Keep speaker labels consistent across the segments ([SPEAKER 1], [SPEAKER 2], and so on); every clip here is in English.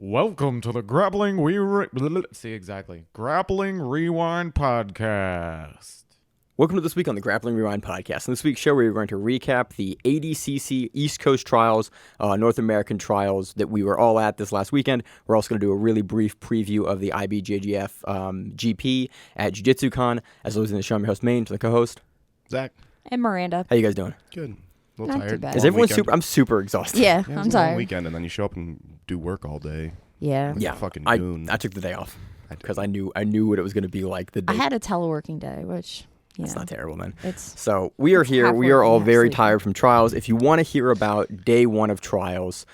[SPEAKER 1] Welcome to the Grappling Grappling Rewind Podcast.
[SPEAKER 2] Welcome to This Week on the Grappling Rewind Podcast. In this week's show, we're going to recap the ADCC East Coast Trials, North American Trials that we were all at this last weekend. We're also going to do a really brief preview of the IBJJF GP at Jiu-Jitsu-Con. As always in the show, I'm your host, Maine, to the co-host,
[SPEAKER 3] Zach.
[SPEAKER 4] And Miranda.
[SPEAKER 2] How you guys doing?
[SPEAKER 3] Good. A little
[SPEAKER 4] Not too
[SPEAKER 3] tired.
[SPEAKER 4] bad.
[SPEAKER 2] Is everyone super? I'm super exhausted.
[SPEAKER 4] Yeah,
[SPEAKER 3] Yeah,
[SPEAKER 4] I'm
[SPEAKER 3] it's a long
[SPEAKER 4] tired.
[SPEAKER 3] weekend, and then you show up and do work all day.
[SPEAKER 4] Yeah.
[SPEAKER 3] Like
[SPEAKER 2] Yeah,
[SPEAKER 3] a fucking
[SPEAKER 2] I
[SPEAKER 3] goon.
[SPEAKER 2] took the day off because I knew what it was going to be like the day.
[SPEAKER 4] I had a teleworking day, which,
[SPEAKER 2] It's not terrible, man.
[SPEAKER 4] It's
[SPEAKER 2] So we are here.
[SPEAKER 4] half
[SPEAKER 2] We are
[SPEAKER 4] working,
[SPEAKER 2] all
[SPEAKER 4] half
[SPEAKER 2] very
[SPEAKER 4] sleeping.
[SPEAKER 2] tired from trials. If you want to hear about day one of trials,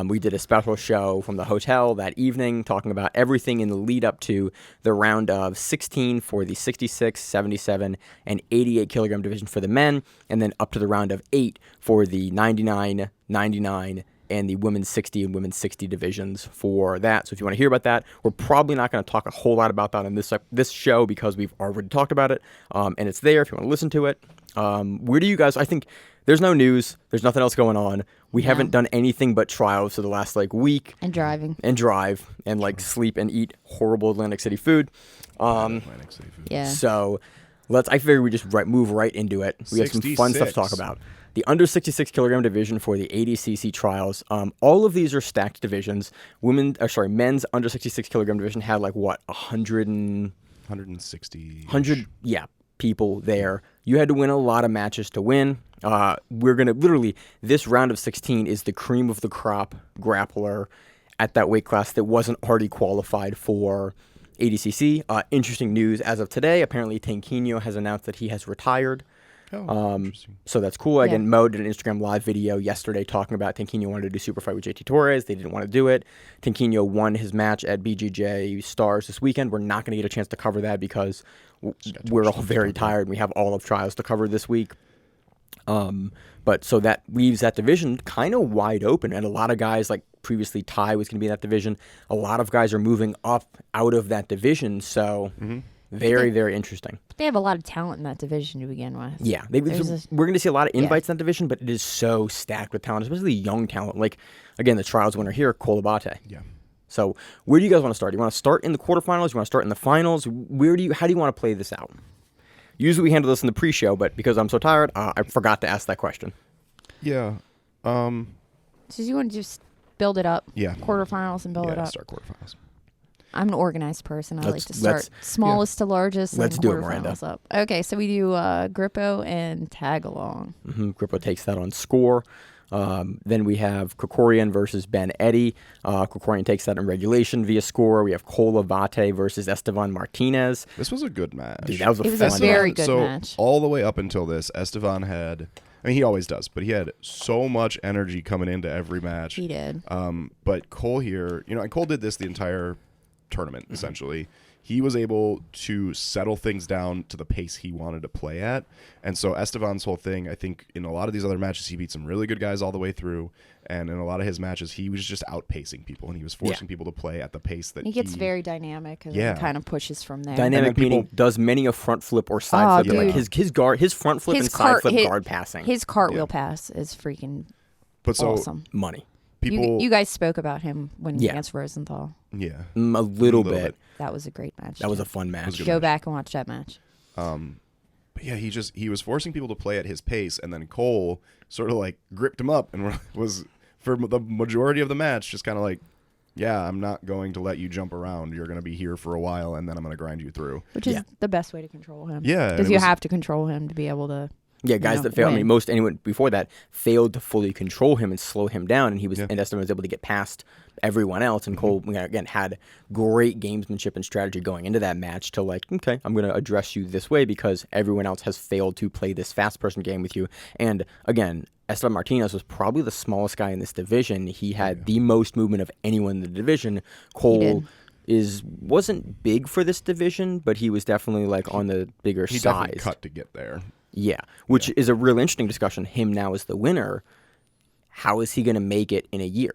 [SPEAKER 2] we did a special show from the hotel that evening talking about everything in the lead up to the round of 16 for the 66, 77, and 88 kilogram division for the men, and then up to the round of 8 for the 99, 99, and the women's 60 and women's 60 divisions for that. So if you want to hear about that, we're probably not going to talk a whole lot about that on this show because we've already talked about it, and it's there if you want to listen to it. Where do you guys, I think there's no news, there's nothing else going on. We haven't done anything but trials for the last week.
[SPEAKER 4] and driving.
[SPEAKER 2] And drive and sleep and eat horrible Atlantic City food.
[SPEAKER 3] Atlantic City food.
[SPEAKER 4] Yeah.
[SPEAKER 2] So I figure we just move right into it. We have some fun stuff to talk
[SPEAKER 3] 66.
[SPEAKER 2] about. The under 66 kilogram division for the ADCC trials. All of these are stacked divisions. Men's under 66 kilogram division had
[SPEAKER 3] 160.
[SPEAKER 2] 100 people there. You had to win a lot of matches to win. We're going to this round of 16 is the cream of the crop grappler at that weight class that wasn't already qualified for ADCC. Interesting news as of today. Apparently, Tanquinho has announced that he has retired.
[SPEAKER 3] Oh, interesting.
[SPEAKER 2] So that's cool. Again, Mo did an Instagram live video yesterday talking about Tanquinho wanted to do super fight with JT Torres. They didn't want to do it. Tanquinho won his match at BJJ Stars this weekend. We're not going to get a chance to cover that because we're all very tired. We have all of trials to cover this week. But so that leaves that division kind of wide open. And a lot of guys, previously Ty was going to be in that division. A lot of guys are moving up out of that division. So very, very interesting.
[SPEAKER 4] They have a lot of talent in that division to begin with.
[SPEAKER 2] Yeah, we're going to see a lot of invites in that division, but it is so stacked with talent, especially young talent. Again, the trials winner here, Cole Abate.
[SPEAKER 3] Yeah.
[SPEAKER 2] So where do you guys want to start? Do you want to start in the quarterfinals? Do you want to start in the finals? How do you want to play this out? Usually we handle this in the pre-show, but because I'm so tired, I forgot to ask that question.
[SPEAKER 3] Yeah.
[SPEAKER 4] So you want to just build it up?
[SPEAKER 3] Yeah.
[SPEAKER 4] Quarterfinals and build it up?
[SPEAKER 3] Start quarterfinals.
[SPEAKER 4] I'm an organized person. I like to
[SPEAKER 2] let's-
[SPEAKER 4] start smallest to largest
[SPEAKER 2] Let's
[SPEAKER 4] and
[SPEAKER 2] do it, Miranda.
[SPEAKER 4] quarterfinals up. Okay, so we do Grippo and tag along.
[SPEAKER 2] Grippo takes that on score. Then we have Krikorian versus Ben Eddy. Krikorian takes that in regulation via score. We have Cole Abate versus Estevan Martinez.
[SPEAKER 3] This was a good match.
[SPEAKER 2] Dude, that was a
[SPEAKER 4] It was
[SPEAKER 2] fun
[SPEAKER 4] a very
[SPEAKER 2] match.
[SPEAKER 4] good match.
[SPEAKER 3] All the way up until this, Estevan had, he always does, but he had so much energy coming into every match.
[SPEAKER 4] He did.
[SPEAKER 3] But Cole here, and Cole did this the entire tournament, essentially. He was able to settle things down to the pace he wanted to play at. And so Estevan's whole thing, I think in a lot of these other matches, he beat some really good guys all the way through. And in a lot of his matches, he was just outpacing people, and he was forcing people to play at the pace that
[SPEAKER 4] He gets very dynamic and then kind of pushes from there.
[SPEAKER 2] Dynamic meaning does many a front flip or side flip.
[SPEAKER 4] dude.
[SPEAKER 2] His front flip and side flip guard passing.
[SPEAKER 4] His cartwheel pass is freaking awesome.
[SPEAKER 2] Money.
[SPEAKER 3] People,
[SPEAKER 4] You guys spoke about him when against Rosenthal.
[SPEAKER 3] yeah.
[SPEAKER 2] A little bit.
[SPEAKER 4] That was a great match.
[SPEAKER 2] That was a fun match.
[SPEAKER 4] Go back and watch that match.
[SPEAKER 3] But yeah, he was forcing people to play at his pace, and then Cole sort of gripped him up and was for the majority of the match just kind of yeah, I'm not going to let you jump around. You're going to be here for a while, and then I'm going to grind you through.
[SPEAKER 4] Which is the best way to control him.
[SPEAKER 3] Yeah,
[SPEAKER 4] because you have to control him to be able to.
[SPEAKER 2] Yeah, guys that failed.
[SPEAKER 4] win.
[SPEAKER 2] Anyone before that failed to fully control him and slow him down, and and Esteban was able to get past everyone else. And Cole again had great gamesmanship and strategy going into that match to okay, I'm going to address you this way because everyone else has failed to play this fast person game with you. And again, Esteban Martinez was probably the smallest guy in this division. He had the most movement of anyone in the division. Cole wasn't big for this division, but he was definitely on the bigger
[SPEAKER 3] He
[SPEAKER 2] size.
[SPEAKER 3] definitely cut to get there.
[SPEAKER 2] Yeah, which is a real interesting discussion. Him now as the winner, how is he going to make it in a year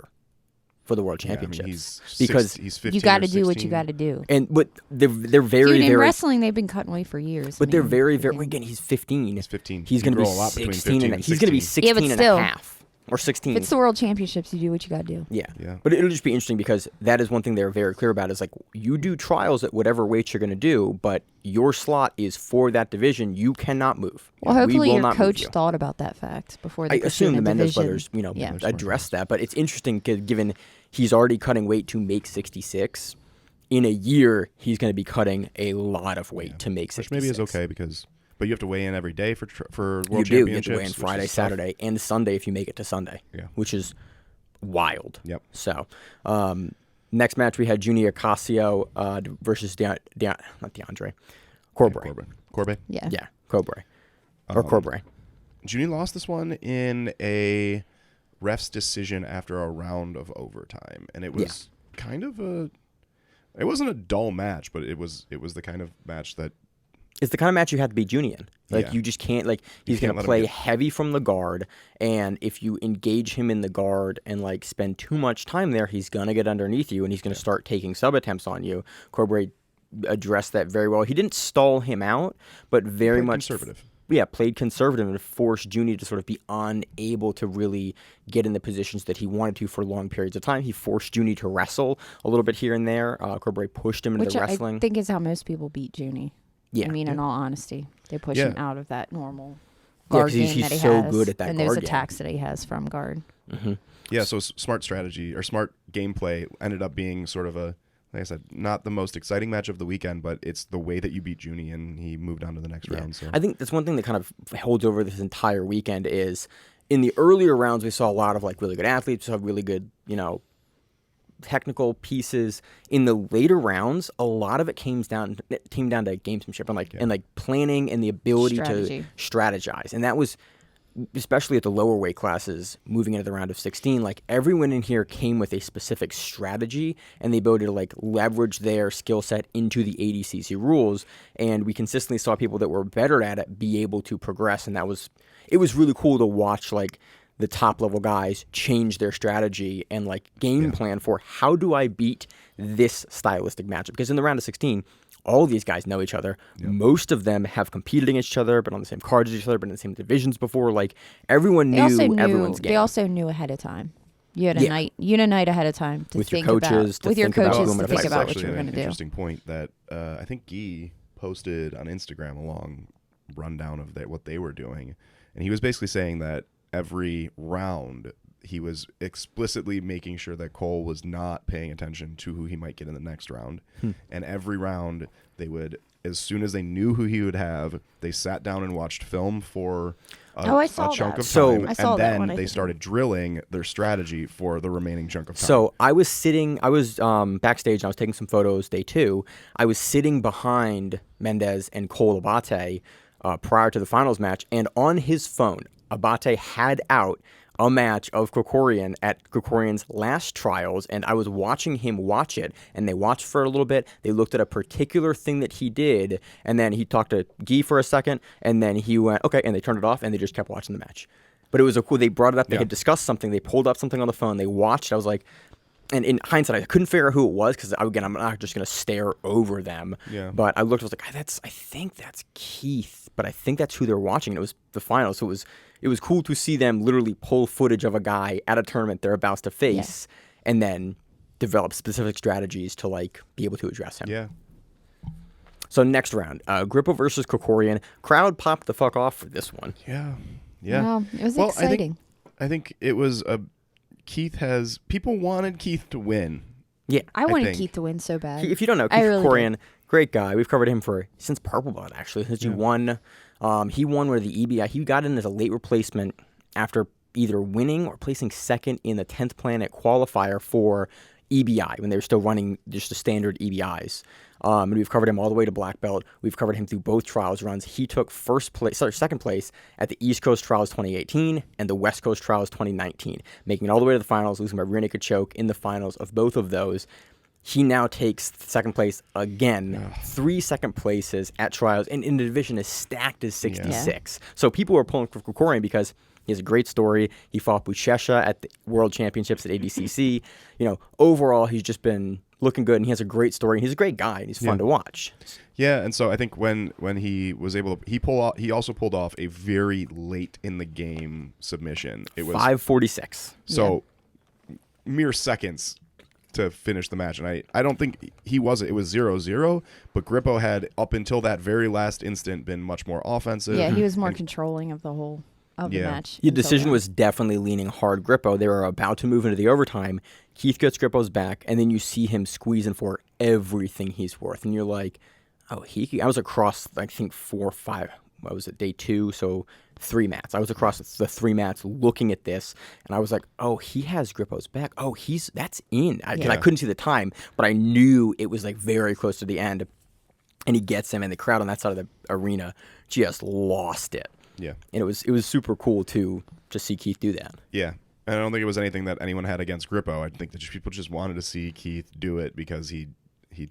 [SPEAKER 2] for the World Championships?
[SPEAKER 3] Because he's 15
[SPEAKER 4] You got to
[SPEAKER 3] or
[SPEAKER 4] do what
[SPEAKER 3] 16.
[SPEAKER 4] you got to do.
[SPEAKER 2] But they're very
[SPEAKER 4] Dude, in
[SPEAKER 2] very
[SPEAKER 4] wrestling, they've been cutting weight for years.
[SPEAKER 2] But they're very again. He's 15.
[SPEAKER 3] He's 15.
[SPEAKER 2] He's
[SPEAKER 3] You
[SPEAKER 2] going to be
[SPEAKER 3] grow a lot between
[SPEAKER 2] 16
[SPEAKER 3] 15
[SPEAKER 2] and
[SPEAKER 3] and
[SPEAKER 2] he's going to be
[SPEAKER 3] 16.
[SPEAKER 2] 16 and
[SPEAKER 4] still.
[SPEAKER 2] a half. or 16.
[SPEAKER 4] If it's the World Championships, you do what you got to do.
[SPEAKER 2] Yeah.
[SPEAKER 3] Yeah.
[SPEAKER 2] But it'll just be interesting because that is one thing they're very clear about is like you do trials at whatever weight you're going to do, but your slot is for that division. You cannot move.
[SPEAKER 4] Well,
[SPEAKER 2] We
[SPEAKER 4] hopefully
[SPEAKER 2] will
[SPEAKER 4] your
[SPEAKER 2] not move
[SPEAKER 4] coach
[SPEAKER 2] you.
[SPEAKER 4] thought about that fact before they
[SPEAKER 2] I
[SPEAKER 4] put you
[SPEAKER 2] assume
[SPEAKER 4] in
[SPEAKER 2] the
[SPEAKER 4] a
[SPEAKER 2] Mendez
[SPEAKER 4] division.
[SPEAKER 2] brothers,
[SPEAKER 4] Yeah.
[SPEAKER 2] addressed that. But it's interesting given he's already cutting weight to make 66. In a year, he's going to be cutting a lot of weight to make 66.
[SPEAKER 3] Which maybe is okay but you have to weigh in every day for World
[SPEAKER 2] You do.
[SPEAKER 3] Championships.
[SPEAKER 2] You have to weigh in
[SPEAKER 3] which
[SPEAKER 2] Friday,
[SPEAKER 3] is tough.
[SPEAKER 2] Saturday, and Sunday if you make it to Sunday.
[SPEAKER 3] Yeah.
[SPEAKER 2] Which is wild.
[SPEAKER 3] Yep.
[SPEAKER 2] So, next match we had Junior Ocasio versus not Deandre Corbe.
[SPEAKER 3] Corbe.
[SPEAKER 4] Yeah.
[SPEAKER 2] Yeah, Corbe. Or Corbe.
[SPEAKER 3] Junie lost this one in a ref's decision after a round of overtime, and it was kind of it wasn't a dull match, but it was the kind of match that
[SPEAKER 2] It's the kind of match you have to beat Junie in. Like, you just can't, like, he's going to play heavy from the guard, and if you engage him in the guard and, like, spend too much time there, he's going to get underneath you, and he's going to start taking sub-attempts on you. Corbe addressed that very well. He didn't stall him out, but very much
[SPEAKER 3] conservative.
[SPEAKER 2] Yeah, played conservative and forced Junie to sort of be unable to really get in the positions that he wanted to for long periods of time. He forced Junie to wrestle a little bit here and there. Corbe pushed him into
[SPEAKER 4] Which
[SPEAKER 2] the wrestling.
[SPEAKER 4] I think is how most people beat Junie.
[SPEAKER 2] Yeah.
[SPEAKER 4] I mean, in all honesty, they push him out of that normal
[SPEAKER 2] Yeah, 'cause
[SPEAKER 4] guard
[SPEAKER 2] he's
[SPEAKER 4] game that he
[SPEAKER 2] so
[SPEAKER 4] has,
[SPEAKER 2] good at that
[SPEAKER 4] and
[SPEAKER 2] guard
[SPEAKER 4] those
[SPEAKER 2] game.
[SPEAKER 4] attacks that he has from guard.
[SPEAKER 3] Yeah, so smart strategy or smart gameplay ended up being sort of like I said, not the most exciting match of the weekend, but it's the way that you beat Junie, and he moved on to the next round. So
[SPEAKER 2] I think that's one thing that kind of holds over this entire weekend is in the earlier rounds we saw a lot of like really good athletes, we saw really good, technical pieces. In the later rounds, a lot of it came down to gamesmanship and like planning and the ability
[SPEAKER 4] Strategy.
[SPEAKER 2] to strategize. And that was especially at the lower weight classes moving into the round of 16, like everyone in here came with a specific strategy and the ability to like leverage their skill set into the ADCC rules. And we consistently saw people that were better at it be able to progress. And it was really cool to watch like the top level guys change their strategy and like game plan for how do I beat this stylistic matchup? Because in the round of 16, all these guys know each other. Yep. Most of them have competed against each other, been on the same cards as each other, been in the same divisions before. Like everyone knew everyone's game.
[SPEAKER 4] They also knew ahead of time. You had a night ahead of time to
[SPEAKER 2] with
[SPEAKER 4] think
[SPEAKER 2] your coaches,
[SPEAKER 4] about with your coaches to think about what
[SPEAKER 3] you
[SPEAKER 4] you were going to do.
[SPEAKER 3] Interesting point that I think Guy posted on Instagram a long rundown of what they were doing, and he was basically saying that every round he was explicitly making sure that Cole was not paying attention to who he might get in the next round. And every round they would, as soon as they knew who he would have, they sat down and watched film for a chunk of time. And then they started drilling their strategy for the remaining chunk of time.
[SPEAKER 2] So I was backstage and I was taking some photos day 2. I was sitting behind Mendez and Cole Abate prior to the finals match, and on his phone, Abate had out a match of Krikorian at Krikorian's last trials, and I was watching him watch it, and they watched for a little bit. They looked at a particular thing that he did, and then he talked to Guy for a second, and then he went, okay, and they turned it off, and they just kept watching the match. But it was they brought it up, they had discussed something, they pulled up something on the phone, they watched, I was like, and in hindsight, I couldn't figure out who it was, because again, I'm not just going to stare over them, but I looked, I was like, I think that's Keith, but I think that's who they're watching, and it was the final, so it was cool to see them literally pull footage of a guy at a tournament they're about to face and then develop specific strategies to like be able to address him.
[SPEAKER 3] Yeah.
[SPEAKER 2] So next round, Gripp versus Krikorian. Crowd popped the fuck off for this one.
[SPEAKER 3] Yeah.
[SPEAKER 4] Wow, it was exciting.
[SPEAKER 3] I think it was people wanted Keith to win.
[SPEAKER 2] Yeah.
[SPEAKER 4] I wanted Keith to win so bad.
[SPEAKER 2] If you don't know, Keith Krikorian, great guy. We've covered him since Purple Belt, actually, since he won. He won with the EBI. He got in as a late replacement after either winning or placing second in the 10th Planet qualifier for EBI when they were still running just the standard EBIs. And we've covered him all the way to black belt. We've covered him through both trials runs. He took second place at the East Coast Trials 2018 and the West Coast Trials 2019, making it all the way to the finals, losing by rear naked choke in the finals of both of those. He now takes second place again, 3 second places at trials, and in the division as stacked as 66. So people are pulling for Krikorian because He has a great story. He fought Buchecha at the World Championships at ADCC. Overall, he's just been looking good, and he has a great story. He's a great guy, and he's fun to watch.
[SPEAKER 3] Yeah, and so I think when he was able to, he also pulled off a very late in the game submission. It was
[SPEAKER 2] 5:46.
[SPEAKER 3] So mere seconds to finish the match, and I don't think he was. It was 0-0, but Grippo had up until that very last instant been much more offensive.
[SPEAKER 4] Yeah, he was more controlling of the whole of the match.
[SPEAKER 2] The decision was definitely leaning hard Grippo. They were about to move into the overtime. Keith gets Grippo's back, and then you see him squeezing for everything he's worth, and you're like, oh, I was across, I think, 4 or 5. What was it? Day 2, so 3 mats. I was across the 3 mats looking at this, and I was like, oh, he has Grippo's back. Oh, that's in. I couldn't see the time, but I knew it was like very close to the end, and he gets him, and the crowd on that side of the arena just lost it.
[SPEAKER 3] Yeah.
[SPEAKER 2] And it was super cool to see Keith do that.
[SPEAKER 3] Yeah. And I don't think it was anything that anyone had against Grippo. I think that people just wanted to see Keith do it because he'd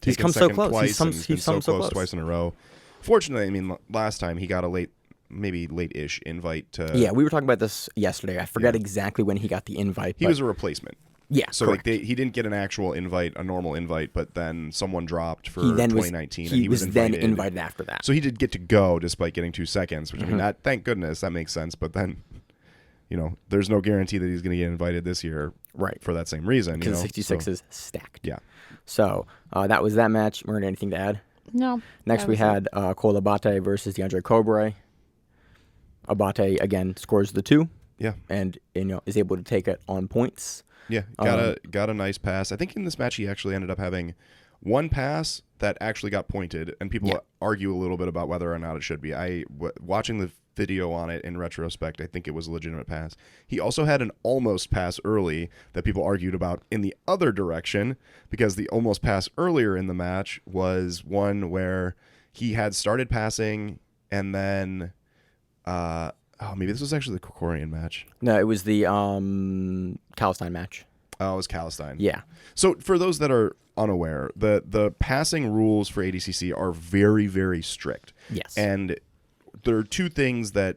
[SPEAKER 3] taken second twice and been so close twice in a row. Fortunately, I mean, last time he got a maybe late-ish invite to...
[SPEAKER 2] Yeah, we were talking about this yesterday. I forget exactly when he got the invite.
[SPEAKER 3] He was a replacement.
[SPEAKER 2] Yeah,
[SPEAKER 3] so
[SPEAKER 2] correct.
[SPEAKER 3] he didn't get an actual invite, a normal invite, but then someone dropped for 2019, and he was
[SPEAKER 2] then invited after that.
[SPEAKER 3] So he did get to go despite getting 2 seconds, which I mean, thank goodness, that makes sense. But then, there's no guarantee that he's going to get invited this year,
[SPEAKER 2] right?
[SPEAKER 3] For that same reason,
[SPEAKER 2] because 66 is stacked.
[SPEAKER 3] Yeah.
[SPEAKER 2] So that was that match. Miranda, anything to add?
[SPEAKER 4] No.
[SPEAKER 2] Next we had Cole Abate versus Deandre Corbe. Abate again scores the 2.
[SPEAKER 3] Yeah.
[SPEAKER 2] And is able to take it on points.
[SPEAKER 3] Yeah, got a nice pass. I think in this match he actually ended up having one pass that actually got pointed, and people argue a little bit about whether or not it should be. Watching the video on it in retrospect, I think it was a legitimate pass. He also had an almost pass early that people argued about in the other direction, because the almost pass earlier in the match was one where he had started passing and then maybe this was actually the Krikorian match.
[SPEAKER 2] No, it was the Calistine match.
[SPEAKER 3] Oh, it was Calistine.
[SPEAKER 2] Yeah.
[SPEAKER 3] So for those that are unaware, the passing rules for ADCC are very, very strict.
[SPEAKER 2] Yes.
[SPEAKER 3] And there are 2 things that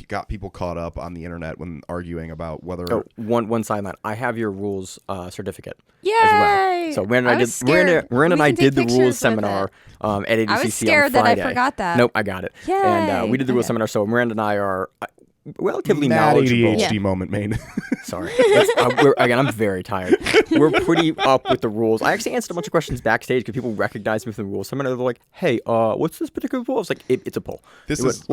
[SPEAKER 3] got people caught up on the internet when arguing about whether...
[SPEAKER 2] Oh, one side note. I have your rules certificate.
[SPEAKER 4] Yay!
[SPEAKER 2] As well. So Miranda and I did the rules seminar at ADCC
[SPEAKER 4] I was scared
[SPEAKER 2] on Friday.
[SPEAKER 4] that I forgot that.
[SPEAKER 2] Nope, I got it.
[SPEAKER 4] Yay!
[SPEAKER 2] And we did the rules seminar, so Miranda and I are relatively
[SPEAKER 3] Mad
[SPEAKER 2] knowledgeable.
[SPEAKER 3] ADHD moment, Maine.
[SPEAKER 2] Sorry. I'm very tired. We're pretty up with the rules. I actually answered a bunch of questions backstage because people recognized me from the rules seminar. They're like, hey, what's this particular poll? I was like, it's a poll.
[SPEAKER 3] This is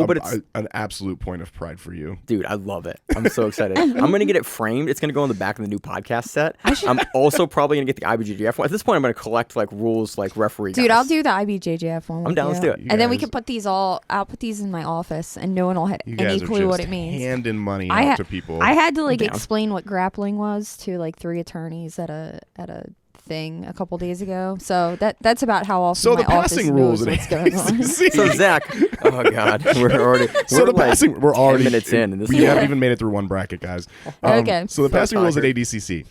[SPEAKER 3] an absolute point of pride for you.
[SPEAKER 2] Dude, I love it. I'm so excited. I'm going to get it framed. It's going to go on the back of the new podcast set. I'm also probably going to get the IBJJF one. At this point, I'm going to collect rules referee guys.
[SPEAKER 4] Dude, I'll do the IBJJF one.
[SPEAKER 2] I'm down. Let's do it.
[SPEAKER 4] And then we can put these I'll put these in my office and no one will have any clue what it means.
[SPEAKER 3] Handing money out to people.
[SPEAKER 4] I had to explain what grappling was to 3 attorneys at a thing a couple days ago. So that's about how often my office knows what's going on.
[SPEAKER 2] So Zach, oh god, we're already 10 minutes in, and
[SPEAKER 3] we haven't even made it through one bracket, guys.
[SPEAKER 4] Okay.
[SPEAKER 3] So the passing rules at ADCC.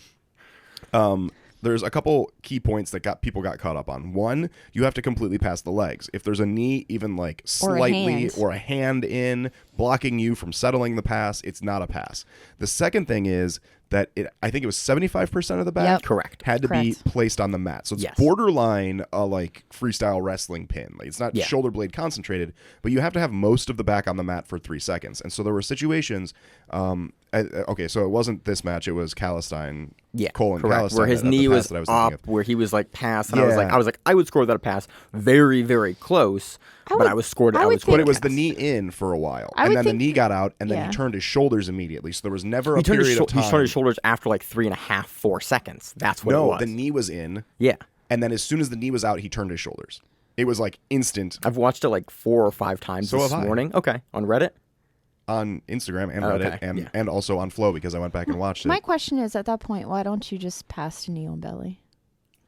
[SPEAKER 3] There's a couple key points that people got caught up on. One, you have to completely pass the legs. If there's a knee, even slightly, or a hand in blocking you from settling the pass, it's not a pass. The second thing is that I think it was 75% of the back had to be placed on the mat. So it's borderline a freestyle wrestling pin. It's not shoulder blade concentrated, but you have to have most of the back on the mat for 3 seconds. And so there were situations. Okay, so it wasn't this match; it was Calistine.
[SPEAKER 2] Yeah,
[SPEAKER 3] Cole and
[SPEAKER 2] correct.
[SPEAKER 3] Calistine,
[SPEAKER 2] where his knee was up, where he was pass, and I was like, I would score that a pass, very, very close. But I was scored.
[SPEAKER 3] But it was the knee in for a while, and then the knee got out, and then he turned his shoulders immediately. So there was never a period of time.
[SPEAKER 2] He turned his shoulders after 3.5, 4 seconds. That's what it was.
[SPEAKER 3] No, the knee was in.
[SPEAKER 2] Yeah.
[SPEAKER 3] And then as soon as the knee was out, he turned his shoulders. It was instant.
[SPEAKER 2] I've watched it 4 or 5 times this morning. Okay, on Reddit.
[SPEAKER 3] On Instagram and Reddit, and also on Flow, because I went back and watched it.
[SPEAKER 4] My question is, at that point, why don't you just pass to knee on belly?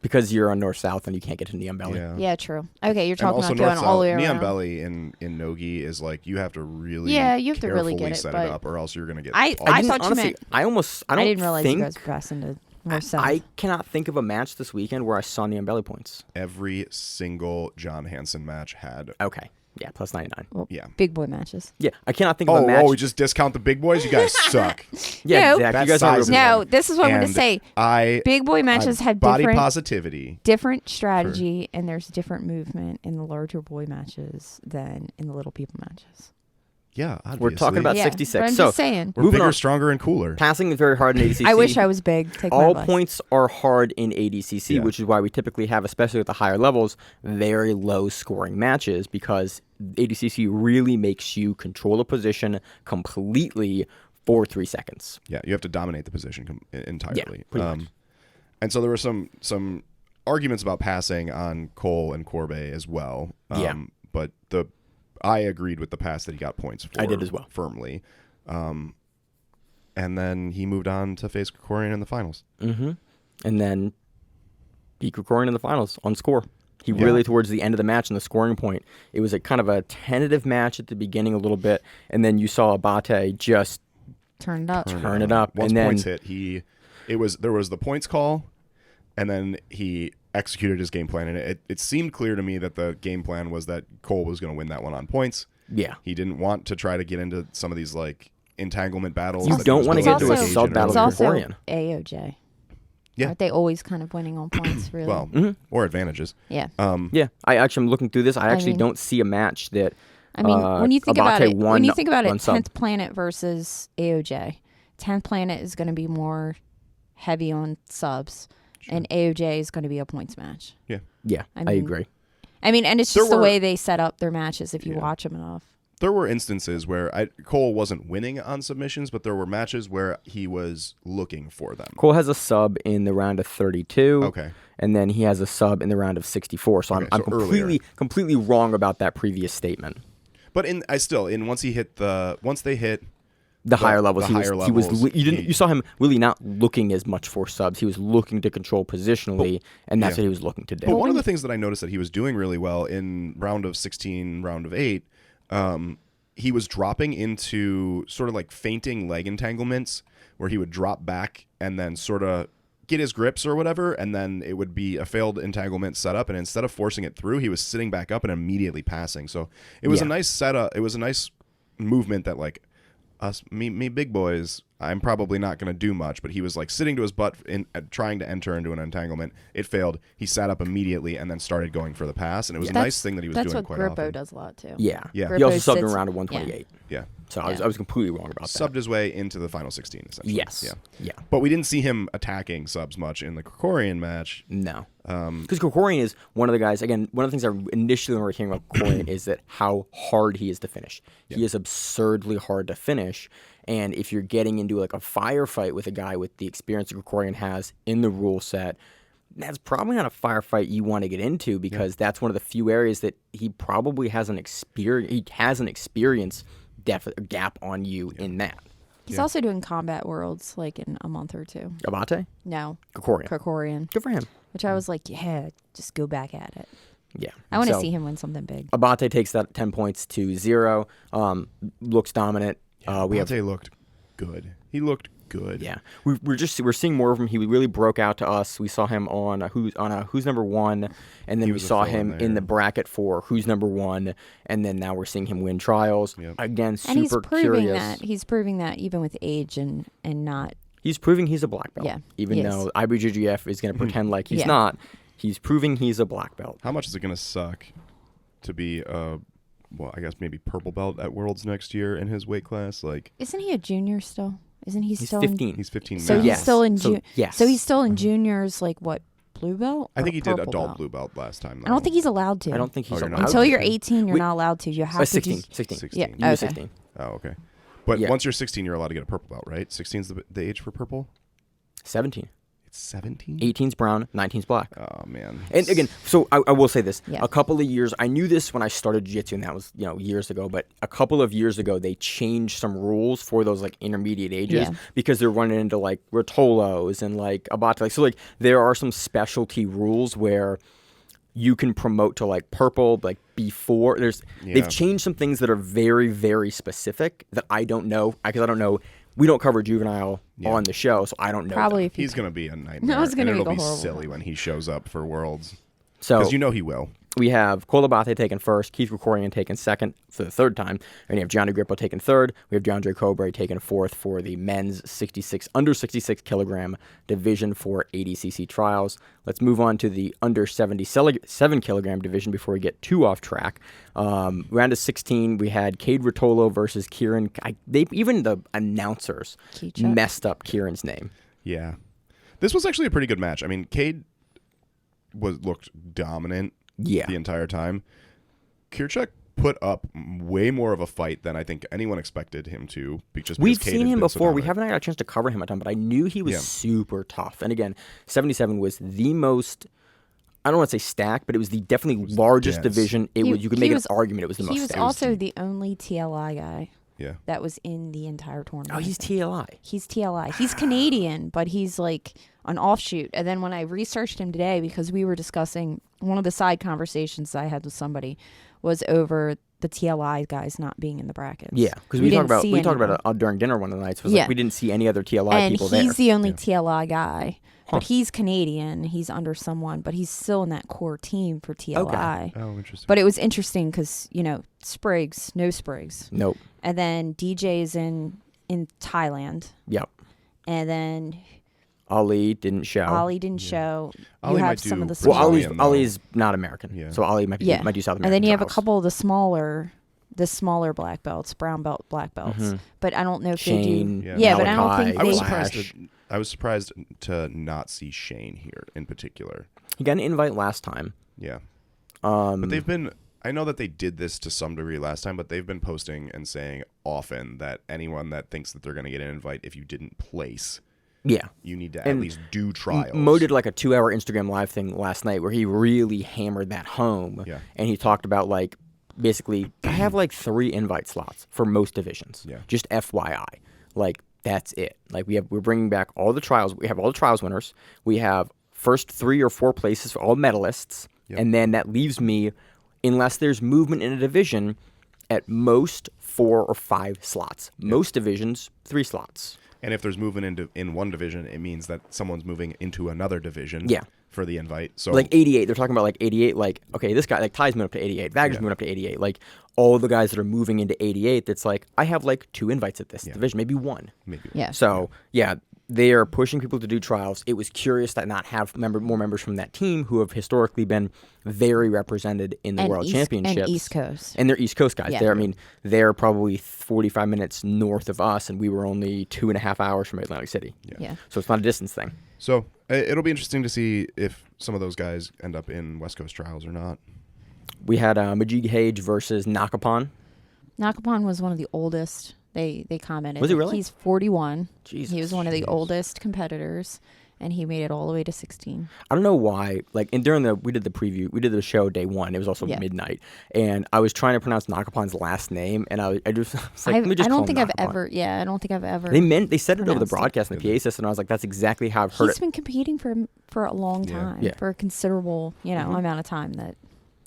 [SPEAKER 2] Because you're on north-south and you can't get to knee on belly.
[SPEAKER 4] Yeah, true. Okay, you're talking about
[SPEAKER 3] going
[SPEAKER 4] all the way around.
[SPEAKER 3] Knee on belly in nogi is you have to really
[SPEAKER 4] you have to really get it,
[SPEAKER 3] set it up, or else you're going to get
[SPEAKER 4] I thought you meant...
[SPEAKER 2] I didn't
[SPEAKER 4] realize you guys were passing to north-south.
[SPEAKER 2] I cannot think of a match this weekend where I saw knee on belly points.
[SPEAKER 3] Every single John Hansen match had.
[SPEAKER 2] Okay. Yeah, plus 99.
[SPEAKER 4] Well,
[SPEAKER 3] Yeah.
[SPEAKER 4] big boy matches.
[SPEAKER 2] Yeah, I cannot think of a match.
[SPEAKER 3] We just discount the big boys? You guys suck.
[SPEAKER 2] Yeah,
[SPEAKER 4] No.
[SPEAKER 2] Zach,
[SPEAKER 3] That
[SPEAKER 2] you guys are
[SPEAKER 3] size is
[SPEAKER 4] No, this is what I'm going to
[SPEAKER 3] And
[SPEAKER 4] say. Big boy matches have
[SPEAKER 3] body
[SPEAKER 4] different
[SPEAKER 3] positivity.
[SPEAKER 4] strategy, and there's different movement in the larger boy matches than in the little people matches.
[SPEAKER 3] Yeah, obviously.
[SPEAKER 2] We're talking about
[SPEAKER 4] Yeah,
[SPEAKER 2] 66.
[SPEAKER 4] but I'm
[SPEAKER 2] so
[SPEAKER 4] just saying.
[SPEAKER 3] We're
[SPEAKER 2] moving
[SPEAKER 3] bigger,
[SPEAKER 2] on.
[SPEAKER 3] stronger, and cooler.
[SPEAKER 2] Passing is very hard in ADCC.
[SPEAKER 4] I wish I was big. Take my
[SPEAKER 2] All
[SPEAKER 4] advice.
[SPEAKER 2] points are hard in ADCC,
[SPEAKER 3] Yeah.
[SPEAKER 2] which is why we typically have, especially at the higher levels, very low scoring matches because ADCC really makes you control a position completely for 3 seconds.
[SPEAKER 3] Yeah, you have to dominate the position entirely.
[SPEAKER 2] pretty much.
[SPEAKER 3] And so there were some arguments about passing on Cole and Corbe as well.
[SPEAKER 2] Yeah.
[SPEAKER 3] But I agreed with the pass that he got points for.
[SPEAKER 2] I did as well.
[SPEAKER 3] Firmly. And then he moved on to face Krikorian in the finals.
[SPEAKER 2] Mm-hmm. And then beat Krikorian in the finals on score. He really, towards the end of the match in the scoring point, it was a kind of a tentative match at the beginning a little bit, and then you saw Abate just
[SPEAKER 4] Turn it up.
[SPEAKER 2] turn it up.
[SPEAKER 3] Once
[SPEAKER 2] and then,
[SPEAKER 3] points hit, there was the points call, and then he executed his game plan. And it seemed clear to me that the game plan was that Cole was going to win that one on points.
[SPEAKER 2] Yeah.
[SPEAKER 3] He didn't want to try to get into some of these like entanglement battles.
[SPEAKER 2] You
[SPEAKER 3] that he
[SPEAKER 2] don't
[SPEAKER 3] was
[SPEAKER 2] want to
[SPEAKER 3] willing
[SPEAKER 2] get into a
[SPEAKER 3] engage
[SPEAKER 2] sub
[SPEAKER 3] in
[SPEAKER 2] battle
[SPEAKER 4] It's
[SPEAKER 3] earlier.
[SPEAKER 2] with
[SPEAKER 4] also
[SPEAKER 2] Krikorian.
[SPEAKER 4] AOJ.
[SPEAKER 3] Yeah.
[SPEAKER 4] Aren't they always kind of winning on points, really?
[SPEAKER 3] Well, or advantages.
[SPEAKER 4] yeah.
[SPEAKER 2] Yeah, I'm looking through this. I actually
[SPEAKER 4] mean-
[SPEAKER 2] don't see a match that.
[SPEAKER 4] I mean, when you think about
[SPEAKER 2] Abate
[SPEAKER 4] it,
[SPEAKER 2] won
[SPEAKER 4] when you think about it,
[SPEAKER 2] on sub.
[SPEAKER 4] 10th Planet versus AOJ. 10th Planet is going to be more heavy on subs, and AOJ is going to be a points match.
[SPEAKER 3] Yeah.
[SPEAKER 2] Yeah,
[SPEAKER 4] I
[SPEAKER 2] I
[SPEAKER 4] mean,
[SPEAKER 2] agree.
[SPEAKER 4] I mean, and it's
[SPEAKER 3] There
[SPEAKER 4] just the
[SPEAKER 3] were-
[SPEAKER 4] way they set up their matches if you
[SPEAKER 3] Yeah.
[SPEAKER 4] watch them enough.
[SPEAKER 3] There were instances where Cole wasn't winning on submissions, but there were matches where he was looking for them.
[SPEAKER 2] Cole has a sub in the round of 32.
[SPEAKER 3] Okay.
[SPEAKER 2] And then he has a sub in the round of 64. So
[SPEAKER 3] Okay,
[SPEAKER 2] I'm
[SPEAKER 3] so earlier.
[SPEAKER 2] completely wrong about that previous statement.
[SPEAKER 3] But once they hit
[SPEAKER 2] The higher levels,
[SPEAKER 3] the higher levels,
[SPEAKER 2] you saw him really not looking as much for subs. He was looking to control positionally, and that's
[SPEAKER 3] yeah.
[SPEAKER 2] what he was looking to do.
[SPEAKER 3] But one of the things that I noticed that he was doing really well in round of 16, round of 8, he was dropping into sort of like feinting leg entanglements where he would drop back and then sort of get his grips or whatever, and then it would be a failed entanglement setup, and instead of forcing it through, he was sitting back up and immediately passing. So it was a nice setup. It was a nice movement that like me big boys, I'm probably not going to do much, but he was like sitting to his butt trying to enter into an entanglement. It failed. He sat up immediately and then started going for the pass, and it was a nice thing that he was doing quite
[SPEAKER 4] That's what Grippo
[SPEAKER 3] often.
[SPEAKER 4] does a lot, too.
[SPEAKER 2] Yeah.
[SPEAKER 3] Yeah.
[SPEAKER 2] He also
[SPEAKER 4] Grippo
[SPEAKER 2] subbed in
[SPEAKER 4] sits-
[SPEAKER 2] around of 128.
[SPEAKER 3] Yeah.
[SPEAKER 2] So I was completely wrong about that.
[SPEAKER 3] Subbed his way into the final 16, essentially.
[SPEAKER 2] Yes.
[SPEAKER 3] Yeah.
[SPEAKER 2] Yeah.
[SPEAKER 3] But we didn't see him attacking subs much in the Krikorian match.
[SPEAKER 2] No. Because Krikorian is one of the guys, again, one of the things I initially when we were hearing about Krikorian is that how hard he is to finish. Yeah. He is absurdly hard to finish. And if you're getting into like a firefight with a guy with the experience that Krikorian has in the rule set, that's probably not a firefight you want to get into because that's one of the few areas that he probably has an experience gap on you in that.
[SPEAKER 4] He's also doing Combat Worlds like in a month or two.
[SPEAKER 2] Abate?
[SPEAKER 4] No.
[SPEAKER 2] Krikorian.
[SPEAKER 4] Krikorian.
[SPEAKER 2] Good for him.
[SPEAKER 4] Which I was like, yeah, just go back at it.
[SPEAKER 2] Yeah.
[SPEAKER 4] I want to
[SPEAKER 2] So,
[SPEAKER 4] see him win something big.
[SPEAKER 2] Abate takes that 10 points to 0. Looks dominant.
[SPEAKER 3] Abate looked good. He looked good.
[SPEAKER 2] Yeah, we're seeing more of him. He really broke out to us. We saw him on Who's Number One, and then we
[SPEAKER 3] was a
[SPEAKER 2] saw
[SPEAKER 3] fill
[SPEAKER 2] him
[SPEAKER 3] in
[SPEAKER 2] in
[SPEAKER 3] there.
[SPEAKER 2] the bracket for Who's Number One, and then now we're seeing him win trials.
[SPEAKER 3] Yep.
[SPEAKER 2] Again,
[SPEAKER 4] And he's
[SPEAKER 2] super
[SPEAKER 4] proving
[SPEAKER 2] curious.
[SPEAKER 4] that. He's proving that even with age and not.
[SPEAKER 2] He's proving he's a black belt.
[SPEAKER 4] Yeah,
[SPEAKER 2] even
[SPEAKER 4] he
[SPEAKER 2] though
[SPEAKER 4] is.
[SPEAKER 2] IBJJF is going to pretend like he's
[SPEAKER 4] Yeah.
[SPEAKER 2] not. He's proving he's a black belt.
[SPEAKER 3] How much is it going to suck to be, I guess maybe purple belt at Worlds next year in his weight class? Like,
[SPEAKER 4] Isn't he a junior still? Isn't he
[SPEAKER 2] He's
[SPEAKER 4] still
[SPEAKER 2] 15.
[SPEAKER 3] he's 15
[SPEAKER 4] So
[SPEAKER 3] now.
[SPEAKER 4] he's still in
[SPEAKER 2] Yes.
[SPEAKER 4] So he's still in juniors, like what, blue belt?
[SPEAKER 3] I
[SPEAKER 4] or
[SPEAKER 3] think he did
[SPEAKER 4] purple
[SPEAKER 3] adult
[SPEAKER 4] belt?
[SPEAKER 3] blue belt last time.
[SPEAKER 4] I don't think he's allowed to.
[SPEAKER 2] I don't think he's
[SPEAKER 3] you're not
[SPEAKER 2] allowed
[SPEAKER 4] Until
[SPEAKER 2] to.
[SPEAKER 4] you're 18, you're
[SPEAKER 2] We-
[SPEAKER 4] not allowed to. You have to
[SPEAKER 2] 16.
[SPEAKER 4] do.
[SPEAKER 2] 16.
[SPEAKER 3] 16.
[SPEAKER 4] Yeah.
[SPEAKER 2] You
[SPEAKER 4] Okay.
[SPEAKER 2] 16.
[SPEAKER 3] Oh, okay. But
[SPEAKER 2] Yeah.
[SPEAKER 3] once you're 16, you're allowed to get a purple belt, right? 16's the age for purple?
[SPEAKER 2] 17.
[SPEAKER 3] It's 17?
[SPEAKER 2] 18's brown, 19's black.
[SPEAKER 3] Oh, man.
[SPEAKER 2] And again, so I will say this.
[SPEAKER 4] Yeah.
[SPEAKER 2] A couple of years, I knew this when I started jiu-jitsu, and that was, years ago, but a couple of years ago, they changed some rules for those, like, intermediate ages
[SPEAKER 4] Yeah.
[SPEAKER 2] because they're running into, like, Ruotolos and, like, Abate. Like, so, like, there are some specialty rules where you can promote to, like, purple, like, before.
[SPEAKER 3] Yeah.
[SPEAKER 2] They've changed some things that are very, very specific that I don't know, because I don't know. We don't cover juvenile on the show, so I don't know.
[SPEAKER 4] Probably if
[SPEAKER 3] He's going to be a nightmare.
[SPEAKER 4] No, it's gonna
[SPEAKER 3] and
[SPEAKER 4] be
[SPEAKER 3] it'll
[SPEAKER 4] a
[SPEAKER 3] be
[SPEAKER 4] horrible
[SPEAKER 3] silly when he shows up for Worlds.
[SPEAKER 2] So
[SPEAKER 3] Because you know he will.
[SPEAKER 2] we have Cole Abate taken first, Keith Krikorian taken second for the third time, and you have Gianni Gripp taken third. We have Deandre Corbe taken fourth for the men's under 66 kilogram division for ADCC Trials. Let's move on to the under 77 kilogram division before we get too off track. Round of 16, we had Kade Ruotolo versus Kieran. Even the announcers messed up Kieran's name.
[SPEAKER 3] Yeah. This was actually a pretty good match. I mean, Kade looked dominant the entire time. Kirchuk put up way more of a fight than I think anyone expected him to.
[SPEAKER 2] We've seen him before. We haven't had a chance to cover him a ton, but I knew he was super tough. And again, 77 was the most, I don't want to say stacked, but it was the definitely largest division. You could make an argument it was the most stacked.
[SPEAKER 4] He was also the only TLI guy.
[SPEAKER 3] Yeah.
[SPEAKER 4] That was in the entire tournament.
[SPEAKER 2] Oh, he's TLI.
[SPEAKER 4] He's TLI. He's Canadian, but he's like an offshoot. And then when I researched him today, because we were discussing, one of the side conversations I had with somebody was over the TLI guys not being in the brackets.
[SPEAKER 2] Yeah, because we talked about it during dinner one of the nights. Like we didn't see any other TLI people there.
[SPEAKER 4] And he's the only TLI guy. But he's Canadian. He's under someone, but he's still in that core team for TLI.
[SPEAKER 3] Okay. Oh, interesting.
[SPEAKER 4] But it was interesting because, Spriggs, no Spriggs.
[SPEAKER 2] Nope.
[SPEAKER 4] And then DJ's in Thailand.
[SPEAKER 2] Yep.
[SPEAKER 4] And then
[SPEAKER 2] Ali didn't show.
[SPEAKER 3] Ali
[SPEAKER 4] you have some of the smaller.
[SPEAKER 2] Well, Ali's not American, so Ali might do South American.
[SPEAKER 4] And then you have a couple of the smaller black belts, brown belt black belts. Mm-hmm. But I don't know if
[SPEAKER 2] Shane,
[SPEAKER 4] they do. Yeah, but I don't think
[SPEAKER 3] I was surprised to not see Shane here in particular.
[SPEAKER 2] He got an invite last time.
[SPEAKER 3] Yeah. But they've been, I know that they did this to some degree last time, but they've been posting and saying often that anyone that thinks that they're going to get an invite, if you didn't place, you need to at least do trials.
[SPEAKER 2] Mo did like a 2-hour Instagram live thing last night where he really hammered that home.
[SPEAKER 3] Yeah.
[SPEAKER 2] And he talked about basically, I have 3 invite slots for most divisions.
[SPEAKER 3] Yeah.
[SPEAKER 2] Just FYI. That's it. We're bringing back all the trials. We have all the trials winners. We have first 3 or 4 places for all medalists. Yep. And then that leaves me, unless there's movement in a division, at most 4 or 5 slots. Yep. Most divisions, 3 slots.
[SPEAKER 3] And if there's movement in one division, it means that someone's moving into another division for the invite. So
[SPEAKER 2] 88, they're talking about 88, okay, this guy, Ty's moving up to 88, Wagner's moving up to 88. All the guys that are moving into 88, that's I have 2 invites at this division, maybe 1.
[SPEAKER 3] Maybe.
[SPEAKER 4] Yeah.
[SPEAKER 2] So, they are pushing people to do trials. It was curious to not have more members from that team who have historically been very represented in the World Championships.
[SPEAKER 4] And East Coast.
[SPEAKER 2] And they're East Coast guys. Yeah. They're probably 45 minutes north of us, and we were only 2.5 hours from Atlantic City.
[SPEAKER 4] Yeah.
[SPEAKER 2] So it's not a distance thing.
[SPEAKER 3] So it'll be interesting to see if some of those guys end up in West Coast Trials or not.
[SPEAKER 2] We had Majid Hage versus Nakapon.
[SPEAKER 4] Nakapon was one of the oldest. They commented.
[SPEAKER 2] Was he really?
[SPEAKER 4] He's 41.
[SPEAKER 2] Jesus.
[SPEAKER 4] He was one of the oldest competitors, and he made it all the way to 16.
[SPEAKER 2] I don't know why. And we did the preview. We did the show day 1. It was also midnight, and I was trying to pronounce Nakapon's last name, and I just was like, let me just call him Nakapon.
[SPEAKER 4] I don't think I've ever.
[SPEAKER 2] They said it over the broadcast in the PA system, and I was like, that's exactly how I've heard it.
[SPEAKER 4] He's been competing for a long time, for a considerable amount of time that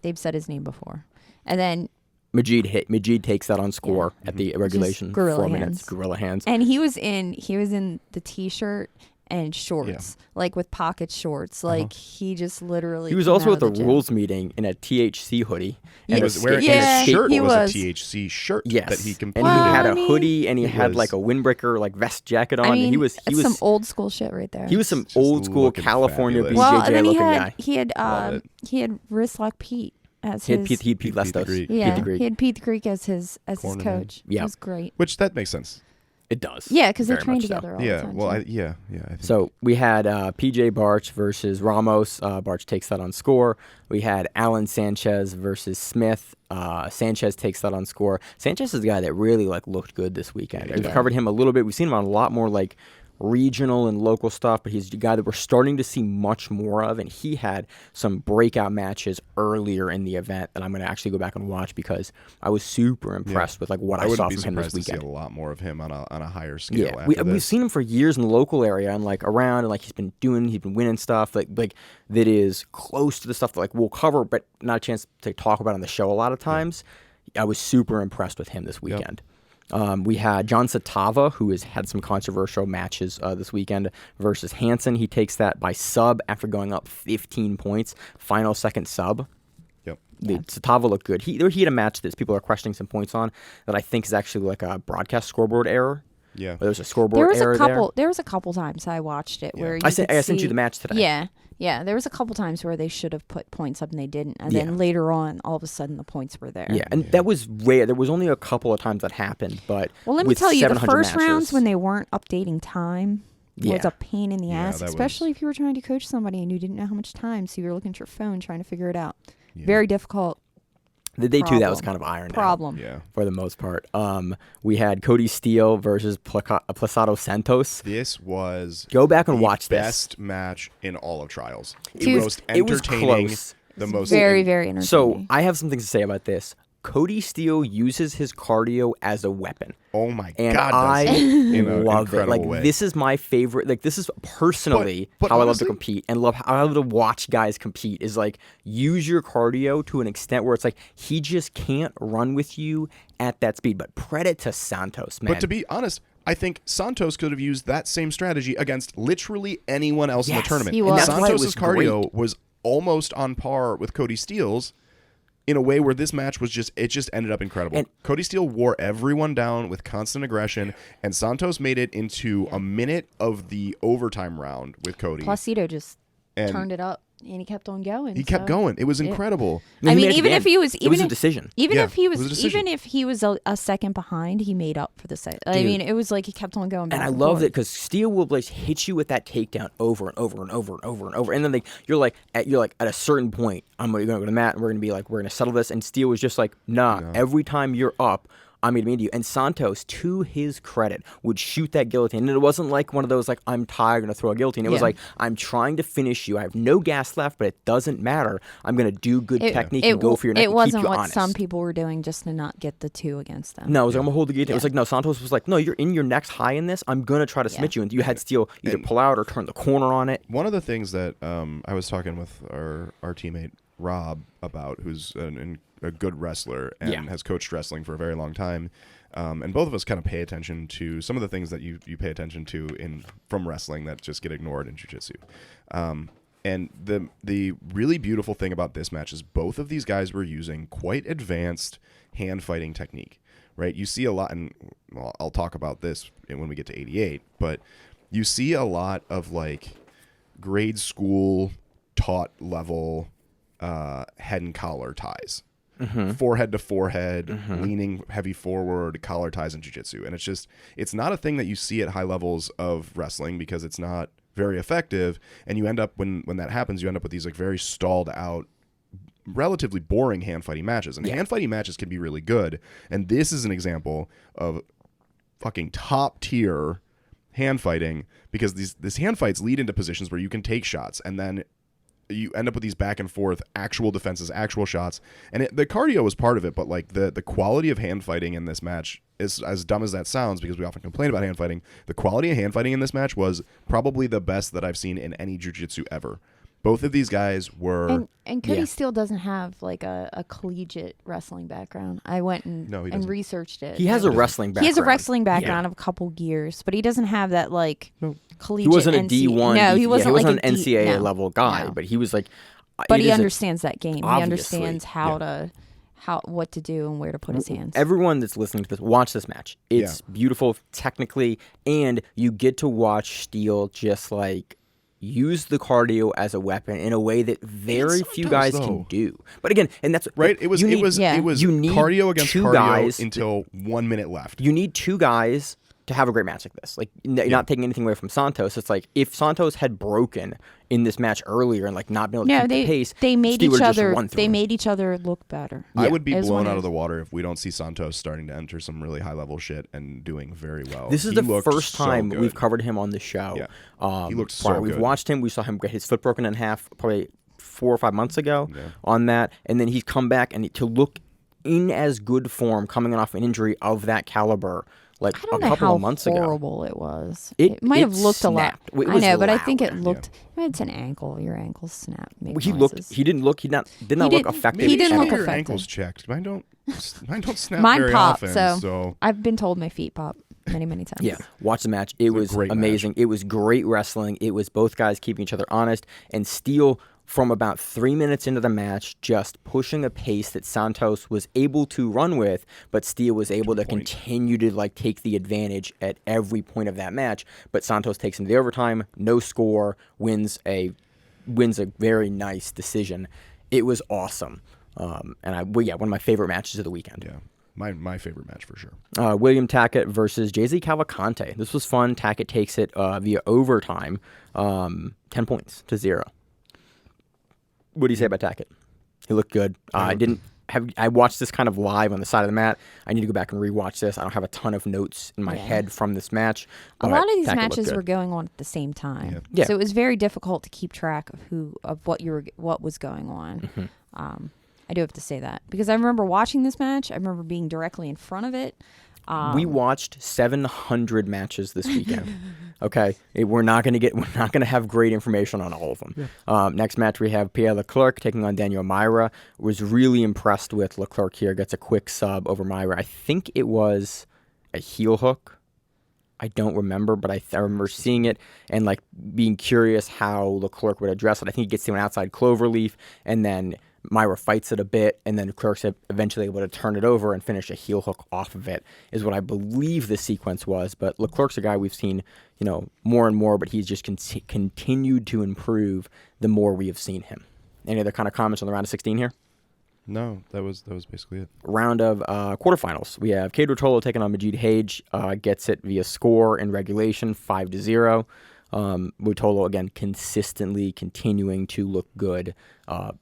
[SPEAKER 4] they've said his name before, and then.
[SPEAKER 2] Majid takes that on score at the regulation 4 minutes. Gorilla hands.
[SPEAKER 4] And he was in the t-shirt and shorts, with pocket shorts. He just literally.
[SPEAKER 2] He was also at the rules meeting in a THC hoodie.
[SPEAKER 3] And was wearing his shirt was a THC shirt that he competed
[SPEAKER 2] and he had a hoodie and he had a windbreaker vest jacket on. And he was
[SPEAKER 4] some old school shit right there.
[SPEAKER 2] He was some old school California
[SPEAKER 3] fabulous.
[SPEAKER 2] BJJ looking guy.
[SPEAKER 4] He had Wristlock Pete.
[SPEAKER 2] He had Pete Lestos.
[SPEAKER 4] He had Pete the Greek as his coach.
[SPEAKER 2] Yeah,
[SPEAKER 4] it was great.
[SPEAKER 3] Which that makes sense.
[SPEAKER 2] It does.
[SPEAKER 4] Yeah, because they train together all the time.
[SPEAKER 3] Well, I think
[SPEAKER 2] so we had Pj Barch versus Ramos. Barch takes that on score. We had Alan Sanchez versus Smith. Sanchez takes that on score. Sanchez is the guy that really looked good this weekend. We've covered him a little bit. We've seen him on a lot more regional and local stuff, but he's the guy that we're starting to see much more of, and he had some breakout matches earlier in the event that I'm going to actually go back and watch because I was super impressed with what I saw from him this weekend.
[SPEAKER 3] To see a lot more of him on a higher scale.
[SPEAKER 2] Yeah, we've seen him for years in the local area and around, and he's been winning stuff that is close to the stuff that we'll cover, but not a chance to talk about on the show a lot of times. I was super impressed with him this weekend. We had John Satava, who has had some controversial matches this weekend, versus Hansen. He takes that by sub after going up 15 points. Final second sub.
[SPEAKER 3] Yep.
[SPEAKER 2] Satava looked good. He had a match that people are questioning some points on that I think is actually like a broadcast scoreboard error.
[SPEAKER 3] Yeah,
[SPEAKER 2] there's a scoreboard error there.
[SPEAKER 4] There was a couple times I watched it where
[SPEAKER 2] I sent you the match today.
[SPEAKER 4] Yeah. There was a couple times where they should have put points up and they didn't, and then later on, all of a sudden, the points were there.
[SPEAKER 2] Yeah, and that was rare. There was only a couple of times that happened, but
[SPEAKER 4] let me tell you, the first
[SPEAKER 2] matches,
[SPEAKER 4] rounds when they weren't updating time was a pain in the ass, especially if you were trying to coach somebody and you didn't know how much time, so you were looking at your phone trying to figure it out. Very difficult.
[SPEAKER 2] The day two, that was kind of ironed out for the most part. We had Kody Steele versus Placado Santos.
[SPEAKER 3] This was
[SPEAKER 2] go back and watch
[SPEAKER 3] the best match in all of trials.
[SPEAKER 4] The
[SPEAKER 3] most entertaining.
[SPEAKER 2] It was close.
[SPEAKER 3] The most
[SPEAKER 4] very entertaining.
[SPEAKER 2] So I have some things to say about this. Kody Steele uses his cardio as a weapon.
[SPEAKER 3] Oh my
[SPEAKER 2] and
[SPEAKER 3] God!
[SPEAKER 2] I love it. Like
[SPEAKER 3] way.
[SPEAKER 2] This is my favorite. Like this is personally
[SPEAKER 3] but
[SPEAKER 2] how
[SPEAKER 3] honestly,
[SPEAKER 2] I love to compete and how I love to watch guys compete. Is like use your cardio to an extent where it's like he just can't run with you at that speed. But credit to Santos, man.
[SPEAKER 3] But to be honest, I think Santos could have used that same strategy against literally anyone else in the tournament.
[SPEAKER 4] He was.
[SPEAKER 3] Santos' cardio was almost on par with Kody Steele's. In a way where this match was just ended up incredible. And Kody Steele wore everyone down with constant aggression, and Santos made it into a minute of the overtime round with Kody.
[SPEAKER 4] Placido just turned it up, and he kept on going.
[SPEAKER 3] He kept going. It was incredible.
[SPEAKER 4] I mean, even if he was,
[SPEAKER 2] it was a decision.
[SPEAKER 4] Even if he was a second behind, he made up for the second. I mean, it was like he kept on going back.
[SPEAKER 2] And I love it because Steele will like hit you with that takedown over and over and over and over and over, and then you're like at a certain point, you're gonna go to the mat, and we're gonna settle this. And Steele was just like, nah. Every time you're up, I'm going to meet you. And Santos, to his credit, would shoot that guillotine. And it wasn't like one of those, like, I'm tired, going to throw a guillotine. It was like, I'm trying to finish you. I have no gas left, but it doesn't matter. I'm going to do good technique and go for your neck and keep you honest. It wasn't what
[SPEAKER 4] some people were doing just to not get the two against them.
[SPEAKER 2] No, it was like, I'm going to hold the guillotine. It was like, no, Santos was like, no, you're in your next high in this. I'm going to try to submit you. And you had Steele either pull out or turn the corner on it.
[SPEAKER 3] One of the things that I was talking with our teammate, Rob, about, who's a good wrestler and has coached wrestling for a very long time. And both of us kind of pay attention to some of the things that you pay attention to from wrestling that just get ignored in jiu-jitsu. And the really beautiful thing about this match is both of these guys were using quite advanced hand fighting technique, right? You see a lot, and I'll talk about this when we get to 88, but you see a lot of like grade school taught level head and collar ties. Forehead to forehead, leaning heavy forward, collar ties in jiu-jitsu. And it's not a thing that you see at high levels of wrestling because it's not very effective. And you end up, when that happens, you end up with these like very stalled out, relatively boring hand fighting matches. And hand fighting matches can be really good. And this is an example of fucking top tier hand fighting, because these hand fights lead into positions where you can take shots, and then you end up with these back and forth actual defenses, actual shots, and the cardio was part of it. But like the quality of hand fighting in this match is, as dumb as that sounds, because we often complain about hand fighting, the quality of hand fighting in this match was probably the best that I've seen in any jiu-jitsu ever. Both of these guys were...
[SPEAKER 4] And Kody Steele doesn't have like a collegiate wrestling background. I went and researched it.
[SPEAKER 2] He has a wrestling background.
[SPEAKER 4] He has a wrestling background of a couple years, but he doesn't have that like collegiate...
[SPEAKER 2] He wasn't a D1.
[SPEAKER 4] No, he wasn't like
[SPEAKER 2] an NCAA level guy, but he was like...
[SPEAKER 4] But he understands that game. He understands what to do and where to put his hands.
[SPEAKER 2] Everyone that's listening to this, watch this match. It's beautiful technically, and you get to watch Steele just like use the cardio as a weapon in a way that very few guys can do. But again, and that's
[SPEAKER 3] right. It was cardio against cardio
[SPEAKER 2] guys
[SPEAKER 3] until 1 minute left.
[SPEAKER 2] You need two guys to have a great match like this. Like, you're not taking anything away from Santos. It's like if Santos had broken in this match earlier and like not been able to keep the pace,
[SPEAKER 4] they made each other look better.
[SPEAKER 3] I would be blown out of the water if we don't see Santos starting to enter some really high level shit and doing very well.
[SPEAKER 2] This is the first time we've covered him on the show.
[SPEAKER 3] Yeah. He looked so good.
[SPEAKER 2] We've watched him. We saw him get his foot broken in half probably 4 or 5 months ago on that, and then he's come back and to look in as good form coming off an injury of that caliber. Like a couple of months ago.
[SPEAKER 4] I don't know how horrible it was. It might have looked
[SPEAKER 2] snapped.
[SPEAKER 4] a lot. I know, but I think it looked. It's an ankle. Your ankle snapped.
[SPEAKER 2] He did not look effective.
[SPEAKER 4] He didn't look
[SPEAKER 3] your
[SPEAKER 4] effective.
[SPEAKER 3] Ankles checked. Mine don't snap
[SPEAKER 4] Mine
[SPEAKER 3] very
[SPEAKER 4] pop,
[SPEAKER 3] often. So
[SPEAKER 4] I've been told my feet pop many times.
[SPEAKER 2] Yeah, watch the match. It was amazing. It was great wrestling. It was both guys keeping each other honest. And Steele from about 3 minutes into the match, just pushing a pace that Santos was able to run with, but Steele was able to continue to like take the advantage at every point of that match. But Santos takes him to the overtime, no score, wins a very nice decision. It was awesome. One of my favorite matches of the weekend.
[SPEAKER 3] Yeah. My favorite match for sure.
[SPEAKER 2] William Tackett versus JZ Cavalcante. This was fun. Tackett takes it via overtime, 10-0. What do you say about Tackett? He looked good. I watched this kind of live on the side of the mat. I need to go back and rewatch this. I don't have a ton of notes in my head from this match.
[SPEAKER 4] A lot of these matches were going on at the same time, so it was very difficult to keep track of what was going on.
[SPEAKER 2] Mm-hmm.
[SPEAKER 4] I do have to say that because I remember watching this match. I remember being directly in front of it.
[SPEAKER 2] We watched 700 matches this weekend. Okay, we're not gonna have great information on all of them. Yeah. Next match we have Pierre Leclerc taking on Daniel Myra. Was really impressed with Leclerc here. Gets a quick sub over Myra. I think it was a heel hook. I don't remember, but I remember seeing it and like being curious how Leclerc would address it. I think he gets to an outside cloverleaf, and then Myra fights it a bit, and then Leclerc's eventually able to turn it over and finish a heel hook off of it, is what I believe the sequence was. But Leclerc's a guy we've seen, more and more, but he's just continued to improve the more we have seen him. Any other kind of comments on the round of 16 here?
[SPEAKER 3] No, that was basically it.
[SPEAKER 2] Round of quarterfinals. We have Kade Ruotolo taking on Majid Hage. Gets it via score in regulation, 5-0. Ruotolo, again, consistently continuing to look good.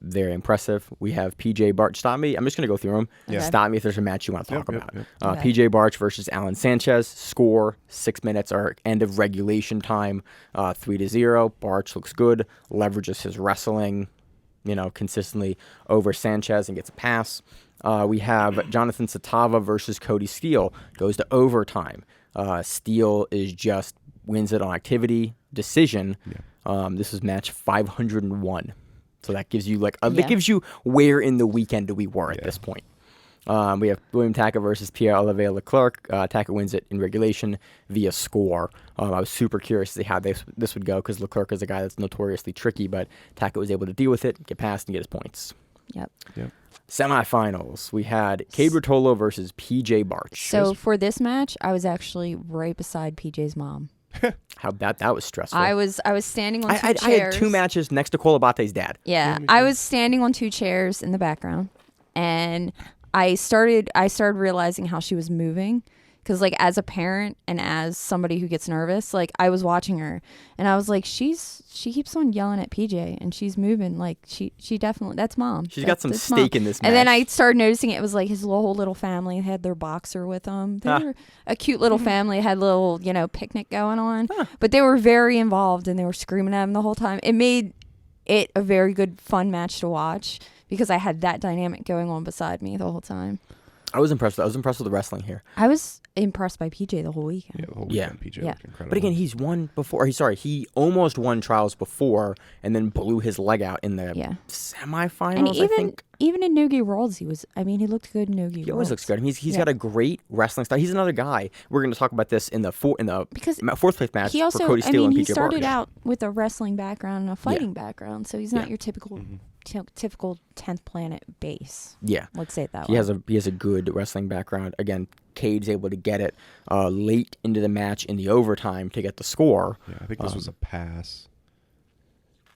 [SPEAKER 2] Very impressive. We have Pj Barch. Stop me. I'm just going to go through them.
[SPEAKER 4] Okay.
[SPEAKER 2] Stop me if there's a match you want to talk about.
[SPEAKER 3] Yep.
[SPEAKER 4] Okay.
[SPEAKER 2] Pj Barch versus Alan Sanchez. Score, 6 minutes or end of regulation time, 3-0. Barch looks good. Leverages his wrestling, consistently over Sanchez and gets a pass. We have Jonathan Satava versus Kody Steele. Goes to overtime. Steele wins it on activity decision. Yeah. This is match 501. So that gives you that gives you where in the weekend we were at this point. We have William Tackett versus Pierre-Olivier Leclerc. Tackett wins it in regulation via score. I was super curious to see how this would go because Leclerc is a guy that's notoriously tricky, but Tackett was able to deal with it, get past, and get his points.
[SPEAKER 4] Yep.
[SPEAKER 2] Semifinals, we had Kade Ruotolo versus Pj Barch.
[SPEAKER 4] So for this match, I was actually right beside PJ's mom.
[SPEAKER 2] How that was stressful.
[SPEAKER 4] I was standing on two chairs.
[SPEAKER 2] I had two matches next to Cole Abate's dad.
[SPEAKER 4] Yeah, I was standing on two chairs in the background, and I started realizing how she was moving, because as a parent and as somebody who gets nervous, I was watching her, and I was like, she keeps on yelling at PJ, and she's moving, she definitely, that's mom.
[SPEAKER 2] She's got some stake in this match.
[SPEAKER 4] And then I started noticing it was his whole little family had their boxer with them. They were a cute little family, had a little picnic going on, but they were very involved, and they were screaming at him the whole time. It made it a very good, fun match to watch, because I had that dynamic going on beside me the whole time.
[SPEAKER 2] I was impressed. I was impressed with the wrestling here.
[SPEAKER 4] I was impressed by PJ the whole weekend.
[SPEAKER 3] Yeah, the whole weekend. PJ looked incredible.
[SPEAKER 2] But again, he's won before. He almost won trials before, and then blew his leg out in the semifinals.
[SPEAKER 4] And even in No-Gi Worlds, he looked good in No-Gi Worlds.
[SPEAKER 2] He always looks good. He's got a great wrestling style. He's another guy. We're going to talk about this in the fourth place match for Kody Steele and PJ Barch.
[SPEAKER 4] He started out with a wrestling background and a fighting background, so he's not your typical. Typical 10th planet base. Yeah, let's say it that way.
[SPEAKER 2] He has a good wrestling background. Again, Cade's able to get it late into the match in the overtime to get the score.
[SPEAKER 3] Yeah, I think this was a pass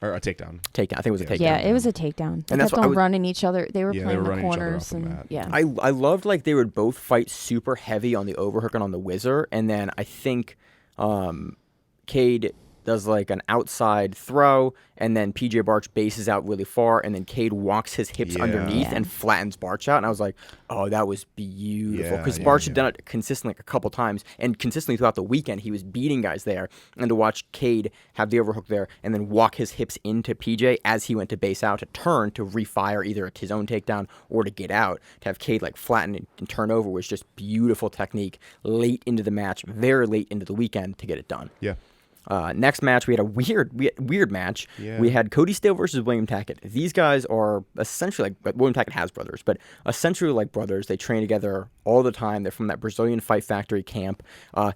[SPEAKER 3] or a takedown.
[SPEAKER 2] I think it was a takedown.
[SPEAKER 4] Yeah, it was a takedown. They kept on running each other. They were playing the corners, and
[SPEAKER 2] I loved they would both fight super heavy on the overhook and on the whizzer, and then I think Kade does an outside throw, and then Pj Barch bases out really far, and then Kade walks his hips underneath and flattens Barch out, and I was like, oh, that was beautiful, because Barch had done it consistently a couple times, and consistently throughout the weekend, he was beating guys there, and to watch Kade have the overhook there, and then walk his hips into PJ as he went to base out to turn to refire either at his own takedown or to get out, to have Kade flatten and turn over was just beautiful technique late into the match, very late into the weekend to get it done.
[SPEAKER 3] Yeah.
[SPEAKER 2] Next match, we had a weird match. Yeah. We had Kody Steele versus William Tackett. These guys are essentially William Tackett has brothers, but essentially like brothers. They train together all the time. They're from that Brazilian Fight Factory camp.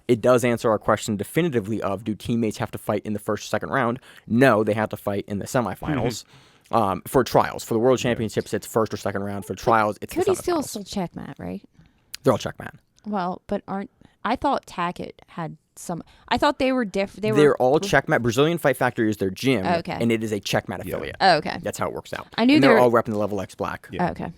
[SPEAKER 2] It does answer our question definitively of, do teammates have to fight in the first or second round? No, they have to fight in the semifinals. For trials. For the World Championships, it's first or second round. For trials, it's the
[SPEAKER 4] Kody Steele
[SPEAKER 2] semifinals.
[SPEAKER 4] still checkmate, right?
[SPEAKER 2] They're all checkmate.
[SPEAKER 4] Well, but I thought Tackett had some. I thought they were different.
[SPEAKER 2] They're all checkmate. Brazilian Fight Factory is their gym,
[SPEAKER 4] Okay.
[SPEAKER 2] and it is a checkmate affiliate.
[SPEAKER 4] Oh, okay.
[SPEAKER 2] That's how it works out.
[SPEAKER 4] I knew
[SPEAKER 2] and
[SPEAKER 4] they
[SPEAKER 2] they're
[SPEAKER 4] were-
[SPEAKER 2] all repping the Level X Black.
[SPEAKER 3] Yeah.
[SPEAKER 4] Oh, okay.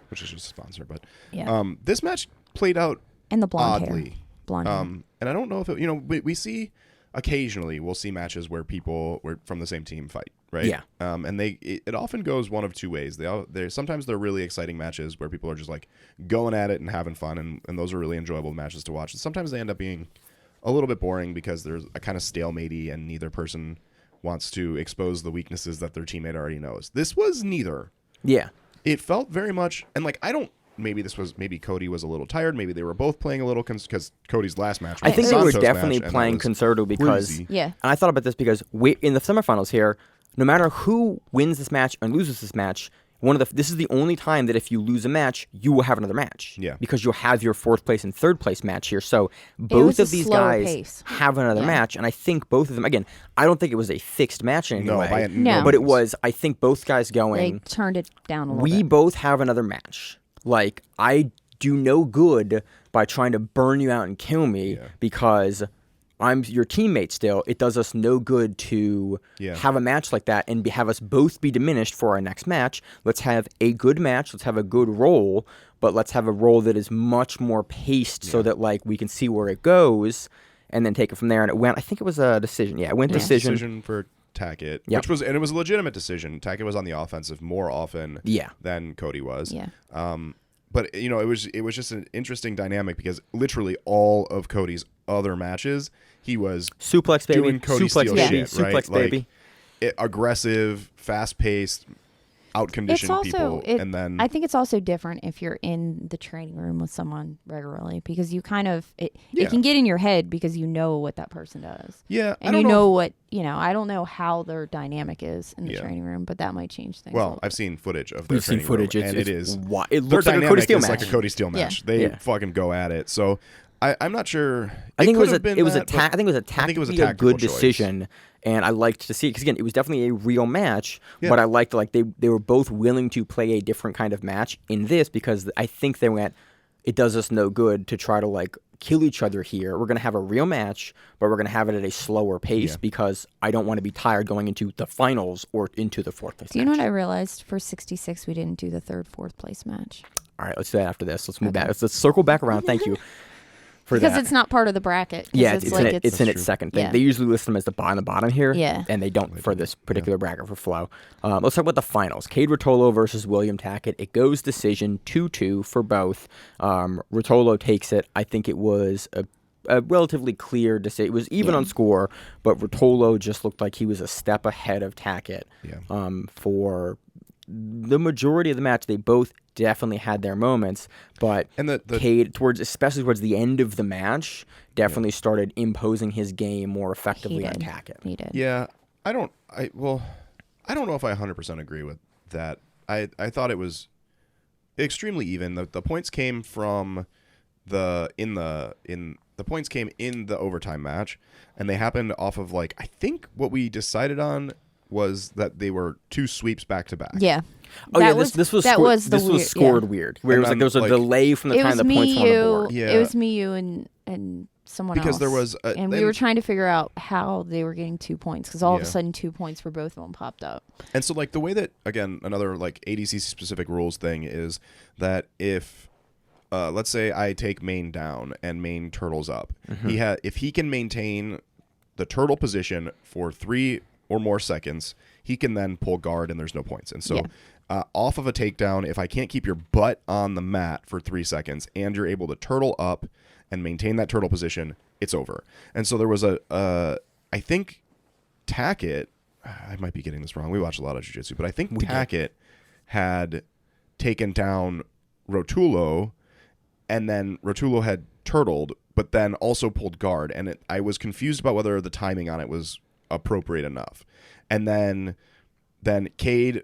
[SPEAKER 3] which is just a sponsor. But
[SPEAKER 4] Yeah.
[SPEAKER 3] this match played out
[SPEAKER 4] And the blonde
[SPEAKER 3] oddly.
[SPEAKER 4] hair. Blonde hair.
[SPEAKER 3] And I don't know if we see occasionally we'll see matches where people from the same team fight, right?
[SPEAKER 2] Yeah.
[SPEAKER 3] And it often goes one of two ways. Sometimes they're really exciting matches where people are just like going at it and having fun, and those are really enjoyable matches to watch. And sometimes they end up being a little bit boring because there's a kind of stalematey and neither person wants to expose the weaknesses that their teammate already knows. This was neither.
[SPEAKER 2] Yeah.
[SPEAKER 3] It felt very much, and like maybe Kody was a little tired. Maybe they were both playing a little because Cody's last match.
[SPEAKER 2] I
[SPEAKER 3] was
[SPEAKER 2] think
[SPEAKER 3] the
[SPEAKER 2] they were
[SPEAKER 3] Santos
[SPEAKER 2] definitely
[SPEAKER 3] match, and
[SPEAKER 2] playing
[SPEAKER 3] that was
[SPEAKER 2] conservative because,
[SPEAKER 3] crazy.
[SPEAKER 4] Yeah.
[SPEAKER 2] and I thought about this because in the semifinals here, no matter who wins this match and loses this match, this is the only time that if you lose a match, you will have another match.
[SPEAKER 3] Yeah.
[SPEAKER 2] Because you'll have your 4th place and 3rd place match here. So
[SPEAKER 4] was
[SPEAKER 2] both
[SPEAKER 4] a
[SPEAKER 2] of these
[SPEAKER 4] slower
[SPEAKER 2] guys
[SPEAKER 4] pace.
[SPEAKER 2] have another
[SPEAKER 4] Yeah.
[SPEAKER 2] match, and I think both of them. Again, I don't think it was a fixed match in any
[SPEAKER 3] No,
[SPEAKER 2] way,
[SPEAKER 3] by
[SPEAKER 4] No.
[SPEAKER 2] but it was. I think both guys
[SPEAKER 4] They
[SPEAKER 2] going.
[SPEAKER 4] turned it down a little
[SPEAKER 2] We
[SPEAKER 4] bit.
[SPEAKER 2] both have another match. Like, I do no good by trying to burn you out and kill me because I'm your teammate still. It does us no good to have a match like that and have us both be diminished for our next match. Let's have a good match. Let's have a good roll, but let's have a roll that is much more paced so that, like, we can see where it goes and then take it from there. And it went, I think it was a decision. Yeah, it went decision.
[SPEAKER 3] Decision for Tackett,
[SPEAKER 2] Yep.
[SPEAKER 3] it was a legitimate decision. Tackett was on the offensive more often than Kody was.
[SPEAKER 4] Yeah.
[SPEAKER 3] But it was just an interesting dynamic because literally all of Cody's other matches, he was
[SPEAKER 2] Suplex, baby.
[SPEAKER 3] doing Kody
[SPEAKER 2] Suplex,
[SPEAKER 3] Steele
[SPEAKER 2] baby.
[SPEAKER 3] shit, right?
[SPEAKER 2] Suplex, baby.
[SPEAKER 3] Aggressive, fast-paced, out-conditioned people, and then
[SPEAKER 4] I think it's also different if you're in the training room with someone regularly because you kind of it can get in your head because you know what that person does.
[SPEAKER 3] Yeah,
[SPEAKER 4] And you know what, I don't know how their dynamic is in the training room, but that might change things. a
[SPEAKER 3] Well,
[SPEAKER 4] little
[SPEAKER 3] I've
[SPEAKER 4] bit.
[SPEAKER 3] seen footage of their
[SPEAKER 2] We've seen
[SPEAKER 3] training
[SPEAKER 2] footage.
[SPEAKER 3] room,
[SPEAKER 2] It's,
[SPEAKER 3] and
[SPEAKER 2] it's
[SPEAKER 3] it is
[SPEAKER 2] wi- It
[SPEAKER 3] their
[SPEAKER 2] looks like a
[SPEAKER 3] dynamic
[SPEAKER 2] Kody Steele
[SPEAKER 3] is
[SPEAKER 2] match.
[SPEAKER 3] like a Kody Steele match. They fucking go at it. So I'm not sure.
[SPEAKER 2] I think it was
[SPEAKER 3] could have been
[SPEAKER 2] it was a
[SPEAKER 3] that, but
[SPEAKER 2] I think it was a
[SPEAKER 3] I think it was a
[SPEAKER 2] tactically a good
[SPEAKER 3] tactical choice.
[SPEAKER 2] decision, and I liked to see it because again, it was definitely a real match.
[SPEAKER 3] Yeah.
[SPEAKER 2] But I liked they were both willing to play a different kind of match in this because I think they went. It does us no good to try to like kill each other here. We're gonna have a real match, but we're gonna have it at a slower pace because I don't want to be tired going into the finals or into the 4th place.
[SPEAKER 4] Do you know what I realized for 66 we didn't do the 3rd, 4th place match?
[SPEAKER 2] All right, let's do that after this. Let's move back. Let's circle back around. Thank you for
[SPEAKER 4] Because
[SPEAKER 2] that.
[SPEAKER 4] it's not part of the bracket. 'Cause
[SPEAKER 2] Yeah, it's
[SPEAKER 4] it's
[SPEAKER 2] in its second thing.
[SPEAKER 4] Yeah.
[SPEAKER 2] They usually list them as the bottom here.
[SPEAKER 4] Yeah.
[SPEAKER 2] And they don't for this particular bracket for flow. Let's talk about the finals. Kade Ruotolo versus William Tackett. It goes decision 2-2 for both. Ruotolo takes it. I think it was a relatively clear decision. It was even on score, but Ruotolo just looked like he was a step ahead of Tackett. For the majority of the match, they both definitely had their moments, but Kade, especially towards the end of the match, definitely started imposing his game more effectively on Tackett.
[SPEAKER 4] He did.
[SPEAKER 3] Yeah, I don't know if I 100% agree with that. I thought it was extremely even. The points came from the points came in the overtime match, and they happened off of I think what we decided on was that they were 2 sweeps back to back.
[SPEAKER 4] Yeah.
[SPEAKER 2] Oh
[SPEAKER 4] That
[SPEAKER 2] yeah, this was
[SPEAKER 4] weird.
[SPEAKER 2] scored weird. Where it was
[SPEAKER 3] then,
[SPEAKER 2] there was a delay from the
[SPEAKER 4] It
[SPEAKER 2] time
[SPEAKER 4] was
[SPEAKER 2] the
[SPEAKER 4] me,
[SPEAKER 2] points were on the board.
[SPEAKER 3] Yeah.
[SPEAKER 4] It was me, you, and someone else.
[SPEAKER 3] Because there was
[SPEAKER 4] and we were trying to figure out how they were getting 2 points because all of a sudden 2 points for both of them popped up.
[SPEAKER 3] And so the way that, again, another ADCC specific rules thing is that if let's say I take Maine down and Maine turtles up, if he can maintain the turtle position for 3 or more seconds, he can then pull guard and there's no points. And so off of a takedown, if I can't keep your butt on the mat for 3 seconds and you're able to turtle up and maintain that turtle position, it's over. And so there was I think Tackett, I might be getting this wrong. We watched a lot of jiu-jitsu, but I think Tackett had taken down Ruotolo, and then Ruotolo had turtled, but then also pulled guard. And I was confused about whether the timing on it was appropriate enough. And then Kade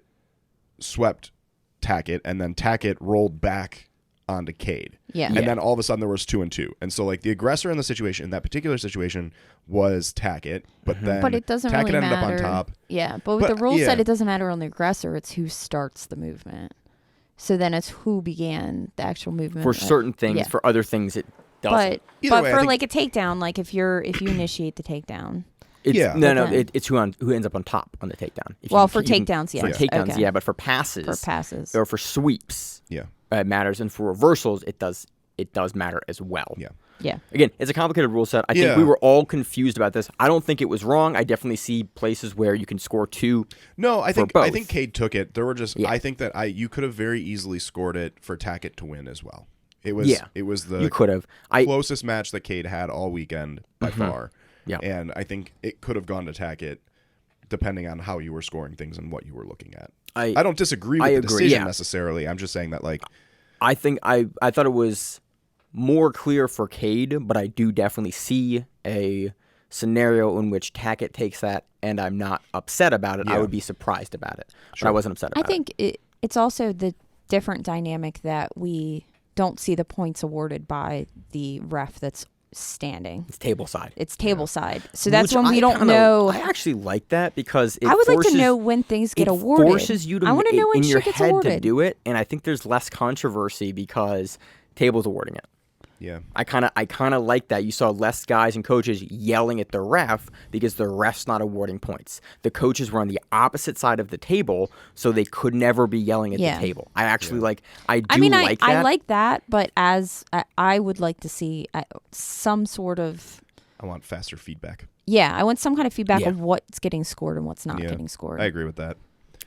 [SPEAKER 3] swept Tackett, and then Tackett rolled back onto Kade.
[SPEAKER 4] Yeah.
[SPEAKER 3] And then all of a sudden there was 2 and 2. And so like the aggressor in the situation, in that particular situation, was Tackett, but then
[SPEAKER 4] But it doesn't
[SPEAKER 3] Tackett
[SPEAKER 4] really
[SPEAKER 3] ended
[SPEAKER 4] matter.
[SPEAKER 3] up on top.
[SPEAKER 4] Yeah, but with
[SPEAKER 3] But,
[SPEAKER 4] the rule
[SPEAKER 3] yeah.
[SPEAKER 4] said it doesn't matter on the aggressor, it's who starts the movement. So then it's who began the actual movement.
[SPEAKER 2] For certain things,
[SPEAKER 4] yeah.
[SPEAKER 2] for other things, it doesn't.
[SPEAKER 3] Either way, I
[SPEAKER 4] for
[SPEAKER 3] think-
[SPEAKER 4] like a takedown, like if you initiate the takedown.
[SPEAKER 2] It's,
[SPEAKER 3] Yeah.
[SPEAKER 2] No,
[SPEAKER 4] Okay.
[SPEAKER 2] it's who ends up on top on the takedown. If
[SPEAKER 4] Well,
[SPEAKER 2] you
[SPEAKER 4] for
[SPEAKER 2] keep-
[SPEAKER 4] takedowns,
[SPEAKER 2] For
[SPEAKER 4] yes.
[SPEAKER 2] takedowns,
[SPEAKER 4] Okay.
[SPEAKER 2] yeah, but for passes.
[SPEAKER 4] For passes.
[SPEAKER 2] Or for sweeps,
[SPEAKER 3] Yeah.
[SPEAKER 2] it matters. And for reversals, it does matter as well.
[SPEAKER 3] Yeah.
[SPEAKER 4] Yeah.
[SPEAKER 2] Again, it's a complicated rule set. I think
[SPEAKER 3] Yeah.
[SPEAKER 2] we were all confused about this. I don't think it was wrong. I definitely see places where you can score 2.
[SPEAKER 3] No, I think
[SPEAKER 2] both.
[SPEAKER 3] Kade took it. There were just
[SPEAKER 2] Yeah.
[SPEAKER 3] I think that you could have very easily scored it for Tackett to win as well. It was
[SPEAKER 2] You
[SPEAKER 3] the
[SPEAKER 2] could have.
[SPEAKER 3] closest match that Kade had all weekend by far.
[SPEAKER 2] Yeah.
[SPEAKER 3] And I think it could have gone to Tackett depending on how you were scoring things and what you were looking at. I don't disagree with
[SPEAKER 2] I
[SPEAKER 3] the
[SPEAKER 2] agree,
[SPEAKER 3] decision
[SPEAKER 2] yeah.
[SPEAKER 3] necessarily. I'm just saying that like
[SPEAKER 2] I think I thought it was more clear for Kade, but I do definitely see a scenario in which Tackett takes that, and I'm not upset about it. I
[SPEAKER 3] Yeah.
[SPEAKER 2] would be surprised about it, but
[SPEAKER 3] Sure.
[SPEAKER 2] I wasn't upset
[SPEAKER 4] I
[SPEAKER 2] about it.
[SPEAKER 4] think it's also the different dynamic that we don't see the points awarded by the ref that's standing.
[SPEAKER 2] It's table side.
[SPEAKER 4] It's table side. So that's
[SPEAKER 2] Which
[SPEAKER 4] when we
[SPEAKER 2] I
[SPEAKER 4] don't
[SPEAKER 2] kinda-
[SPEAKER 4] know.
[SPEAKER 2] I actually like that because it
[SPEAKER 4] I would like to
[SPEAKER 2] forces-
[SPEAKER 4] know when things get
[SPEAKER 2] it
[SPEAKER 4] awarded.
[SPEAKER 2] forces you to
[SPEAKER 4] I want to know when
[SPEAKER 2] in your
[SPEAKER 4] shit gets
[SPEAKER 2] head
[SPEAKER 4] awarded.
[SPEAKER 2] to do it, and I think there's less controversy because tables awarding it.
[SPEAKER 3] yeah.
[SPEAKER 2] I kind of like that. You saw less guys and coaches yelling at the ref because the ref's not awarding points. The coaches were on the opposite side of the table, so they could never be yelling at
[SPEAKER 4] Yeah.
[SPEAKER 2] the table. I actually like. I do
[SPEAKER 4] I mean,
[SPEAKER 2] like that.
[SPEAKER 4] I like that, but I would like to see some sort of
[SPEAKER 3] I want faster feedback.
[SPEAKER 4] I want some kind of feedback
[SPEAKER 2] Yeah.
[SPEAKER 4] of what's getting scored and what's not
[SPEAKER 3] Yeah.
[SPEAKER 4] getting scored.
[SPEAKER 3] I agree with that.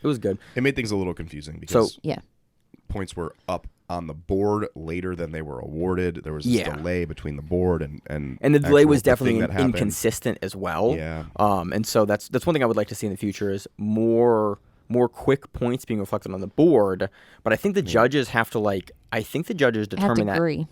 [SPEAKER 2] It was good.
[SPEAKER 3] It made things a little confusing because
[SPEAKER 2] So
[SPEAKER 4] Yeah.
[SPEAKER 3] points were up on the board later than they were awarded. There was this
[SPEAKER 2] Yeah.
[SPEAKER 3] delay between the board and
[SPEAKER 2] the delay was
[SPEAKER 3] the thing
[SPEAKER 2] definitely
[SPEAKER 3] that happened.
[SPEAKER 2] inconsistent as well.
[SPEAKER 3] Yeah.
[SPEAKER 2] And so that's one thing I would like to see in the future is more quick points being reflected on the board. But I think the judges have to I think the judges determine that
[SPEAKER 4] agree.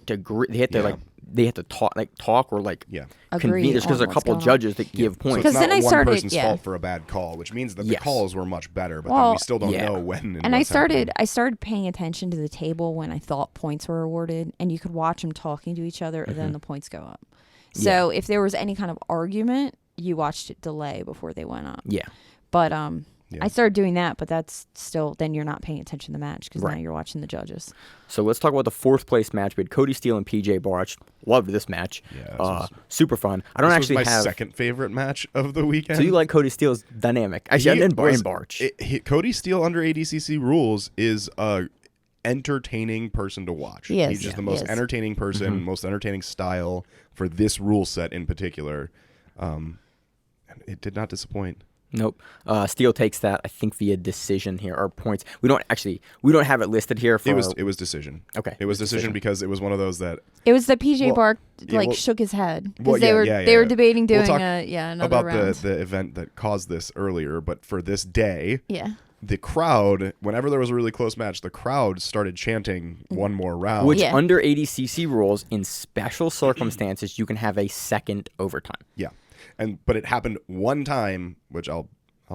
[SPEAKER 2] They have to
[SPEAKER 3] Yeah.
[SPEAKER 2] they have to talk or
[SPEAKER 3] Yeah.
[SPEAKER 4] Agree
[SPEAKER 2] convene. There's because
[SPEAKER 4] on
[SPEAKER 2] a
[SPEAKER 4] what's
[SPEAKER 2] couple
[SPEAKER 4] going on.
[SPEAKER 2] judges that give
[SPEAKER 3] So
[SPEAKER 2] points.
[SPEAKER 3] it's
[SPEAKER 4] Because
[SPEAKER 3] not
[SPEAKER 4] then I
[SPEAKER 3] one
[SPEAKER 4] started-
[SPEAKER 3] person's
[SPEAKER 4] yeah.
[SPEAKER 3] fault for a bad call, which means that the
[SPEAKER 2] Yes.
[SPEAKER 3] calls were much better, but then
[SPEAKER 4] Well,
[SPEAKER 3] we still don't
[SPEAKER 2] yeah.
[SPEAKER 3] know when.
[SPEAKER 4] And I
[SPEAKER 3] what's happening.
[SPEAKER 4] started paying attention to the table when I thought points were awarded, and you could watch them talking to each other, and then the points go up. So if there was any kind of argument, you watched it delay before they went up.
[SPEAKER 2] Yeah.
[SPEAKER 4] But
[SPEAKER 3] Yeah.
[SPEAKER 4] I started doing that, but that's still then you're not paying attention to the match because
[SPEAKER 2] Right.
[SPEAKER 4] now you're watching the judges.
[SPEAKER 2] So let's talk about the 4th place match. We had Kody Steele and Pj Barch. Loved this match.
[SPEAKER 3] Yeah, this was-
[SPEAKER 2] Super fun. I don't
[SPEAKER 3] This
[SPEAKER 2] actually
[SPEAKER 3] was my
[SPEAKER 2] have.
[SPEAKER 3] second favorite match of the weekend.
[SPEAKER 2] So you like Kody Steele's dynamic? Actually, and Barch.
[SPEAKER 3] Kody Steele under ADCC rules is a entertaining person to watch.
[SPEAKER 4] He is,
[SPEAKER 3] He's just
[SPEAKER 4] yeah,
[SPEAKER 3] the
[SPEAKER 4] he
[SPEAKER 3] most
[SPEAKER 4] is.
[SPEAKER 3] entertaining person, most entertaining style for this rule set in particular. And it did not disappoint.
[SPEAKER 2] Nope. Steele takes that, I think, via decision here or points. We don't have it listed here for.
[SPEAKER 3] It was decision.
[SPEAKER 2] Okay,
[SPEAKER 3] It was decision because it was one of those that
[SPEAKER 4] It was the PJ
[SPEAKER 3] Well,
[SPEAKER 4] Barch
[SPEAKER 3] yeah, well-
[SPEAKER 4] shook his head because
[SPEAKER 3] well,
[SPEAKER 4] they
[SPEAKER 3] yeah,
[SPEAKER 4] were
[SPEAKER 3] yeah.
[SPEAKER 4] debating
[SPEAKER 3] We'll
[SPEAKER 4] doing
[SPEAKER 3] talk
[SPEAKER 4] another
[SPEAKER 3] about
[SPEAKER 4] round.
[SPEAKER 3] the event that caused this earlier, but for this day,
[SPEAKER 4] Yeah.
[SPEAKER 3] the crowd, whenever there was a really close match, the crowd started chanting one more round.
[SPEAKER 2] Which
[SPEAKER 4] Yeah.
[SPEAKER 2] under ADCC rules, in special circumstances, you can have a second overtime.
[SPEAKER 3] Yeah, but it happened one time, which I'll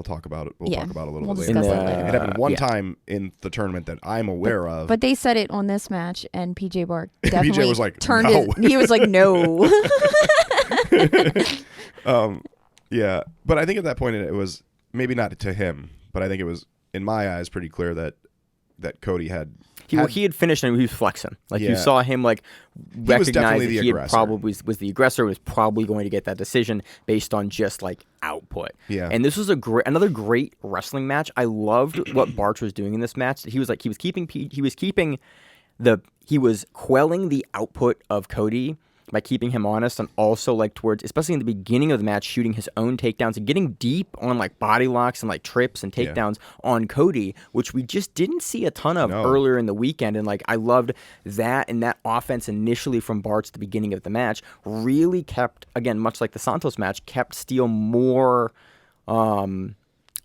[SPEAKER 3] talk about it. We'll
[SPEAKER 4] Yeah.
[SPEAKER 3] talk about a little
[SPEAKER 4] We'll
[SPEAKER 3] bit
[SPEAKER 4] discuss
[SPEAKER 3] later.
[SPEAKER 4] that later.
[SPEAKER 3] It happened one
[SPEAKER 2] Yeah.
[SPEAKER 3] time in the tournament that I'm aware of.
[SPEAKER 4] But they said it on this match, and PJ Barch definitely
[SPEAKER 3] was like,
[SPEAKER 4] turned
[SPEAKER 3] "No."
[SPEAKER 4] it. He was like, "No."
[SPEAKER 3] Yeah, but I think at that point it was maybe not to him, but I think it was in my eyes pretty clear that Kody had.
[SPEAKER 2] He had finished and he was flexing. Like
[SPEAKER 3] Yeah.
[SPEAKER 2] you saw him
[SPEAKER 3] was
[SPEAKER 2] recognize
[SPEAKER 3] definitely
[SPEAKER 2] that
[SPEAKER 3] the
[SPEAKER 2] he had
[SPEAKER 3] aggressor.
[SPEAKER 2] probably was the aggressor, was probably going to get that decision based on just output.
[SPEAKER 3] Yeah.
[SPEAKER 2] And this was another great wrestling match. I loved what Barch was doing in this match. He was quelling the output of Kody by keeping him honest, and also towards, especially in the beginning of the match, shooting his own takedowns and getting deep on body locks and trips and takedowns on Kody, which we just didn't see a ton of earlier in the weekend. And I loved that, and that offense initially from Barch at the beginning of the match really kept, again, much like the Santos match, kept Steele more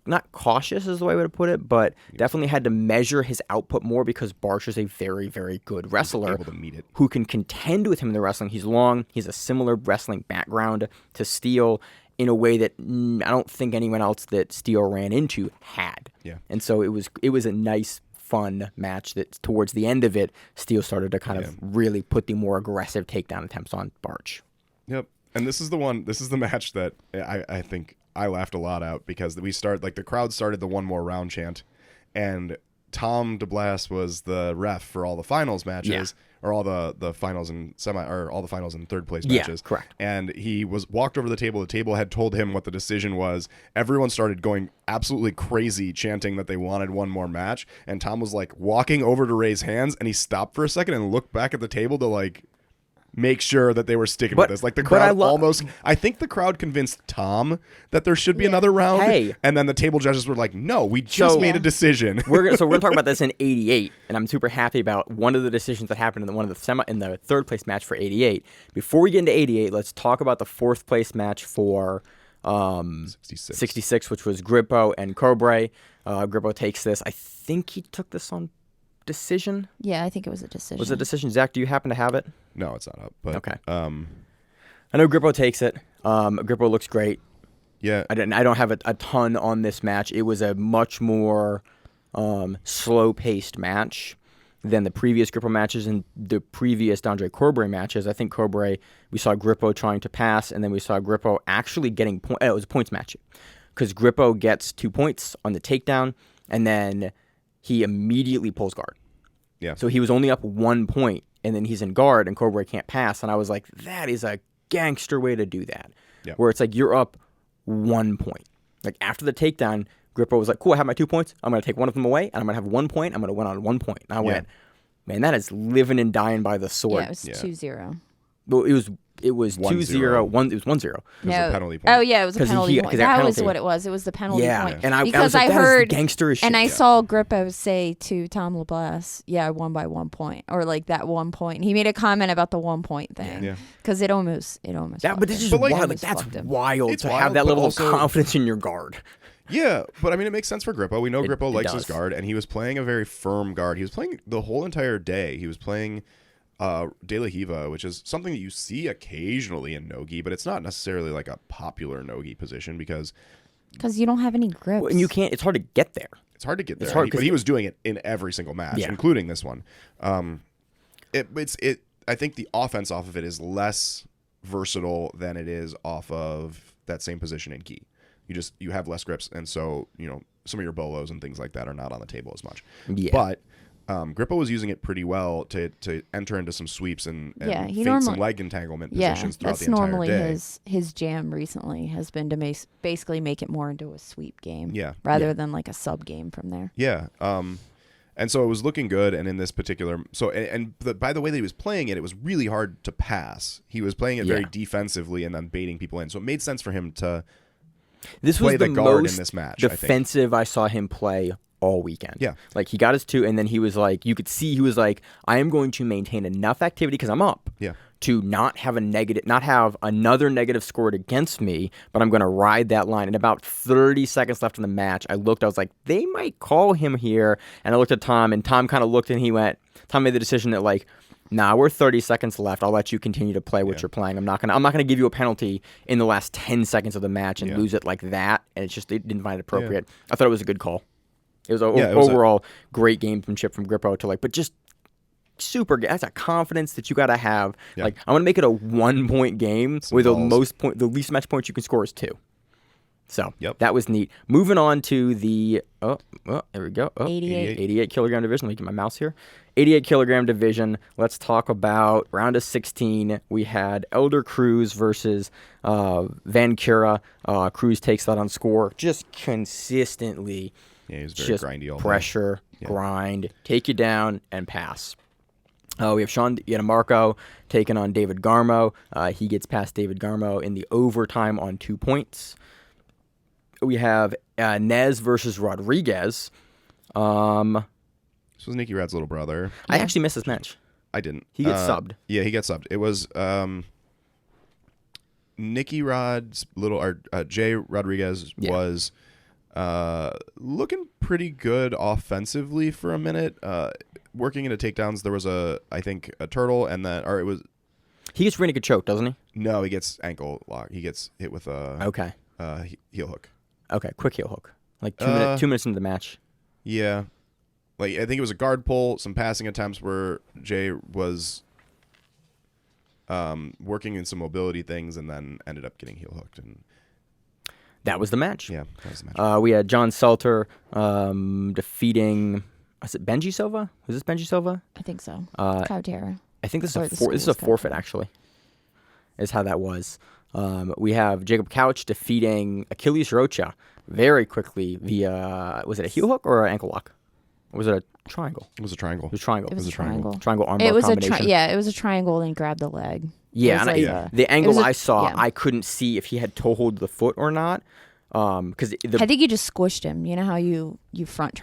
[SPEAKER 2] not cautious is the way I would put it, but definitely had to measure his output more because Barch is a very, very good wrestler
[SPEAKER 3] able to meet it.
[SPEAKER 2] who can contend with him in the wrestling. He's long. He's a similar wrestling background to Steele in a way that I don't think anyone else that Steele ran into had.
[SPEAKER 3] Yeah.
[SPEAKER 2] And so it was a nice fun match that towards the end of it, Steele started to kind of really put the more aggressive takedown attempts on Barch.
[SPEAKER 3] Yep. And this is the match that I think I laughed a lot out because the crowd started the one more round chant, and Tom DeBlas was the ref for all the finals matches, or all the finals and all the finals and third place matches.
[SPEAKER 2] Yeah, correct.
[SPEAKER 3] And he walked over to the table. The table had told him what the decision was. Everyone started going absolutely crazy, chanting that they wanted one more match. And Tom was like walking over to raise hands, and he stopped for a second and looked back at the table to like make sure that they were sticking with this. Like the crowd I think the crowd convinced Tom that there should be another round.
[SPEAKER 2] Hey.
[SPEAKER 3] And then the table judges were like, no, we just made a decision.
[SPEAKER 2] We're gonna talk about this in 88, and I'm super happy about one of the decisions that happened in the third place match for 88. Before we get into 88, let's talk about the fourth place match for 66, which was Grippo and Corbe. Grippo takes this. I think he took this on decision.
[SPEAKER 4] Yeah, I think it was a decision.
[SPEAKER 2] Was it a decision? Zach, do you happen to have it?
[SPEAKER 3] No, it's not up. But,
[SPEAKER 2] okay. I know Grippo takes it. Grippo looks great.
[SPEAKER 3] Yeah.
[SPEAKER 2] I don't have a ton on this match. It was a much more slow-paced match than the previous Grippo matches and the previous Deandre Corbe matches. I think Corbe, we saw Grippo trying to pass, and then we saw Grippo actually getting points. It was a points match because Grippo gets 2 points on the takedown, and then he immediately pulls guard.
[SPEAKER 3] Yeah.
[SPEAKER 2] So he was only up 1 point, and then he's in guard, and Corbe can't pass. And I was like, that is a gangster way to do that.
[SPEAKER 3] Yeah.
[SPEAKER 2] Where it's like you're up 1 point. Like after the takedown, Grippo was like, cool, I have my 2 points. I'm going to take one of them away, and I'm going to have 1 point. I'm going to win on 1 point. And I went, man, that is living and dying by the sword.
[SPEAKER 4] Yeah, it was 2-0.
[SPEAKER 2] Well, it was 2-0. It was 1-0.
[SPEAKER 3] It was a penalty point.
[SPEAKER 4] Oh yeah, it was a penalty point. That was what it was. It was the penalty point.
[SPEAKER 2] And I
[SPEAKER 4] because
[SPEAKER 2] was like,
[SPEAKER 4] I heard
[SPEAKER 2] gangster as shit.
[SPEAKER 4] and I saw Grippo say to Tom LeBlas, "Yeah, I won by 1 point," or like that 1 point. And he made a comment about the 1 point thing because it almost.
[SPEAKER 2] That, but this is wild. Like that's wild to have that level of confidence in your guard.
[SPEAKER 3] Yeah, but I mean, it makes sense for Grippo. We know Grippo likes his guard, and he was playing a very firm guard. He was playing the whole entire day. He was playing De La Hiva, which is something that you see occasionally in no-gi, but it's not necessarily like a popular no-gi position because
[SPEAKER 4] you don't have any grips.
[SPEAKER 2] Well, and you can't. It's hard to get there.
[SPEAKER 3] It's hard to get there. But he was doing it in every single match, including this one. I think the offense off of it is less versatile than it is off of that same position in gi. You have less grips, and so some of your bolos and things like that are not on the table as much.
[SPEAKER 2] Yeah.
[SPEAKER 3] But Grippo was using it pretty well to enter into some sweeps and feint some leg entanglement positions throughout the entire day.
[SPEAKER 4] That's normally his jam recently has been to basically make it more into a sweep game rather than like a sub game from there.
[SPEAKER 3] Yeah. And so it was looking good, and in this particular by the way that he was playing it, it was really hard to pass. He was playing it very defensively and then baiting people in. So it made sense for him to play the guard in this match.
[SPEAKER 2] Defensive I saw him play all weekend.
[SPEAKER 3] Yeah.
[SPEAKER 2] Like he got his 2, and then he was like, you could see he was like, I am going to maintain enough activity because I'm up.
[SPEAKER 3] Yeah.
[SPEAKER 2] To not have another negative scored against me, but I'm going to ride that line. And about 30 seconds left in the match, I was like, they might call him here. And I looked at Tom, and Tom kind of looked, and Tom made the decision that like, nah, we're 30 seconds left. I'll let you continue to play what you're playing. I'm not gonna give you a penalty in the last 10 seconds of the match and lose it like that. And it didn't find it appropriate. Yeah. I thought it was a good call. It was overall great gamesmanship from Grippo to but just super. That's a confidence that you got to have. Yeah. Like I'm gonna make it a 1 point game where the least match points you can score is 2. So that was neat. Moving on to the there we go. 88 kilogram division. Let me get my mouse here. 88 kilogram division. Let's talk about round of 16. We had Elder Cruz versus Van Cura. Cruz takes that on score just consistently.
[SPEAKER 3] Yeah, he was very grindy all
[SPEAKER 2] pressure, grind, take you down, and pass. We have Sean Yanamarco taking on David Garmo. He gets past David Garmo in the overtime on 2 points. We have Nez versus Rodriguez.
[SPEAKER 3] This was Nicky Rad's little brother.
[SPEAKER 2] I actually missed this match.
[SPEAKER 3] I didn't.
[SPEAKER 2] He gets subbed.
[SPEAKER 3] Yeah, he gets subbed. It was Nicky Rod's Jay Rodriguez was looking pretty good offensively for a minute. Working into takedowns, there was I think a turtle, and then
[SPEAKER 2] he gets rear naked choke, doesn't he?
[SPEAKER 3] No, he gets ankle lock. He gets hit with a
[SPEAKER 2] heel
[SPEAKER 3] hook.
[SPEAKER 2] Okay, quick heel hook. Like 2 minutes into the match.
[SPEAKER 3] Yeah. Like, I think it was a guard pull, some passing attempts where Jay was working in some mobility things, and then ended up getting heel hooked. And
[SPEAKER 2] That was the match.
[SPEAKER 3] yeah, that was the match.
[SPEAKER 2] We had John Salter defeating. Was it Benji Silva? Was this Benji Silva?
[SPEAKER 4] I think so.
[SPEAKER 2] Uh,
[SPEAKER 4] Cowterra.
[SPEAKER 2] I think this
[SPEAKER 4] Or
[SPEAKER 2] is
[SPEAKER 4] the
[SPEAKER 2] this is a
[SPEAKER 4] school's
[SPEAKER 2] forfeit
[SPEAKER 4] Cowterra.
[SPEAKER 2] actually. Is how that was. We have Jacob Couch defeating Achilles Rocha very quickly via. Was it a heel hook or an ankle lock? Or was it a triangle?
[SPEAKER 3] It was a triangle.
[SPEAKER 2] It was triangle.
[SPEAKER 4] It was a
[SPEAKER 3] triangle.
[SPEAKER 2] Triangle armbar
[SPEAKER 4] It was
[SPEAKER 2] combination.
[SPEAKER 4] it was a triangle and grabbed the leg.
[SPEAKER 2] Yeah,
[SPEAKER 4] It was
[SPEAKER 2] and
[SPEAKER 4] like
[SPEAKER 2] the angle
[SPEAKER 4] was a-
[SPEAKER 2] I saw,
[SPEAKER 4] yeah.
[SPEAKER 2] I couldn't see if he had toe hold the foot or not. Because
[SPEAKER 4] I think you just squished him. You know how you front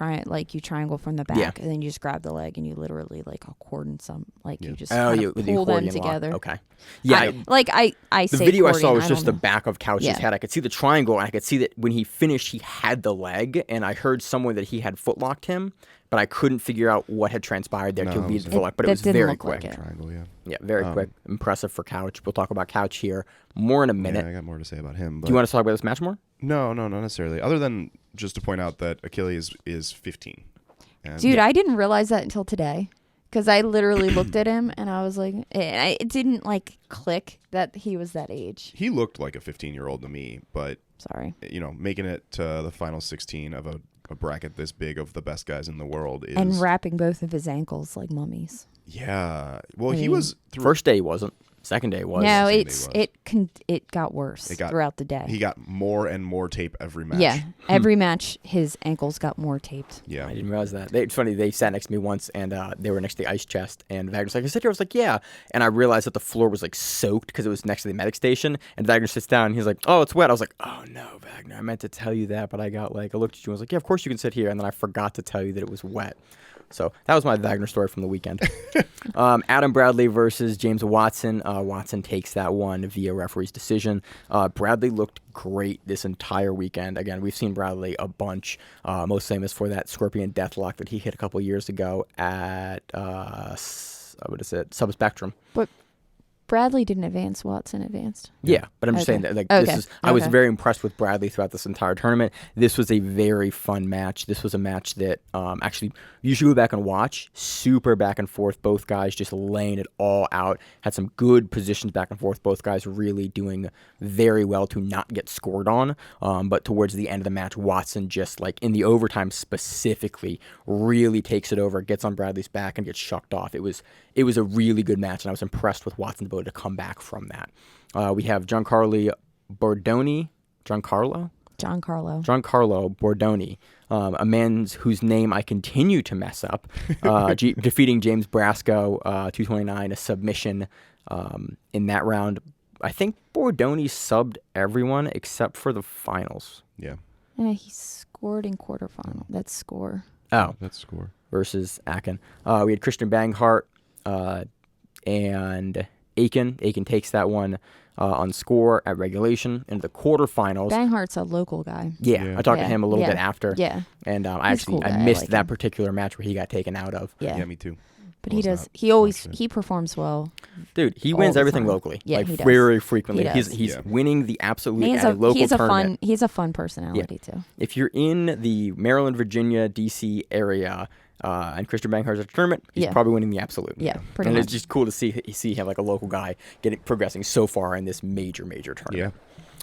[SPEAKER 4] you triangle from the back,
[SPEAKER 2] Yeah.
[SPEAKER 4] and then you just grab the leg and you literally like accordion some, like you just
[SPEAKER 2] oh,
[SPEAKER 4] kind
[SPEAKER 2] you
[SPEAKER 4] of
[SPEAKER 2] with the
[SPEAKER 4] pull them
[SPEAKER 2] accordion lock.
[SPEAKER 4] together.
[SPEAKER 2] Okay. Yeah.
[SPEAKER 4] I
[SPEAKER 2] The
[SPEAKER 4] say
[SPEAKER 2] video I saw
[SPEAKER 4] accordion,
[SPEAKER 2] was just the
[SPEAKER 4] don't know.
[SPEAKER 2] back of Couch's
[SPEAKER 4] Yeah.
[SPEAKER 2] head. I could see the triangle, and I could see that when he finished, he had the leg, and I heard somewhere that he had footlocked him, but I couldn't figure out what had transpired there
[SPEAKER 3] No,
[SPEAKER 2] to
[SPEAKER 3] it
[SPEAKER 2] lead
[SPEAKER 3] was-
[SPEAKER 2] the footlock. But it
[SPEAKER 4] that
[SPEAKER 2] was
[SPEAKER 4] didn't
[SPEAKER 2] very
[SPEAKER 4] look
[SPEAKER 2] quick.
[SPEAKER 4] like it.
[SPEAKER 3] Triangle, yeah.
[SPEAKER 2] Yeah, very quick. Impressive for Couch. We'll talk about Couch here more in a minute.
[SPEAKER 3] Yeah, I got more to say about him. But
[SPEAKER 2] Do you want to talk about this match more?
[SPEAKER 3] No, not necessarily. Other than just to point out that Achilles is 15. And
[SPEAKER 4] Dude, I didn't realize that until today, because I literally looked at him and I was like, it didn't like click that he was that age.
[SPEAKER 3] he looked like a 15-year-old to me, but
[SPEAKER 4] Sorry.
[SPEAKER 3] making it to the final 16 of a bracket this big of the best guys in the world is
[SPEAKER 4] And wrapping both of his ankles like mummies.
[SPEAKER 3] yeah. Well, he
[SPEAKER 4] mean,
[SPEAKER 3] was through.
[SPEAKER 2] First day he wasn't. Second day was.
[SPEAKER 4] No,
[SPEAKER 3] Same
[SPEAKER 4] it's
[SPEAKER 3] day
[SPEAKER 4] it got worse
[SPEAKER 3] It got-
[SPEAKER 4] throughout the day.
[SPEAKER 3] He got more and more tape every match.
[SPEAKER 4] Yeah, every match his ankles got more taped.
[SPEAKER 3] Yeah.
[SPEAKER 2] I didn't realize that. It's funny. They sat next to me once, and they were next to the ice chest. And Wagner's like, "I sit here." I was like, "Yeah." And I realized that the floor was like soaked because it was next to the medic station. And Wagner sits down, and he's like, "Oh, it's wet." I was like, "Oh no, Wagner, I meant to tell you that, but I got like I looked at you and was like, yeah, of course you can sit here." And then I forgot to tell you that it was wet. So that was my Wagner story from the weekend. Adam Bradley versus James Watson. Watson takes that one via referee's decision. Bradley looked great this entire weekend. Again, we've seen Bradley a bunch, most famous for that Scorpion Deathlock that he hit a couple years ago at, Sub Spectrum.
[SPEAKER 4] But Bradley didn't advance. Watson advanced.
[SPEAKER 2] Yeah, but I'm just saying
[SPEAKER 4] Okay.
[SPEAKER 2] that
[SPEAKER 4] Okay.
[SPEAKER 2] this is. I was
[SPEAKER 4] Okay.
[SPEAKER 2] very impressed with Bradley throughout this entire tournament. This was a very fun match. This was a match that actually you should go back and watch. Super back and forth. Both guys just laying it all out. Had some good positions back and forth. Both guys really doing very well to not get scored on. But towards the end of the match, Watson just like in the overtime specifically really takes it over, gets on Bradley's back, and gets shucked off. It was a really good match, and I was impressed with Watson's ability to come back from that. We have Giancarlo Bordoni. Giancarlo Bordoni, a man whose name I continue to mess up, defeating James Brasco 229, a submission in that round. I think Bordoni subbed everyone except for the finals.
[SPEAKER 3] Yeah.
[SPEAKER 4] Yeah, he scored in quarterfinal. That's score.
[SPEAKER 2] Oh,
[SPEAKER 3] That's score.
[SPEAKER 2] versus Akin. We had Christian Banghart and Aiken. Aiken takes that one on score at regulation into the quarterfinals.
[SPEAKER 4] Banghart's a local guy.
[SPEAKER 2] Yeah, I talked to
[SPEAKER 4] Yeah,
[SPEAKER 2] him a little
[SPEAKER 4] yeah,
[SPEAKER 2] bit after.
[SPEAKER 4] Yeah,
[SPEAKER 2] And
[SPEAKER 4] He's a
[SPEAKER 2] I
[SPEAKER 4] cool guy. I
[SPEAKER 2] missed
[SPEAKER 4] like
[SPEAKER 2] that
[SPEAKER 4] him.
[SPEAKER 2] particular match where he got taken out of.
[SPEAKER 4] yeah.
[SPEAKER 3] Yeah, me too.
[SPEAKER 4] But
[SPEAKER 3] Was
[SPEAKER 4] he does.
[SPEAKER 3] not
[SPEAKER 4] He always
[SPEAKER 3] watching it.
[SPEAKER 4] he performs well.
[SPEAKER 2] Dude, he
[SPEAKER 4] All
[SPEAKER 2] wins
[SPEAKER 4] the
[SPEAKER 2] everything
[SPEAKER 4] time.
[SPEAKER 2] locally.
[SPEAKER 4] Yeah,
[SPEAKER 2] like
[SPEAKER 4] he does.
[SPEAKER 2] very frequently.
[SPEAKER 4] He does.
[SPEAKER 2] He's
[SPEAKER 3] Yeah.
[SPEAKER 2] winning the absolute
[SPEAKER 4] He's
[SPEAKER 2] at a local
[SPEAKER 4] he's a
[SPEAKER 2] tournament.
[SPEAKER 4] fun he's a fun personality too.
[SPEAKER 2] If you're in the Maryland, Virginia, DC area, and Christian Bankhart's at a tournament, he's
[SPEAKER 4] Yeah.
[SPEAKER 2] probably winning the absolute.
[SPEAKER 4] Yeah, pretty
[SPEAKER 2] and
[SPEAKER 4] much.
[SPEAKER 2] it's just cool to see him like a local guy progressing so far in this major tournament.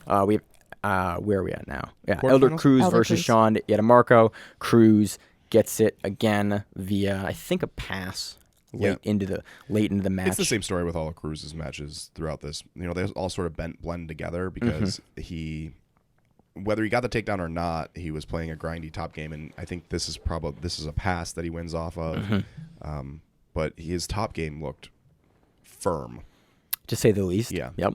[SPEAKER 3] Yeah.
[SPEAKER 2] We have where are we at now? Yeah, Elder
[SPEAKER 3] Quarterfinals?
[SPEAKER 2] Cruz
[SPEAKER 4] Elder
[SPEAKER 2] versus
[SPEAKER 4] Cruz.
[SPEAKER 2] Sean Yadamarco. Cruz gets it again via I think a pass
[SPEAKER 3] Yeah.
[SPEAKER 2] late into the match.
[SPEAKER 3] It's the same story with all of Cruz's matches throughout this. They all sort of blend together because whether he got the takedown or not, he was playing a grindy top game, and I think this is a pass that he wins off of. But his top game looked firm.
[SPEAKER 2] to say the least.
[SPEAKER 3] Yeah.
[SPEAKER 2] Yep.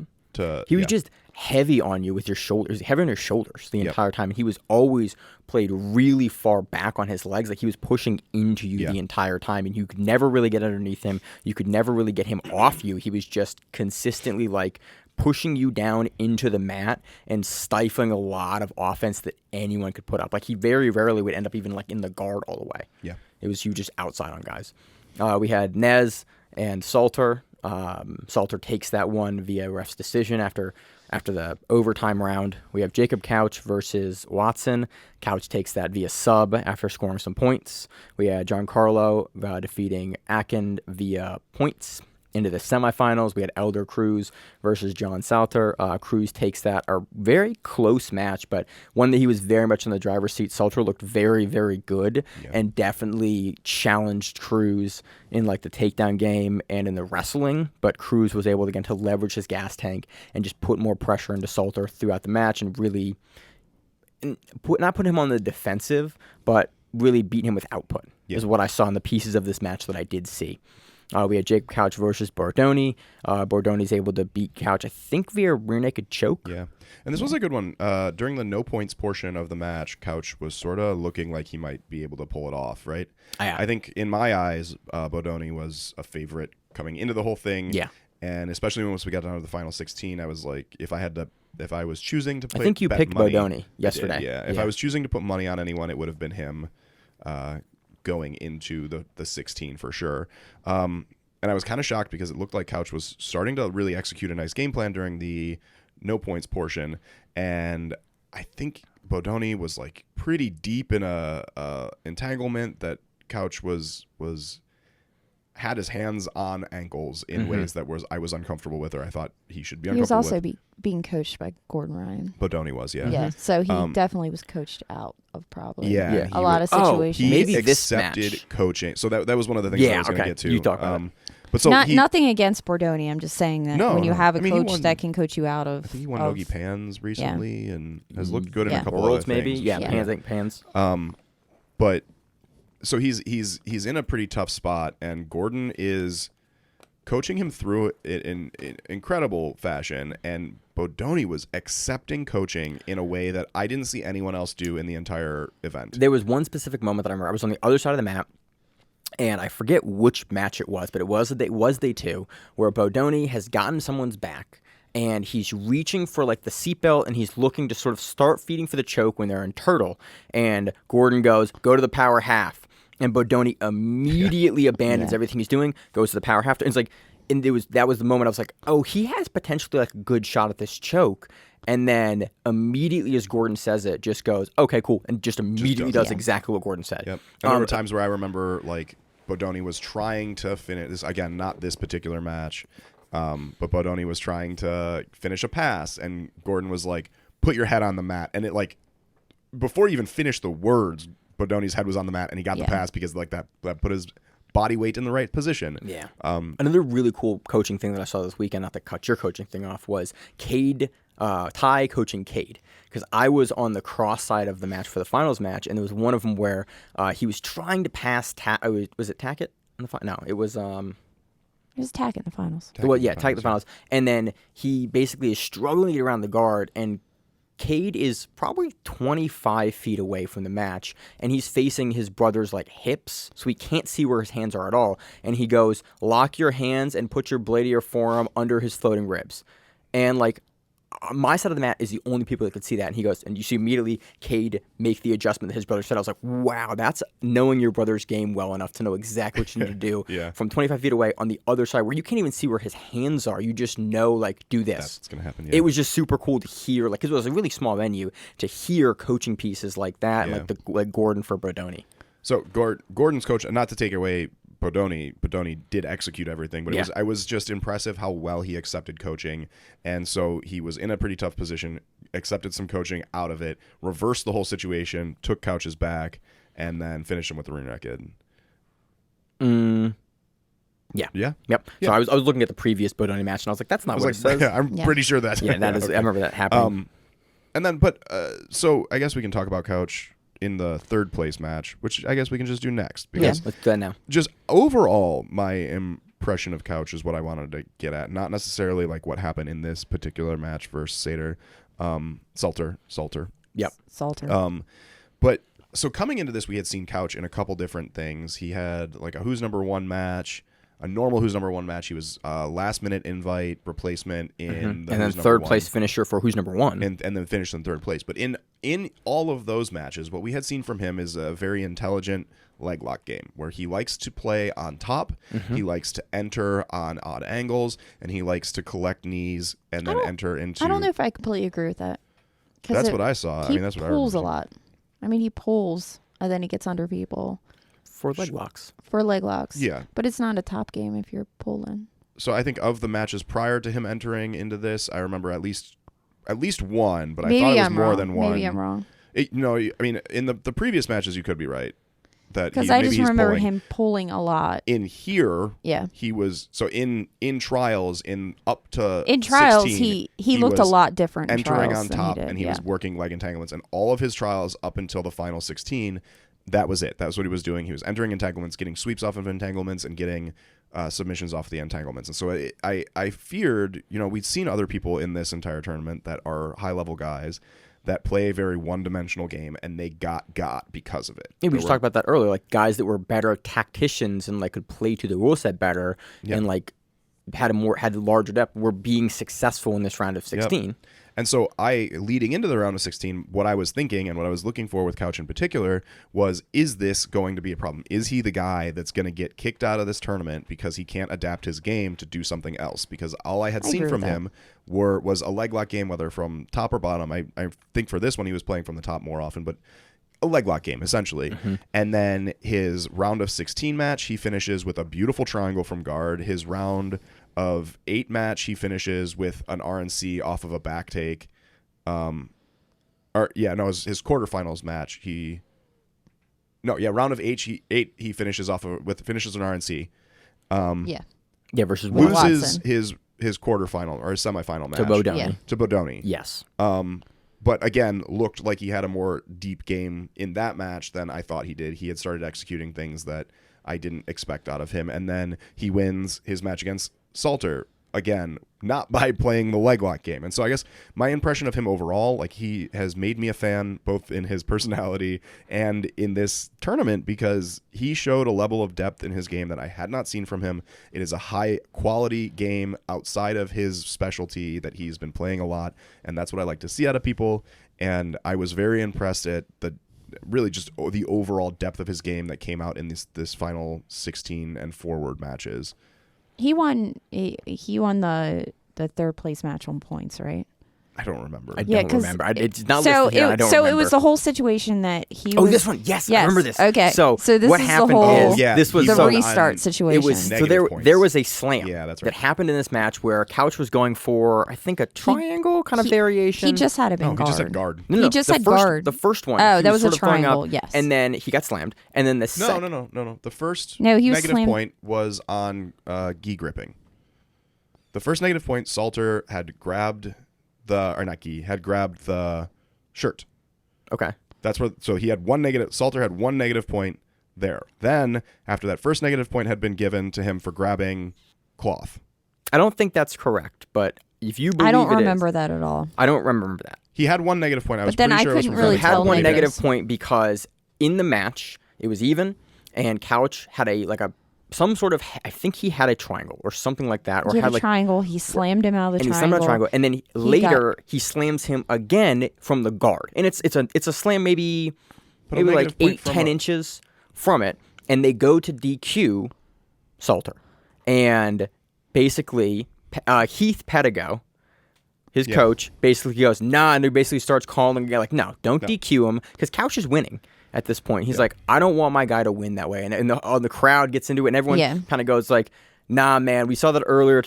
[SPEAKER 3] He
[SPEAKER 2] was just heavy on you with your shoulders, heavy on your shoulders the
[SPEAKER 3] Yep.
[SPEAKER 2] entire time. And he was always played really far back on his legs. Like he was pushing into you
[SPEAKER 3] Yeah.
[SPEAKER 2] the entire time. And you could never really get underneath him. You could never really get him off you. He was just consistently like pushing you down into the mat and stifling a lot of offense that anyone could put up. Like he very rarely would end up even like in the guard all the way.
[SPEAKER 3] Yeah.
[SPEAKER 2] It was you just outside on guys. We had Nez and Salter. Salter takes that one via ref's decision after after the overtime round, we have Jacob Couch versus Watson. Couch takes that via sub after scoring some points. We had Giancarlo defeating Akin via points. Into the semifinals, we had Elder Cruz versus John Salter. Cruz takes that, a very close match, but one that he was very much in the driver's seat. Salter looked very, very good and definitely challenged Cruz in like the takedown game and in the wrestling, but Cruz was able again to leverage his gas tank and just put more pressure into Salter throughout the match and really not put him on the defensive, but really beat him with output is what I saw in the pieces of this match that I did see. We had Jacob Couch versus Bordoni. Bordoni's able to beat Couch, I think, via rear naked choke.
[SPEAKER 3] Yeah. And this was a good one. During the no points portion of the match, Couch was sort of looking like he might be able to pull it off, right? I think in my eyes, Bordoni was a favorite coming into the whole thing.
[SPEAKER 2] Yeah.
[SPEAKER 3] And especially once we got down to the final 16, I was like, if I was choosing to play,
[SPEAKER 2] I think you picked
[SPEAKER 3] money,
[SPEAKER 2] Bordoni yesterday.
[SPEAKER 3] If I was choosing to put money on anyone, it would have been him. Going into the 16 for sure. And I was kind of shocked because it looked like Couch was starting to really execute a nice game plan during the no points portion. And I think Bordoni was like pretty deep in a entanglement that Couch had his hands on ankles in ways that I was uncomfortable with, or I thought he should be uncomfortable with.
[SPEAKER 4] He was also being coached by Gordon Ryan.
[SPEAKER 3] Bordoni was, yeah.
[SPEAKER 4] Yeah, so he definitely was coached out of probably
[SPEAKER 3] a
[SPEAKER 4] lot of situations.
[SPEAKER 3] He
[SPEAKER 2] maybe
[SPEAKER 3] accepted
[SPEAKER 2] this match.
[SPEAKER 3] coaching. So that was one of the things I was going to get to.
[SPEAKER 2] You talk about it.
[SPEAKER 3] But so
[SPEAKER 4] nothing against Bordoni. I'm just saying that when you have a coach that can coach you out of.
[SPEAKER 3] I think he won Nogi Pans recently and has looked good in a couple
[SPEAKER 2] Worlds
[SPEAKER 3] other things.
[SPEAKER 2] maybe. Pans.
[SPEAKER 3] But so he's in a pretty tough spot, and Gordon is coaching him through it in incredible fashion, and Bordoni was accepting coaching in a way that I didn't see anyone else do in the entire event.
[SPEAKER 2] There was one specific moment that I remember. I was on the other side of the map, and I forget which match it was, but it was day 2, where Bordoni has gotten someone's back, and he's reaching for like the seatbelt, and he's looking to sort of start feeding for the choke when they're in turtle, and Gordon goes, "Go to the power half." And Bordoni immediately abandons everything he's doing, goes to the power half. And it's like, that was the moment I was like, oh, he has potentially like a good shot at this choke. And then immediately as Gordon says it, just goes, okay, cool, and just immediately does exactly what Gordon said.
[SPEAKER 3] Yep. And there were times where I remember like Bordoni was trying to finish this, again, not this particular match, but Bordoni was trying to finish a pass, and Gordon was like, put your head on the mat. And it like, before he even finished the words, Bordoni's head was on the mat, and he got the pass because like that put his body weight in the right position.
[SPEAKER 2] Yeah. Another really cool coaching thing that I saw this weekend, not to cut your coaching thing off, was Ty coaching Kade. Because I was on the cross side of the match for the finals match, and there was one of them where he was trying to pass was it Tackett in the final? No, it was
[SPEAKER 4] It was Tackett in the finals.
[SPEAKER 2] Tackett in the finals. And then he basically is struggling to get around the guard, and Kade is probably 25 feet away from the match, and he's facing his brother's like hips, so he can't see where his hands are at all. And he goes, lock your hands and put your blade of your forearm under his floating ribs. And like, my side of the mat is the only people that could see that. And he goes, and you see immediately Kade make the adjustment that his brother said. I was like, wow, that's knowing your brother's game well enough to know exactly what you need to do from 25 feet away on the other side where you can't even see where his hands are. You just know, like, do this.
[SPEAKER 3] That's what's going to happen,
[SPEAKER 2] It was just super cool to hear, like, 'cause it was a really small venue, to hear coaching pieces like that, like Gordon for Bordoni.
[SPEAKER 3] So Gordon's coach, not to take away Bordoni did execute everything, but I was just impressive how well he accepted coaching. And so he was in a pretty tough position, accepted some coaching out of it, reversed the whole situation, took Couch's back, and then finished him with the rear naked.
[SPEAKER 2] Yeah.
[SPEAKER 3] Yeah.
[SPEAKER 2] Yep.
[SPEAKER 3] Yeah.
[SPEAKER 2] So I was looking at the previous Bordoni match, and I was like, that's not what it says.
[SPEAKER 3] I'm pretty sure that's
[SPEAKER 2] that is.
[SPEAKER 3] okay.
[SPEAKER 2] I remember that happening.
[SPEAKER 3] And then, so I guess we can talk about Couch in the third place match, which I guess we can just do next. Because
[SPEAKER 2] let's do that now.
[SPEAKER 3] Just overall, my impression of Couch is what I wanted to get at. Not necessarily like what happened in this particular match versus Salter.
[SPEAKER 2] Yep.
[SPEAKER 4] Salter.
[SPEAKER 3] But so coming into this, we had seen Couch in a couple different things. He had like a Who's Number One match, a normal Who's Number One match. He was last minute invite replacement in the
[SPEAKER 2] and then
[SPEAKER 3] Who's
[SPEAKER 2] third
[SPEAKER 3] Number
[SPEAKER 2] place
[SPEAKER 3] One.
[SPEAKER 2] Finisher for Who's Number One.
[SPEAKER 3] And then finished in third place. But in all of those matches, what we had seen from him is a very intelligent, leg lock game where he likes to play on top, he likes to enter on odd angles, and he likes to collect knees and then enter into...
[SPEAKER 4] I don't know if I completely agree with that.
[SPEAKER 3] That's what I saw.
[SPEAKER 4] He
[SPEAKER 3] That's what I
[SPEAKER 4] pulls a
[SPEAKER 3] remember.
[SPEAKER 4] lot. I mean, he pulls and then he gets under people
[SPEAKER 2] For leg locks.
[SPEAKER 4] for leg locks.
[SPEAKER 3] Yeah.
[SPEAKER 4] But it's not a top game if you're pulling.
[SPEAKER 3] So I think of the matches prior to him entering into this, I remember at least one, but I thought it was more than one.
[SPEAKER 4] Maybe I'm wrong.
[SPEAKER 3] I mean, in the previous matches, you could be right.
[SPEAKER 4] Because I just remember him pulling a lot.
[SPEAKER 3] In here,
[SPEAKER 4] Yeah.
[SPEAKER 3] he was so in trials up to
[SPEAKER 4] In trials,
[SPEAKER 3] 16,
[SPEAKER 4] he looked a
[SPEAKER 3] was
[SPEAKER 4] lot different. In
[SPEAKER 3] entering
[SPEAKER 4] trials
[SPEAKER 3] on
[SPEAKER 4] than
[SPEAKER 3] top,
[SPEAKER 4] he did.
[SPEAKER 3] and he was working leg entanglements, and all of his trials up until the final 16. That was it. That was what he was doing. He was entering entanglements, getting sweeps off of entanglements, and getting submissions off the entanglements. And so I feared, we'd seen other people in this entire tournament that are high level guys that play a very one-dimensional game, and they got because of it.
[SPEAKER 2] Yeah, we just talked about that earlier, like guys that were better tacticians and like could play to the rule set better and like had larger depth were being successful in this round of 16.
[SPEAKER 3] Yep. And so leading into the round of 16, what I was thinking and what I was looking for with Couch in particular was, is this going to be a problem? Is he the guy that's going to get kicked out of this tournament because he can't adapt his game to do something else? Because all I had seen from him was a leg lock game, whether from top or bottom. I think for this one he was playing from the top more often, but a leg lock game essentially. And then his round of 16 match, he finishes with a beautiful triangle from guard. His round of 8 match, he finishes with an RNC off of a back take. His quarterfinals match, round of 8, he finishes finishes an RNC.
[SPEAKER 2] Versus
[SPEAKER 3] loses his quarterfinal or his semifinal match
[SPEAKER 2] to Bodoni.
[SPEAKER 4] Yeah.
[SPEAKER 3] To Bodoni.
[SPEAKER 2] Yes.
[SPEAKER 3] But again, looked like he had a more deep game in that match than I thought he did. He had started executing things that I didn't expect out of him. And then he wins his match against Salter, again, not by playing the leg lock game. And so I guess my impression of him overall, like, he has made me a fan both in his personality and in this tournament because he showed a level of depth in his game that I had not seen from him. It is a high quality game outside of his specialty that he's been playing a lot, and that's what I like to see out of people. And I was very impressed at really just the overall depth of his game that came out in this final 16 and forward matches.
[SPEAKER 4] He won the third place match on points, right?
[SPEAKER 3] I don't remember.
[SPEAKER 2] I don't remember. It's not
[SPEAKER 4] so
[SPEAKER 2] listed here. I don't remember.
[SPEAKER 4] it was the whole situation that he was...
[SPEAKER 2] Oh, this one. Yes, I remember this.
[SPEAKER 4] Okay.
[SPEAKER 2] So
[SPEAKER 4] this
[SPEAKER 2] what
[SPEAKER 4] is
[SPEAKER 2] happened
[SPEAKER 4] the whole...
[SPEAKER 2] is this was
[SPEAKER 4] the
[SPEAKER 2] so
[SPEAKER 4] restart situation.
[SPEAKER 2] It was so
[SPEAKER 3] Negative
[SPEAKER 2] there was
[SPEAKER 3] points.
[SPEAKER 2] a slam
[SPEAKER 3] Yeah, that's right.
[SPEAKER 2] that happened in this match where Couch was going for, I think, a triangle kind of variation.
[SPEAKER 4] He just had him in
[SPEAKER 3] He
[SPEAKER 4] guard.
[SPEAKER 3] just had guard.
[SPEAKER 2] No,
[SPEAKER 4] He just
[SPEAKER 2] the
[SPEAKER 4] had
[SPEAKER 2] first,
[SPEAKER 4] guard.
[SPEAKER 2] The first one.
[SPEAKER 4] Oh,
[SPEAKER 2] he
[SPEAKER 4] that was a
[SPEAKER 2] sort of throwing
[SPEAKER 4] triangle,
[SPEAKER 2] up,
[SPEAKER 4] yes.
[SPEAKER 2] And then he got slammed. And then the
[SPEAKER 3] No. The first
[SPEAKER 4] No, he was
[SPEAKER 3] negative
[SPEAKER 4] slammed.
[SPEAKER 3] point was on gi gripping. The first negative point, Salter had grabbed the shirt.
[SPEAKER 2] Okay.
[SPEAKER 3] That's where. So he had one negative. Salter had one negative point there. Then after that first negative point had been given to him for grabbing cloth.
[SPEAKER 2] I don't think that's correct, but if you believe
[SPEAKER 4] I don't
[SPEAKER 2] it
[SPEAKER 4] remember
[SPEAKER 2] is,
[SPEAKER 4] that at all.
[SPEAKER 2] I don't remember that.
[SPEAKER 3] He had one negative point. I was
[SPEAKER 4] then
[SPEAKER 3] pretty
[SPEAKER 4] I
[SPEAKER 3] sure it was
[SPEAKER 4] couldn't
[SPEAKER 3] from
[SPEAKER 4] really
[SPEAKER 2] He
[SPEAKER 3] grabbing
[SPEAKER 2] had
[SPEAKER 4] tell
[SPEAKER 2] one
[SPEAKER 4] maybe.
[SPEAKER 2] negative point because in the match it was even, and Couch had some sort of, I think he had a triangle or something like that, or
[SPEAKER 4] He had
[SPEAKER 2] had
[SPEAKER 4] a triangle. He slammed him out of the
[SPEAKER 2] and he
[SPEAKER 4] triangle.
[SPEAKER 2] slammed out a triangle, and then later he slams him again from the guard, and it's a slam maybe
[SPEAKER 3] But a
[SPEAKER 2] like
[SPEAKER 3] negative point
[SPEAKER 2] 8-10 inches from it, and they go to DQ Salter, and basically Heath Pedigo, his coach, basically goes and he basically starts calling like, no, don't DQ him, because Couch is winning at this point. He's like, I don't want my guy to win that way, and the crowd gets into it, and everyone kind of goes like, nah, man, we saw that earlier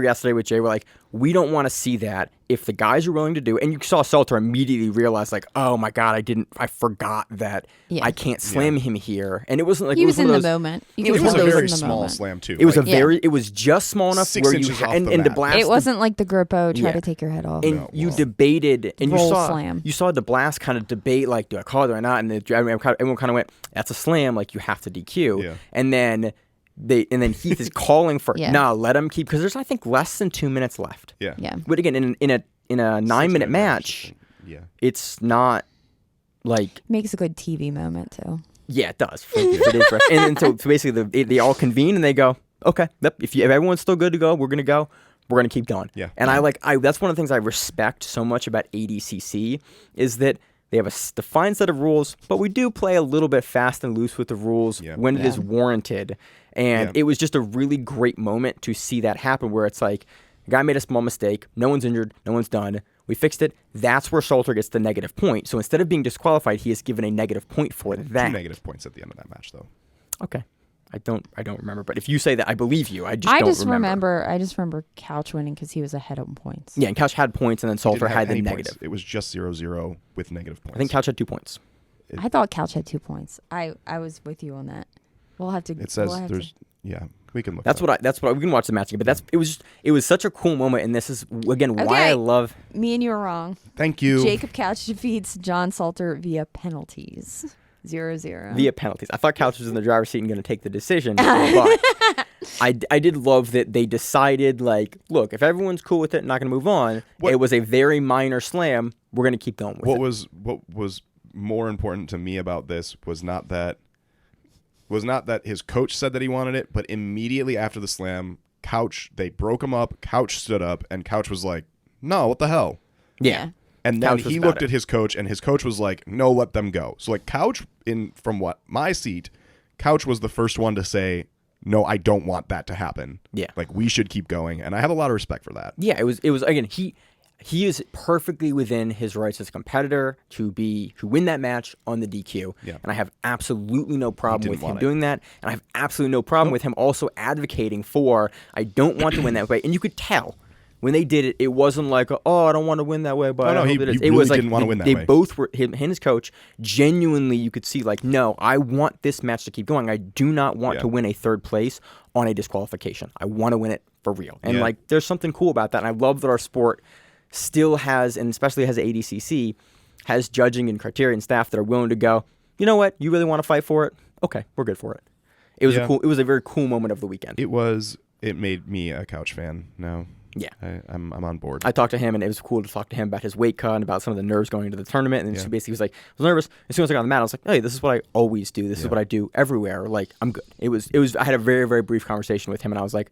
[SPEAKER 2] yesterday with Jay. We're like, we don't want to see that. If the guys are willing to do, and you saw Salter immediately realize like, oh my God, I forgot that I can't slam him here. And it wasn't like,
[SPEAKER 4] He was in the
[SPEAKER 2] those,
[SPEAKER 4] moment.
[SPEAKER 3] It was a very small slam too.
[SPEAKER 2] it was
[SPEAKER 3] Like,
[SPEAKER 2] it was just small enough
[SPEAKER 3] 6
[SPEAKER 2] where you
[SPEAKER 3] inches off
[SPEAKER 2] and
[SPEAKER 3] the mat.
[SPEAKER 2] DeBlast.
[SPEAKER 4] It wasn't like the Grippo try to take your head off.
[SPEAKER 2] And you debated, and
[SPEAKER 4] Roll
[SPEAKER 2] you saw
[SPEAKER 4] slam.
[SPEAKER 2] DeBlast kind of debate like, do I call it or not? And everyone kind of went, that's a slam, like you have to DQ.
[SPEAKER 3] Yeah.
[SPEAKER 2] And then Heath is calling for let him keep, because there's I think less than 2 minutes left.
[SPEAKER 3] Yeah.
[SPEAKER 2] But again, in a 9-minute match, it's not like
[SPEAKER 4] Makes a good TV moment too.
[SPEAKER 2] yeah, it does. It is, and so basically they all convene and they go, okay, if everyone's still good to go, we're gonna keep going.
[SPEAKER 3] Yeah.
[SPEAKER 2] And that's one of the things I respect so much about ADCC is that They have a defined set of rules, but we do play a little bit fast and loose with the rules when it is warranted. And it was just a really great moment to see that happen where it's like, a guy made a small mistake, no one's injured, no one's done. We fixed it. That's where Salter gets the negative point. So instead of being disqualified, he is given a negative point for that.
[SPEAKER 3] 2 negative points at the end of that match, though.
[SPEAKER 2] Okay. I don't remember. But if you say that, I believe you. I just remember.
[SPEAKER 4] I just remember Couch winning because he was ahead on points.
[SPEAKER 2] Yeah, and Couch had points, and then Salter had the negative.
[SPEAKER 3] Points. It was just 0-0 with negative points.
[SPEAKER 2] I think Couch had 2 points.
[SPEAKER 4] I thought Couch had 2 points. I was with you on that. We'll have to.
[SPEAKER 3] It says there's. Yeah, we can look.
[SPEAKER 2] That's what we can watch the match again. But it was such a cool moment, and this is again why I love.
[SPEAKER 4] Me and you are wrong.
[SPEAKER 3] Thank you.
[SPEAKER 4] Jacob Couch defeats John Salter via penalties. 0-0.
[SPEAKER 2] Via penalties. I thought Couch was in the driver's seat and going to take the decision, but I did love that they decided, like, look, if everyone's cool with it and not going to move on, it was a very minor slam. We're going to keep going with it.
[SPEAKER 3] What was more important to me about this was not that his coach said that he wanted it, but immediately after the slam, they broke him up, Couch stood up, and Couch was like, no, what the hell?
[SPEAKER 2] Yeah.
[SPEAKER 3] And then he looked at his coach, and his coach was like, no, let them go. So, like, Couch, from my seat, Couch was the first one to say, no, I don't want that to happen.
[SPEAKER 2] Yeah.
[SPEAKER 3] Like, we should keep going. And I have a lot of respect for that.
[SPEAKER 2] Yeah, it was again, he is perfectly within his rights as a competitor to win that match on the DQ.
[SPEAKER 3] Yeah.
[SPEAKER 2] And I have absolutely no problem with him doing that. And I have absolutely no problem with him also advocating for, I don't want to win that way. And you could tell. When they did it, it wasn't like, oh, I don't want to win that way, but
[SPEAKER 3] he really
[SPEAKER 2] was like
[SPEAKER 3] didn't want to win that way.
[SPEAKER 2] They both were, him and his coach, genuinely, you could see, like, no, I want this match to keep going. I do not want to win a third place on a disqualification. I want to win it for real. And, like, there's something cool about that. And I love that our sport still has, and especially has ADCC, has judging and criterion staff that are willing to go, you know what, you really want to fight for it? Okay, we're good for it. It was a very cool moment of the weekend.
[SPEAKER 3] It made me a Couch fan now.
[SPEAKER 2] Yeah,
[SPEAKER 3] I'm on board.
[SPEAKER 2] I talked to him, and it was cool to talk to him about his weight cut and about some of the nerves going into the tournament. And so basically, he was like, I was nervous. As soon as I got on the mat, I was like, hey, this is what I always do. This is what I do everywhere. Like, I'm good. It was. I had a very, very brief conversation with him, and I was like,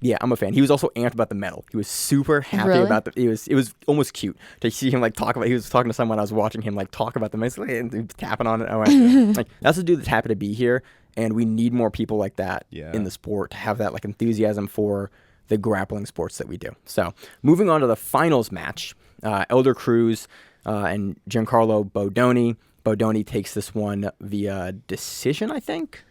[SPEAKER 2] yeah, I'm a fan. He was also amped about the medal. He was super happy about it was almost cute to see him like talk about. He was talking to someone. I was watching him like talk about the medal and tapping on it. I went, like, that's a dude that's happy to be here, and we need more people like that in the sport to have that like enthusiasm for the grappling sports that we do. So moving on to the finals match, Elder Cruz and Giancarlo Bodoni. Bodoni takes this one via decision, I think.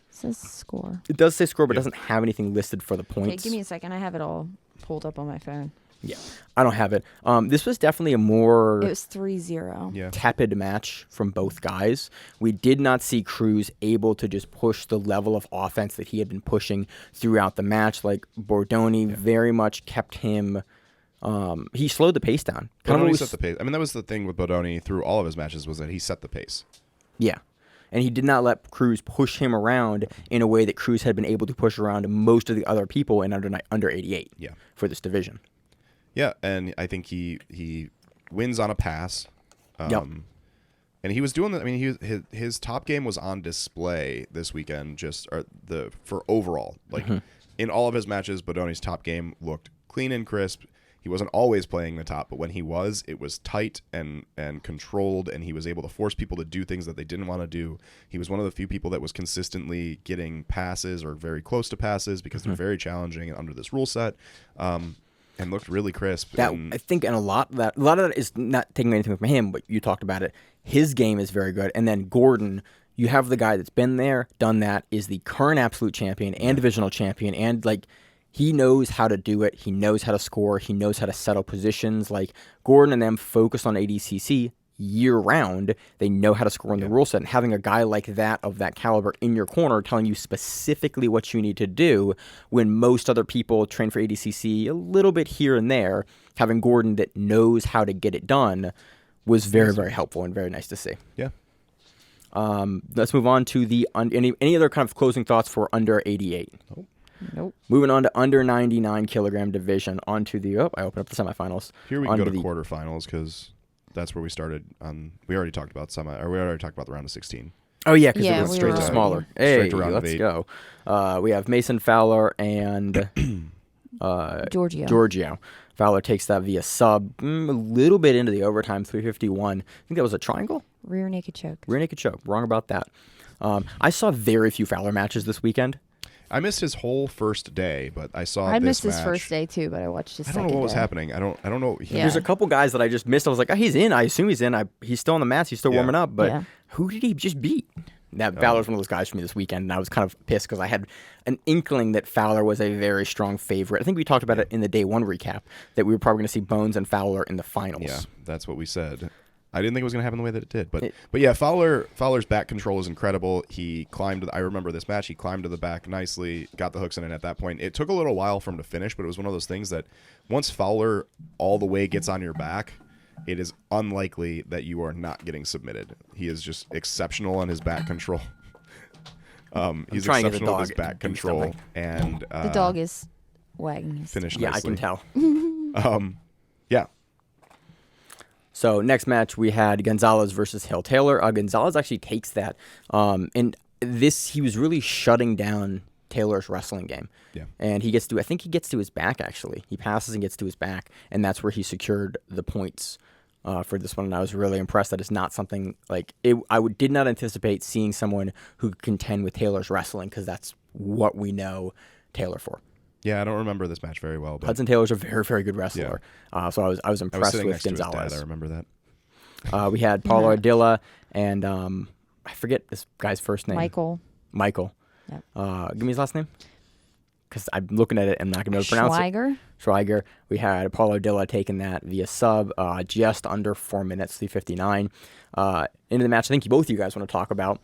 [SPEAKER 4] It says score.
[SPEAKER 2] It does say score, but doesn't have anything listed for the points.
[SPEAKER 4] Okay, give me a second. I have it all pulled up on my phone.
[SPEAKER 2] Yeah, I don't have it. This was definitely a more...
[SPEAKER 4] It was 3-0.
[SPEAKER 2] Tepid match from both guys. We did not see Cruz able to just push the level of offense that he had been pushing throughout the match. Like, Bordoni very much kept him... he slowed the pace down.
[SPEAKER 3] Bodoni set the pace. I mean, that was the thing with Bodoni through all of his matches was that he set the pace.
[SPEAKER 2] Yeah. And he did not let Cruz push him around in a way that Cruz had been able to push around most of the other people in under 88 for this division.
[SPEAKER 3] Yeah, and I think he wins on a pass. And he was doing that. I mean, his top game was on display this weekend. For overall, like in all of his matches, Bodoni's top game looked clean and crisp. He wasn't always playing the top, but when he was, it was tight and controlled, and he was able to force people to do things that they didn't want to do. He was one of the few people that was consistently getting passes or very close to passes because they're very challenging under this rule set. And looked really crisp.
[SPEAKER 2] I think, and a lot of that is not taking anything from him, but you talked about it. His game is very good, and then Gordon, you have the guy that's been there, done that, is the current absolute champion and divisional champion, and like he knows how to do it. He knows how to score. He knows how to settle positions. Like Gordon and them focus on ADCC year round. They know how to score in the rule set, and having a guy like that of that caliber in your corner telling you specifically what you need to do when most other people train for ADCC a little bit here and there, having Gordon that knows how to get it done was very, very helpful and very nice to see.
[SPEAKER 3] Yeah.
[SPEAKER 2] Let's move on to the any other kind of closing thoughts for under 88.
[SPEAKER 4] Nope.
[SPEAKER 2] Moving on to under 99 kilogram division. Onto the I open up the semifinals.
[SPEAKER 3] Here we can go to quarterfinals because that's where we started on. We already talked about we already talked about the round of 16.
[SPEAKER 2] Oh yeah, because it was
[SPEAKER 4] we
[SPEAKER 2] straight
[SPEAKER 4] were
[SPEAKER 2] to smaller.
[SPEAKER 3] Straight to round
[SPEAKER 2] let's
[SPEAKER 3] of 8.
[SPEAKER 2] go. We have Mason Fowler and
[SPEAKER 4] Giorgio.
[SPEAKER 2] Fowler takes that via sub, a little bit into the overtime, 351. I think that was a triangle?
[SPEAKER 4] Rear naked choke.
[SPEAKER 2] Rear naked choke. Wrong about that. I saw very few Fowler matches this weekend.
[SPEAKER 3] I missed his whole first day, but I saw
[SPEAKER 4] I
[SPEAKER 3] this
[SPEAKER 4] missed his
[SPEAKER 3] match.
[SPEAKER 4] first day too, but I watched his
[SPEAKER 3] I
[SPEAKER 4] second
[SPEAKER 3] don't know what was
[SPEAKER 4] day.
[SPEAKER 3] happening. I don't know.
[SPEAKER 4] Yeah.
[SPEAKER 2] There's a couple guys that I just missed. I was like, he's in. I assume he's in. He's still on the mats. He's still
[SPEAKER 3] Yeah.
[SPEAKER 2] warming up. But
[SPEAKER 4] Yeah.
[SPEAKER 2] who did he just beat? That Fowler's one of those guys for me this weekend, and I was kind of pissed because I had an inkling that Fowler was a very strong favorite. I think we talked about it in the day one recap that we were probably going to see Bones and Fowler in the finals.
[SPEAKER 3] Yeah, that's what we said. I didn't think it was going to happen the way that it did, but yeah, Fowler's back control is incredible. He climbed. I remember this match. He climbed to the back nicely, got the hooks in, and at that point, it took a little while for him to finish, but it was one of those things that once Fowler all the way gets on your back, it is unlikely that you are not getting submitted. He is just exceptional on his back control. He's
[SPEAKER 2] trying to get the
[SPEAKER 3] exceptional with his
[SPEAKER 2] dog
[SPEAKER 3] back
[SPEAKER 2] and
[SPEAKER 3] control,
[SPEAKER 2] something.
[SPEAKER 3] and
[SPEAKER 4] The dog is wagging his
[SPEAKER 3] finished
[SPEAKER 2] Yeah,
[SPEAKER 3] nicely.
[SPEAKER 2] I can tell.
[SPEAKER 3] Yeah,
[SPEAKER 2] So next match we had Gonzalez versus Hill Taylor. Gonzalez actually takes that, and he was really shutting down Taylor's wrestling game.
[SPEAKER 3] Yeah.
[SPEAKER 2] And he gets to, I think he gets to his back actually. He passes and gets to his back, and that's where he secured the points for this one. And I was really impressed. That is not something like it. Did not anticipate seeing someone who could contend with Taylor's wrestling because that's what we know Taylor for.
[SPEAKER 3] yeah. I don't remember this match very well, but
[SPEAKER 2] Hudson Taylor's a very, very good wrestler. So I was
[SPEAKER 3] I was
[SPEAKER 2] impressed
[SPEAKER 3] sitting
[SPEAKER 2] with
[SPEAKER 3] next to his
[SPEAKER 2] Gonzalez.
[SPEAKER 3] dad. I remember that.
[SPEAKER 2] We had Paulo Ardilla and I forget this guy's first name.
[SPEAKER 4] Michael. Yep.
[SPEAKER 2] Give me his last name. Because I'm looking at it and I'm not going to be able to pronounce it. Schweiger. We had Paulo Ardilla taking that via sub, just under 4 minutes, 3:59. Into the match, I think both of you guys want to talk about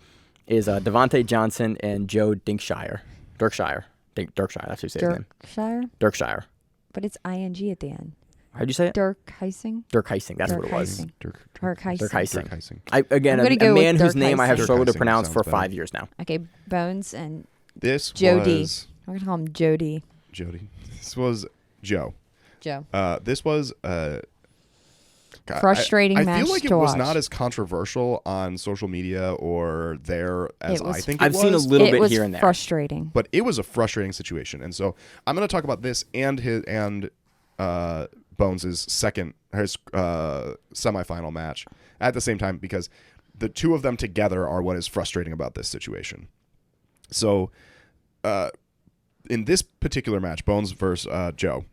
[SPEAKER 2] is Devontae Johnson and Joe Dirkshire. Dirkshire, that's how you say his name.
[SPEAKER 4] Dirkshire?
[SPEAKER 2] Dirkshire.
[SPEAKER 4] But it's ing at the end.
[SPEAKER 2] How'd you say it?
[SPEAKER 4] Dirk Heising?
[SPEAKER 2] Dirk Heising. That's what it was.
[SPEAKER 4] Heising.
[SPEAKER 3] Dirk
[SPEAKER 4] Heising.
[SPEAKER 2] Dirk Heising.
[SPEAKER 3] Heising.
[SPEAKER 2] Again,
[SPEAKER 4] I'm
[SPEAKER 2] a
[SPEAKER 4] gonna go with
[SPEAKER 2] man whose
[SPEAKER 4] Dirk
[SPEAKER 2] name I have
[SPEAKER 4] Heising.
[SPEAKER 2] struggled to
[SPEAKER 3] Dirk Heising
[SPEAKER 2] pronounce for
[SPEAKER 3] sounds better.
[SPEAKER 2] 5 years now.
[SPEAKER 4] Okay, Bones and
[SPEAKER 3] This
[SPEAKER 4] Jody.
[SPEAKER 3] was
[SPEAKER 4] I'm going to call him Jody.
[SPEAKER 3] Jody. This was Joe.
[SPEAKER 4] Joe.
[SPEAKER 3] This was God,
[SPEAKER 4] Frustrating
[SPEAKER 3] I
[SPEAKER 4] match
[SPEAKER 3] feel like
[SPEAKER 4] to
[SPEAKER 3] it was
[SPEAKER 4] watch.
[SPEAKER 3] not as controversial on social media or there as
[SPEAKER 4] It was-
[SPEAKER 3] I think it
[SPEAKER 2] I've
[SPEAKER 3] was.
[SPEAKER 2] seen a little
[SPEAKER 4] It
[SPEAKER 2] bit
[SPEAKER 4] was
[SPEAKER 2] here and there.
[SPEAKER 4] frustrating.
[SPEAKER 3] But it was a frustrating situation, and so I'm going to talk about this and Bones' semifinal match at the same time because the two of them together are what is frustrating about this situation. So, in this particular match, Bones versus Joe,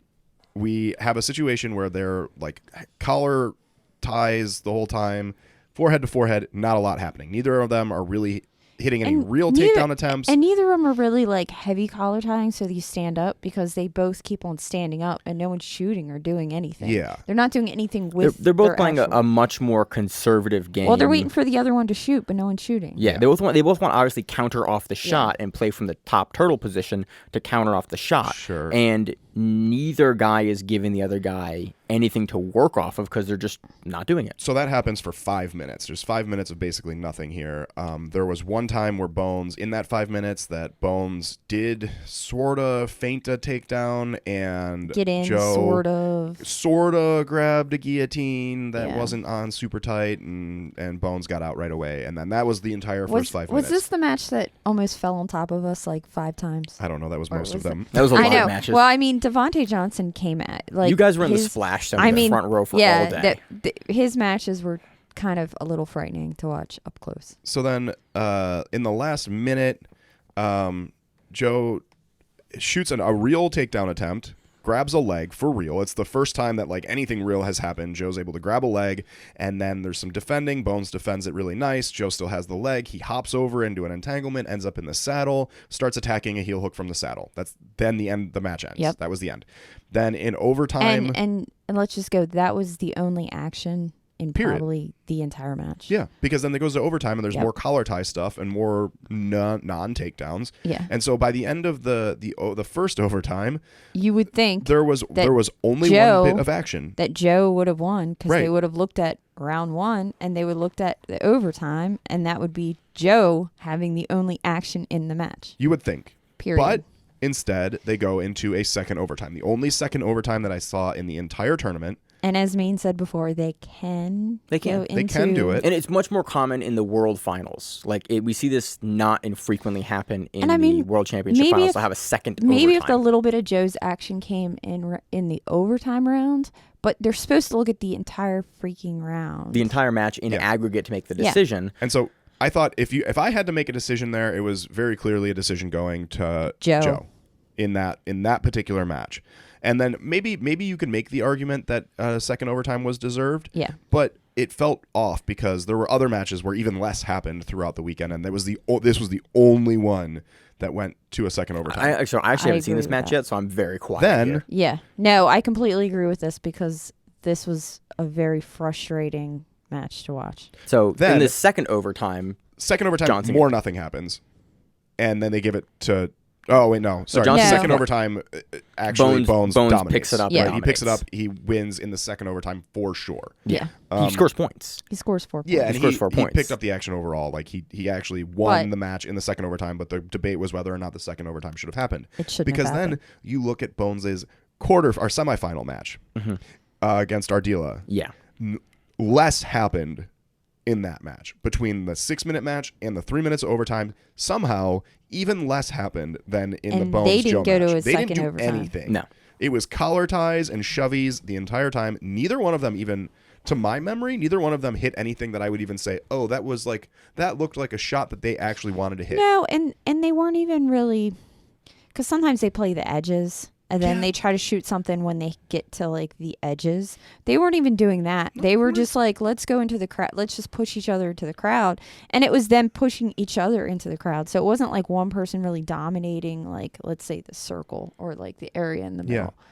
[SPEAKER 3] we have a situation where they're like collar ties the whole time, forehead to forehead, not a lot happening. Neither of them are really hitting any real takedown attempts.
[SPEAKER 4] And neither of them are really like heavy collar tying, so you stand up because they both keep on standing up and no one's shooting or doing anything.
[SPEAKER 3] Yeah.
[SPEAKER 4] They're not doing anything with
[SPEAKER 2] They're both
[SPEAKER 4] their
[SPEAKER 2] playing
[SPEAKER 4] actual-
[SPEAKER 2] a much more conservative game.
[SPEAKER 4] Well, they're waiting for the other one to shoot, but no one's shooting.
[SPEAKER 2] Yeah, they both want obviously counter off the shot and play from the top turtle position to counter off the shot.
[SPEAKER 3] Sure.
[SPEAKER 2] And neither guy is giving the other guy anything to work off of because they're just not doing it.
[SPEAKER 3] So that happens for 5 minutes. There's 5 minutes of basically nothing here. There was one time where Bones, in that 5 minutes, that Bones did sort of feint a takedown and
[SPEAKER 4] Get in,
[SPEAKER 3] Joe
[SPEAKER 4] sort of.
[SPEAKER 3] grabbed a guillotine that
[SPEAKER 4] Yeah.
[SPEAKER 3] wasn't on super tight, and Bones got out right away. And then that was the entire first 5 minutes.
[SPEAKER 4] Was this the match that almost fell on top of us like 5 times?
[SPEAKER 3] I don't know. That was
[SPEAKER 4] Or
[SPEAKER 3] most of
[SPEAKER 4] was it-
[SPEAKER 3] them.
[SPEAKER 2] That was a
[SPEAKER 4] I
[SPEAKER 2] lot
[SPEAKER 4] know.
[SPEAKER 2] of matches.
[SPEAKER 4] Well, I mean, Devontae Johnson came at like
[SPEAKER 2] you guys were in the
[SPEAKER 4] his-
[SPEAKER 2] splash zone
[SPEAKER 4] I
[SPEAKER 2] in the
[SPEAKER 4] mean,
[SPEAKER 2] front row for
[SPEAKER 4] yeah,
[SPEAKER 2] all day.
[SPEAKER 4] his matches were kind of a little frightening to watch up close.
[SPEAKER 3] So then, in the last minute, Joe shoots a real takedown attempt, grabs a leg for real. It's the first time that like anything real has happened. Joe's able to grab a leg, and then there's some defending. Bones defends it really nice. Joe still has the leg. He hops over into an entanglement, ends up in the saddle, starts attacking a heel hook from the saddle. That's then the end. The match ends.
[SPEAKER 4] Yep.
[SPEAKER 3] That was the end. Then in overtime,
[SPEAKER 4] And let's just go. That was the only action in
[SPEAKER 3] Period.
[SPEAKER 4] probably the entire match.
[SPEAKER 3] yeah, because then it goes to overtime, and there's
[SPEAKER 4] Yep.
[SPEAKER 3] more collar tie stuff and more non takedowns.
[SPEAKER 4] Yeah.
[SPEAKER 3] And so by the end of the first overtime,
[SPEAKER 4] You would think
[SPEAKER 3] there was only
[SPEAKER 4] Joe-
[SPEAKER 3] one bit of action.
[SPEAKER 4] that Joe would have won because they
[SPEAKER 3] Right.
[SPEAKER 4] would have looked at round 1 and they would looked at the overtime, and that would be Joe having the only action in the match.
[SPEAKER 3] You would think.
[SPEAKER 4] Period.
[SPEAKER 3] But instead, they go into a second overtime. The only second overtime that I saw in the entire tournament.
[SPEAKER 4] And as Maine said before, they can.
[SPEAKER 2] They can.
[SPEAKER 3] They can do it.
[SPEAKER 2] And it's much more common in the world finals. Like we see this not infrequently happen in the world championship finals. They'll have a second
[SPEAKER 4] maybe
[SPEAKER 2] overtime.
[SPEAKER 4] if the little bit of Joe's action came in the overtime round, but they're supposed to look at the entire freaking round.
[SPEAKER 2] The entire match in aggregate to make the decision.
[SPEAKER 3] And so I thought if I had to make a decision there, it was very clearly a decision going to Joe in that particular match. And then maybe you could make the argument that second overtime was deserved.
[SPEAKER 4] Yeah.
[SPEAKER 3] But it felt off because there were other matches where even less happened throughout the weekend, and this was the only one that went to a second overtime.
[SPEAKER 2] I actually haven't seen this match yet, so I'm very quiet.
[SPEAKER 3] Then,
[SPEAKER 4] yeah, no, I completely agree with this because this was a very frustrating match to watch.
[SPEAKER 2] So then in the second overtime, Johnson
[SPEAKER 3] more nothing happens, and then they give it to. Oh wait, no, sorry. Second overtime, actually, Bones dominates.
[SPEAKER 2] Picks it up.
[SPEAKER 3] Yeah, he picks it up. He wins in the second overtime for sure.
[SPEAKER 4] Yeah,
[SPEAKER 2] he scores points.
[SPEAKER 4] He scores 4 points.
[SPEAKER 3] Yeah, and
[SPEAKER 2] he scores 4 points.
[SPEAKER 3] He picked up the action overall. Like he actually won the match in the second overtime. But the debate was whether or not the second overtime should have happened.
[SPEAKER 4] It should
[SPEAKER 3] because
[SPEAKER 4] have happened.
[SPEAKER 3] then you look at Bones' semifinal match against Ardila.
[SPEAKER 2] Yeah,
[SPEAKER 3] less happened in that match. Between the 6-minute match and the 3 minutes of overtime, somehow even less happened than in the Bones
[SPEAKER 4] they didn't
[SPEAKER 3] Joe
[SPEAKER 4] go
[SPEAKER 3] match.
[SPEAKER 4] to a
[SPEAKER 3] They
[SPEAKER 4] second
[SPEAKER 3] didn't do
[SPEAKER 4] overtime.
[SPEAKER 3] anything.
[SPEAKER 2] No.
[SPEAKER 3] It was collar ties and shovies the entire time. Neither one of them even, to my memory, neither one of them hit anything that I would even say, oh, that looked like a shot that they actually wanted to hit.
[SPEAKER 4] No, and they weren't even really, because sometimes they play the edges. And then they try to shoot something when they get to like the edges. They weren't even doing that. They were just like, let's go into the crowd. Let's just push each other into the crowd. And it was them pushing each other into the crowd. So it wasn't like one person really dominating, like, let's say the circle or like the area in the middle.
[SPEAKER 3] Yeah.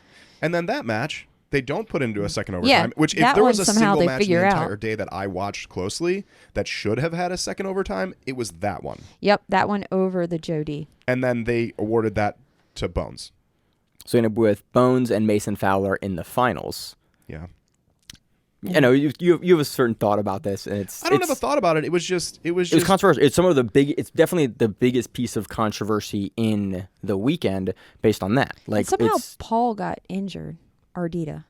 [SPEAKER 3] And then that match, they don't put into a second overtime. Which if
[SPEAKER 4] that
[SPEAKER 3] there was
[SPEAKER 4] one
[SPEAKER 3] a
[SPEAKER 4] somehow
[SPEAKER 3] single
[SPEAKER 4] they
[SPEAKER 3] match in the
[SPEAKER 4] figure
[SPEAKER 3] entire
[SPEAKER 4] out.
[SPEAKER 3] day that I watched closely that should have had a second overtime, it was that one.
[SPEAKER 4] Yep, that one over the Jody.
[SPEAKER 3] And then they awarded that to Bones.
[SPEAKER 2] So you end up with Bones and Mason Fowler in the finals.
[SPEAKER 3] Yeah.
[SPEAKER 2] You know, you have a certain thought about this, and
[SPEAKER 3] I don't have a thought about it. It was
[SPEAKER 2] controversial. It's definitely the biggest piece of controversy in the weekend based on that. Like
[SPEAKER 4] somehow Paul got injured, Ardita.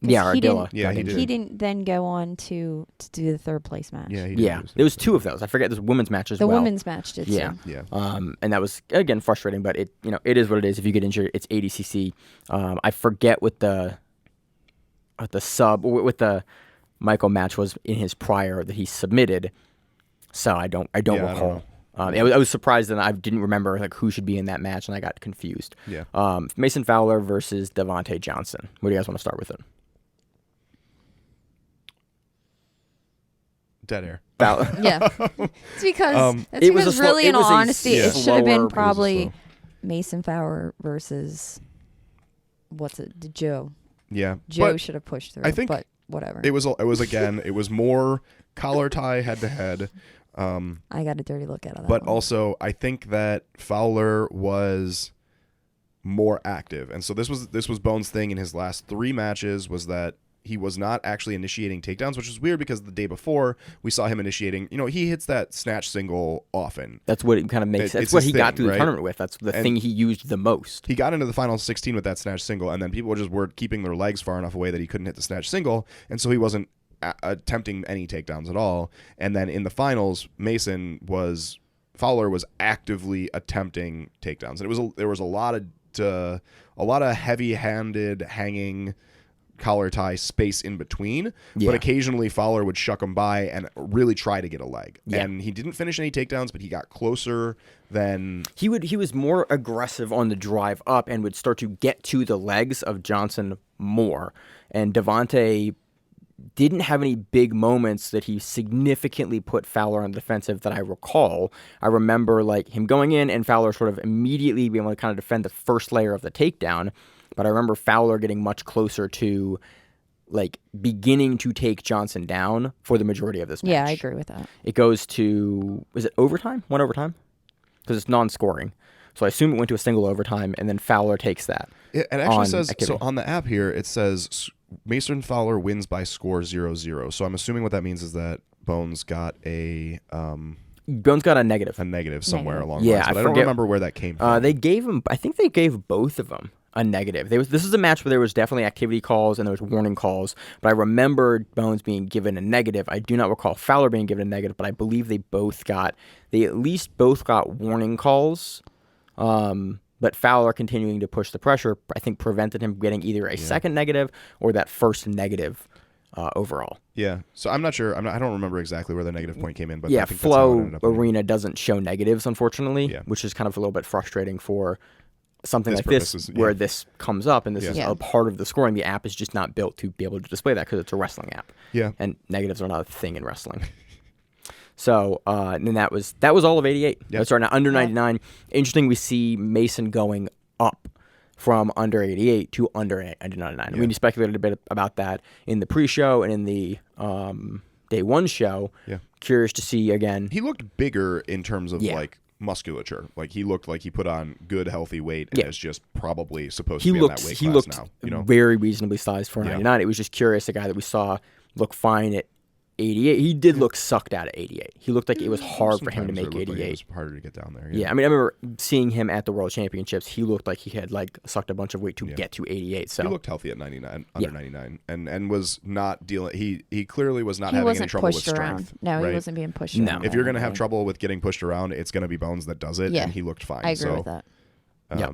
[SPEAKER 2] Yeah, Ardila.
[SPEAKER 4] He didn't then go on to do the third place match.
[SPEAKER 3] Yeah,
[SPEAKER 2] there was 2 of those. I forget there's women's match as well.
[SPEAKER 4] The women's match did
[SPEAKER 2] yeah.
[SPEAKER 4] too.
[SPEAKER 3] Yeah.
[SPEAKER 2] And that was again frustrating, but it is what it is. If you get injured, it's ADCC. I forget what the Michael match was in his prior that he submitted. So I don't recall. I was surprised that I didn't remember like who should be in that match, and I got confused.
[SPEAKER 3] Yeah.
[SPEAKER 2] Mason Fowler versus Devontae Johnson. What do you guys want to start with it?
[SPEAKER 3] Dead air.
[SPEAKER 4] Yeah. It's because
[SPEAKER 2] it was
[SPEAKER 4] really, in all honesty, it should have been
[SPEAKER 2] slower-
[SPEAKER 4] probably Mason Fowler versus Joe.
[SPEAKER 3] Yeah.
[SPEAKER 4] Joe
[SPEAKER 3] But
[SPEAKER 4] should have pushed through.
[SPEAKER 3] I think
[SPEAKER 4] but whatever.
[SPEAKER 3] it was more collar tie head to head.
[SPEAKER 4] I got a dirty look at it.
[SPEAKER 3] But also, I think that Fowler was more active, and so this was Bones' thing in his last 3 matches was that he was not actually initiating takedowns, which is weird because the day before we saw him initiating. You know, he hits that snatch single often.
[SPEAKER 2] That's what it kind of makes. That's what he got through the tournament with. That's the thing he used the most.
[SPEAKER 3] He got into the final 16 with that snatch single, and then people just were keeping their legs far enough away that he couldn't hit the snatch single, and so he wasn't attempting any takedowns at all. And then in the finals, Fowler was actively attempting takedowns, and there was a lot of heavy-handed hanging collar tie space in between, but occasionally Fowler would shuck him by and really try to get a leg. Yeah. And he didn't finish any takedowns, but he got closer than
[SPEAKER 2] he was more aggressive on the drive up and would start to get to the legs of Johnson more. And Devontae didn't have any big moments that he significantly put Fowler on the defensive that I recall. I remember like him going in and Fowler sort of immediately being able to kind of defend the first layer of the takedown. But I remember Fowler getting much closer to like beginning to take Johnson down for the majority of this match.
[SPEAKER 4] Yeah, I agree with that.
[SPEAKER 2] It goes to, is it overtime? 1 overtime? Because it's non-scoring. So I assume it went to a single overtime, and then Fowler takes that.
[SPEAKER 3] It actually says, so on the app here, it says Mason Fowler wins by score 0-0. So I'm assuming what that means is that Bones got a negative.
[SPEAKER 2] A negative
[SPEAKER 3] somewhere along the
[SPEAKER 2] yeah,
[SPEAKER 3] lines. But I don't remember where that came from.
[SPEAKER 2] I think they gave both of them. a negative. This is a match where there was definitely activity calls and there was warning calls, but I remember Bones being given a negative. I do not recall Fowler being given a negative, but I believe they at least both got warning calls. But Fowler continuing to push the pressure, I think, prevented him getting either a second negative or that first negative overall.
[SPEAKER 3] Yeah. So I'm not sure. I don't remember exactly where the negative point came in, but
[SPEAKER 2] yeah,
[SPEAKER 3] I think that's how it
[SPEAKER 2] Flow
[SPEAKER 3] ended up being.
[SPEAKER 2] Arena doesn't show negatives, unfortunately,
[SPEAKER 3] Yeah.
[SPEAKER 2] which is kind of a little bit frustrating for something
[SPEAKER 3] This
[SPEAKER 2] like this,
[SPEAKER 3] purposes,
[SPEAKER 2] where
[SPEAKER 3] yeah.
[SPEAKER 2] this comes up and this is
[SPEAKER 4] Yeah.
[SPEAKER 2] a part of the scoring. The app is just not built to be able to display that because it's a wrestling app.
[SPEAKER 3] Yeah.
[SPEAKER 2] And negatives are not a thing in wrestling. So, and then that was all of 88.
[SPEAKER 3] Yep.
[SPEAKER 2] Sorry, now under 99. Interesting, we see Mason going up from under 88 to under 99.
[SPEAKER 3] Yeah.
[SPEAKER 2] We speculated a bit about that in the pre-show and in the day one show.
[SPEAKER 3] Yeah.
[SPEAKER 2] Curious to see again.
[SPEAKER 3] He looked bigger in terms of
[SPEAKER 2] Yeah.
[SPEAKER 3] like musculature. Like he looked like he put on good healthy weight and
[SPEAKER 2] Yeah.
[SPEAKER 3] is just probably supposed
[SPEAKER 2] He
[SPEAKER 3] to be in that weight class
[SPEAKER 2] looked
[SPEAKER 3] now. You know?
[SPEAKER 2] very reasonably sized for
[SPEAKER 3] Yeah.
[SPEAKER 2] 99. It was just curious, a guy that we saw look fine at 88. He did look sucked out at 88. He looked like it was hard for him to
[SPEAKER 3] Sometimes it
[SPEAKER 2] make
[SPEAKER 3] looked like
[SPEAKER 2] 88.
[SPEAKER 3] it was harder to get down there.
[SPEAKER 2] Yeah, I mean, I remember seeing him at the World Championships. He looked like he had like sucked a bunch of weight to get to 88. So
[SPEAKER 3] He looked healthy at 99, under 99, and was not dealing. He clearly was not
[SPEAKER 4] He
[SPEAKER 3] having any
[SPEAKER 4] wasn't
[SPEAKER 3] trouble with
[SPEAKER 4] pushed around.
[SPEAKER 3] strength.
[SPEAKER 4] No,
[SPEAKER 3] right?
[SPEAKER 4] he wasn't being pushed
[SPEAKER 2] No.
[SPEAKER 4] around.
[SPEAKER 3] If you're going to have
[SPEAKER 4] Right.
[SPEAKER 3] trouble with getting pushed around, it's going to be Bones that does it,
[SPEAKER 4] Yeah.
[SPEAKER 3] and he looked fine.
[SPEAKER 4] I agree
[SPEAKER 3] so,
[SPEAKER 4] with that.
[SPEAKER 2] Yeah.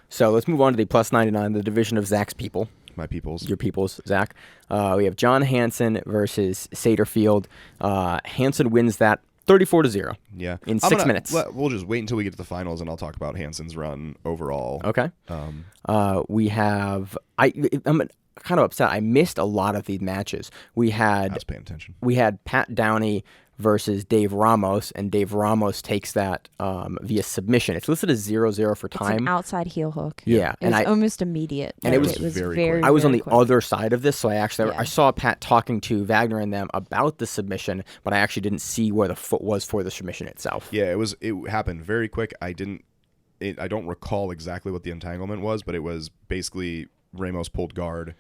[SPEAKER 2] So let's move on to the plus 99, the division of Zach's people.
[SPEAKER 3] My peoples.
[SPEAKER 2] Your peoples, Zach. We have John Hansen versus Satterfield. Hansen wins that 34-0.
[SPEAKER 3] Yeah.
[SPEAKER 2] in 6 minutes.
[SPEAKER 3] We'll just wait until we get to the finals, and I'll talk about Hansen's run overall.
[SPEAKER 2] Okay.
[SPEAKER 3] Um,
[SPEAKER 2] We have. I'm kind of upset. I missed a lot of these matches. We
[SPEAKER 3] I
[SPEAKER 2] had
[SPEAKER 3] was paying attention.
[SPEAKER 2] Pat Downey versus Dave Ramos, and Dave Ramos takes that via submission. It's listed as 0-0 for
[SPEAKER 4] It's
[SPEAKER 2] time.
[SPEAKER 4] an outside heel hook.
[SPEAKER 2] Yeah,
[SPEAKER 4] It
[SPEAKER 2] and
[SPEAKER 4] was
[SPEAKER 2] I
[SPEAKER 4] almost immediate.
[SPEAKER 2] and it
[SPEAKER 4] Like,
[SPEAKER 2] was
[SPEAKER 3] very
[SPEAKER 4] very
[SPEAKER 3] quick.
[SPEAKER 2] I was on
[SPEAKER 4] very
[SPEAKER 2] the
[SPEAKER 4] quick.
[SPEAKER 2] other side of this, so I
[SPEAKER 4] Yeah.
[SPEAKER 2] saw Pat talking to Wagner and them about the submission, but I actually didn't see where the foot was for the submission itself.
[SPEAKER 3] Yeah, it happened very quick. I don't recall exactly what the entanglement was, but it was basically Ramos pulled guard.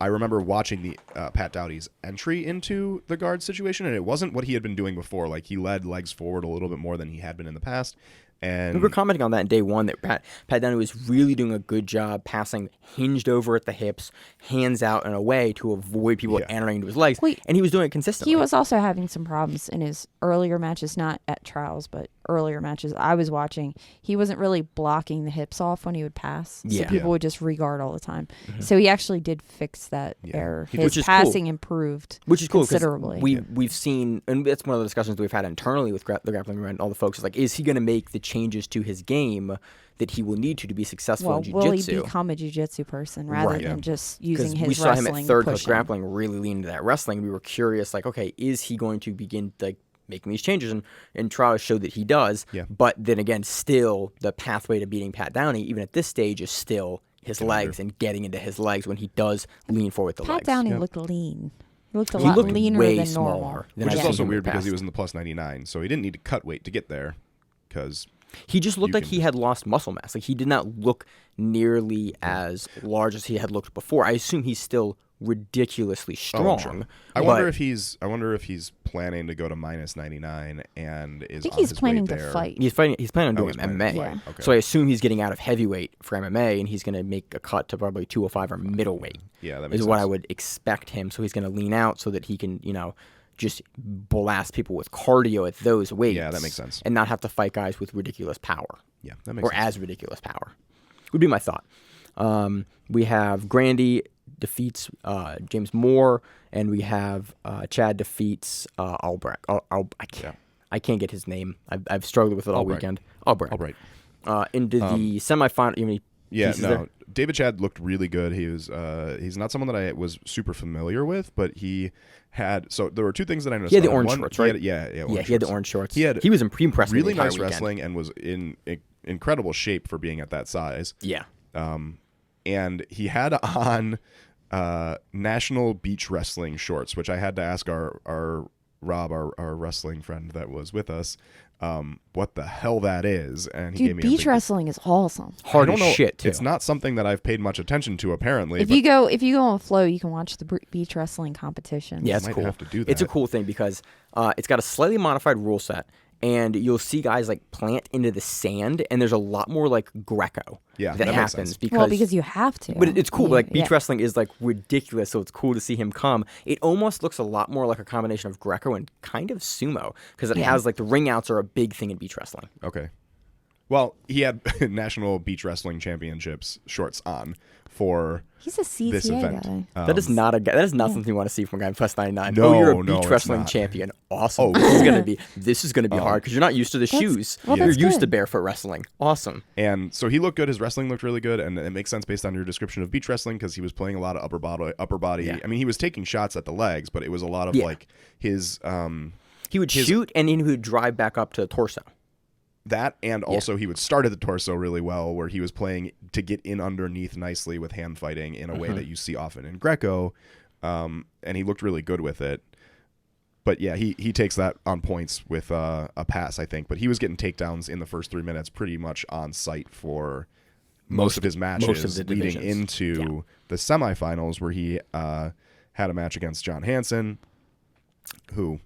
[SPEAKER 3] I remember watching the Pat Dowdy's entry into the guard situation, and it wasn't what he had been doing before. Like he led legs forward a little bit more than he had been in the past. And
[SPEAKER 2] We were commenting on that in day one that Pat Downey was really doing a good job passing hinged over at the hips, hands out and away to avoid people
[SPEAKER 3] Yeah.
[SPEAKER 2] entering into his legs,
[SPEAKER 4] Wait,
[SPEAKER 2] and he was doing it consistently.
[SPEAKER 4] He was also having some problems in his earlier matches, not at trials, but earlier matches I was watching. He wasn't really blocking the hips off when he would pass. So
[SPEAKER 2] Yeah.
[SPEAKER 4] people would just regard all the time. So he actually did fix that
[SPEAKER 3] Yeah.
[SPEAKER 4] error.
[SPEAKER 3] He
[SPEAKER 4] His
[SPEAKER 2] Which is cool.
[SPEAKER 4] passing improved
[SPEAKER 2] Which is cool because
[SPEAKER 4] considerably.
[SPEAKER 2] we've seen, and that's one of the discussions that we've had internally with the Grappling and all the folks. Is like, is he going to make the changes to his game that he will need to be successful
[SPEAKER 4] well,
[SPEAKER 2] in
[SPEAKER 4] will he
[SPEAKER 2] jiu-jitsu?
[SPEAKER 4] become a jiu-jitsu person rather
[SPEAKER 2] Right.
[SPEAKER 4] than just using his
[SPEAKER 2] we saw him
[SPEAKER 4] wrestling
[SPEAKER 2] at third
[SPEAKER 4] to
[SPEAKER 2] coast
[SPEAKER 4] push
[SPEAKER 2] grappling really lean into that wrestling. We were curious, like, okay, is he going to begin like making these changes? And trials showed that he does.
[SPEAKER 3] Yeah.
[SPEAKER 2] But then again, still the pathway to beating Pat Downey, even at this stage, is still his
[SPEAKER 3] Get
[SPEAKER 2] legs and getting into his legs when he does lean forward with the
[SPEAKER 4] Pat
[SPEAKER 2] legs.
[SPEAKER 4] Downey
[SPEAKER 3] Yep.
[SPEAKER 4] looked lean. He looked a
[SPEAKER 2] He
[SPEAKER 4] lot
[SPEAKER 2] looked
[SPEAKER 4] leaner
[SPEAKER 2] way
[SPEAKER 4] than
[SPEAKER 2] smaller
[SPEAKER 4] normal.
[SPEAKER 2] than
[SPEAKER 3] which
[SPEAKER 2] I've
[SPEAKER 3] is
[SPEAKER 2] seen
[SPEAKER 3] also
[SPEAKER 2] him in
[SPEAKER 3] weird
[SPEAKER 2] the
[SPEAKER 3] because he
[SPEAKER 2] past.
[SPEAKER 3] was in the plus 99, so he didn't need to cut weight to get there. Because
[SPEAKER 2] He just looked
[SPEAKER 3] You
[SPEAKER 2] like
[SPEAKER 3] can
[SPEAKER 2] he
[SPEAKER 3] just-
[SPEAKER 2] had lost muscle mass. Like he did not look nearly as large as he had looked before. I assume he's still ridiculously strong.
[SPEAKER 3] sure. I
[SPEAKER 2] but
[SPEAKER 3] wonder if he's planning to go to minus 99 and is
[SPEAKER 4] I think
[SPEAKER 3] on
[SPEAKER 4] he's
[SPEAKER 3] his
[SPEAKER 4] planning
[SPEAKER 3] way
[SPEAKER 4] to
[SPEAKER 3] there.
[SPEAKER 4] fight.
[SPEAKER 2] He's planning on doing
[SPEAKER 3] he's planning
[SPEAKER 2] MMA.
[SPEAKER 3] to
[SPEAKER 4] Yeah.
[SPEAKER 3] fight. Okay.
[SPEAKER 2] So I assume he's getting out of heavyweight for MMA, and he's going to make a cut to probably 205 or middleweight.
[SPEAKER 3] Yeah, that makes
[SPEAKER 2] Is
[SPEAKER 3] sense.
[SPEAKER 2] what I would expect him. So he's going to lean out so that he can, just blast people with cardio at those weights.
[SPEAKER 3] Yeah, that makes sense.
[SPEAKER 2] And not have to fight guys with ridiculous power.
[SPEAKER 3] Yeah, that makes
[SPEAKER 2] Or
[SPEAKER 3] sense.
[SPEAKER 2] as ridiculous power. Would be my thought. We have Grandy defeats James Moore, and we have Chad defeats Albrecht. I can't get his name. I've struggled with it all
[SPEAKER 3] Albrecht.
[SPEAKER 2] weekend. Albrecht.
[SPEAKER 3] All right.
[SPEAKER 2] Into the semifinal. You mean
[SPEAKER 3] Yeah,
[SPEAKER 2] pieces
[SPEAKER 3] no.
[SPEAKER 2] there?
[SPEAKER 3] David Chad looked really good. He was he's not someone that I was super familiar with, but he had there were two things that I noticed.
[SPEAKER 2] He had the
[SPEAKER 3] on him.
[SPEAKER 2] orange
[SPEAKER 3] One,
[SPEAKER 2] shorts,
[SPEAKER 3] he had-
[SPEAKER 2] right?
[SPEAKER 3] yeah,
[SPEAKER 2] Yeah, he had the orange shorts.
[SPEAKER 3] He
[SPEAKER 2] was impressed.
[SPEAKER 3] really
[SPEAKER 2] the entire
[SPEAKER 3] nice
[SPEAKER 2] weekend.
[SPEAKER 3] wrestling and was in incredible shape for being at that size.
[SPEAKER 2] Yeah.
[SPEAKER 3] And he had on National Beach Wrestling shorts, which I had to ask our Rob, our wrestling friend that was with us, what the hell that is. And he gave
[SPEAKER 4] Dude,
[SPEAKER 3] me a
[SPEAKER 4] beach
[SPEAKER 3] big-
[SPEAKER 4] wrestling is awesome.
[SPEAKER 2] Hard
[SPEAKER 3] I don't
[SPEAKER 2] as
[SPEAKER 3] know.
[SPEAKER 2] shit too.
[SPEAKER 3] It's not something that I've paid much attention to apparently.
[SPEAKER 4] If
[SPEAKER 3] but
[SPEAKER 4] you go on Flow, you can watch the beach wrestling competition.
[SPEAKER 2] Yeah, it's
[SPEAKER 3] might
[SPEAKER 2] cool.
[SPEAKER 3] have to do
[SPEAKER 2] It's a
[SPEAKER 3] that.
[SPEAKER 2] cool thing because it's got a slightly modified rule set, and you'll see guys like plant into the sand, and there's a lot more like Greco that
[SPEAKER 3] makes
[SPEAKER 2] happens
[SPEAKER 3] sense.
[SPEAKER 2] because
[SPEAKER 4] you have to.
[SPEAKER 2] But it's cool.
[SPEAKER 4] Yeah,
[SPEAKER 2] Like beach wrestling is like ridiculous, so it's cool to see him come. It almost looks a lot more like a combination of Greco and kind of sumo because it has like the ring outs are a big thing in beach wrestling.
[SPEAKER 3] Okay. Well, he had National Beach Wrestling Championships shorts on for
[SPEAKER 4] He's a CTA
[SPEAKER 3] this event.
[SPEAKER 4] guy.
[SPEAKER 2] That is not a guy. That is not something you want to see from a guy in plus 99.
[SPEAKER 3] No,
[SPEAKER 2] you're a
[SPEAKER 3] no,
[SPEAKER 2] beach
[SPEAKER 3] it's
[SPEAKER 2] wrestling
[SPEAKER 3] not.
[SPEAKER 2] champion. Awesome.
[SPEAKER 3] Oh,
[SPEAKER 2] This is gonna be hard because you're not used to the shoes.
[SPEAKER 4] well,
[SPEAKER 2] You're
[SPEAKER 4] that's
[SPEAKER 2] used to
[SPEAKER 4] good.
[SPEAKER 2] barefoot wrestling. Awesome.
[SPEAKER 3] And so he looked good. His wrestling looked really good, and it makes sense based on your description of beach wrestling because he was playing a lot of upper body.
[SPEAKER 2] Yeah.
[SPEAKER 3] I mean, he was taking shots at the legs, but it was a lot of like his
[SPEAKER 2] He would shoot and then he would drive back up to the torso.
[SPEAKER 3] that, and also he would start at the torso really well, where he was playing to get in underneath nicely with hand fighting in a way that you see often in Greco, and he looked really good with it. But yeah, he takes that on points with a pass, I think. But he was getting takedowns in the first 3 minutes pretty much on site for most of his matches,
[SPEAKER 2] most of the
[SPEAKER 3] leading
[SPEAKER 2] divisions.
[SPEAKER 3] into the semifinals, where he had a match against John Hansen, who...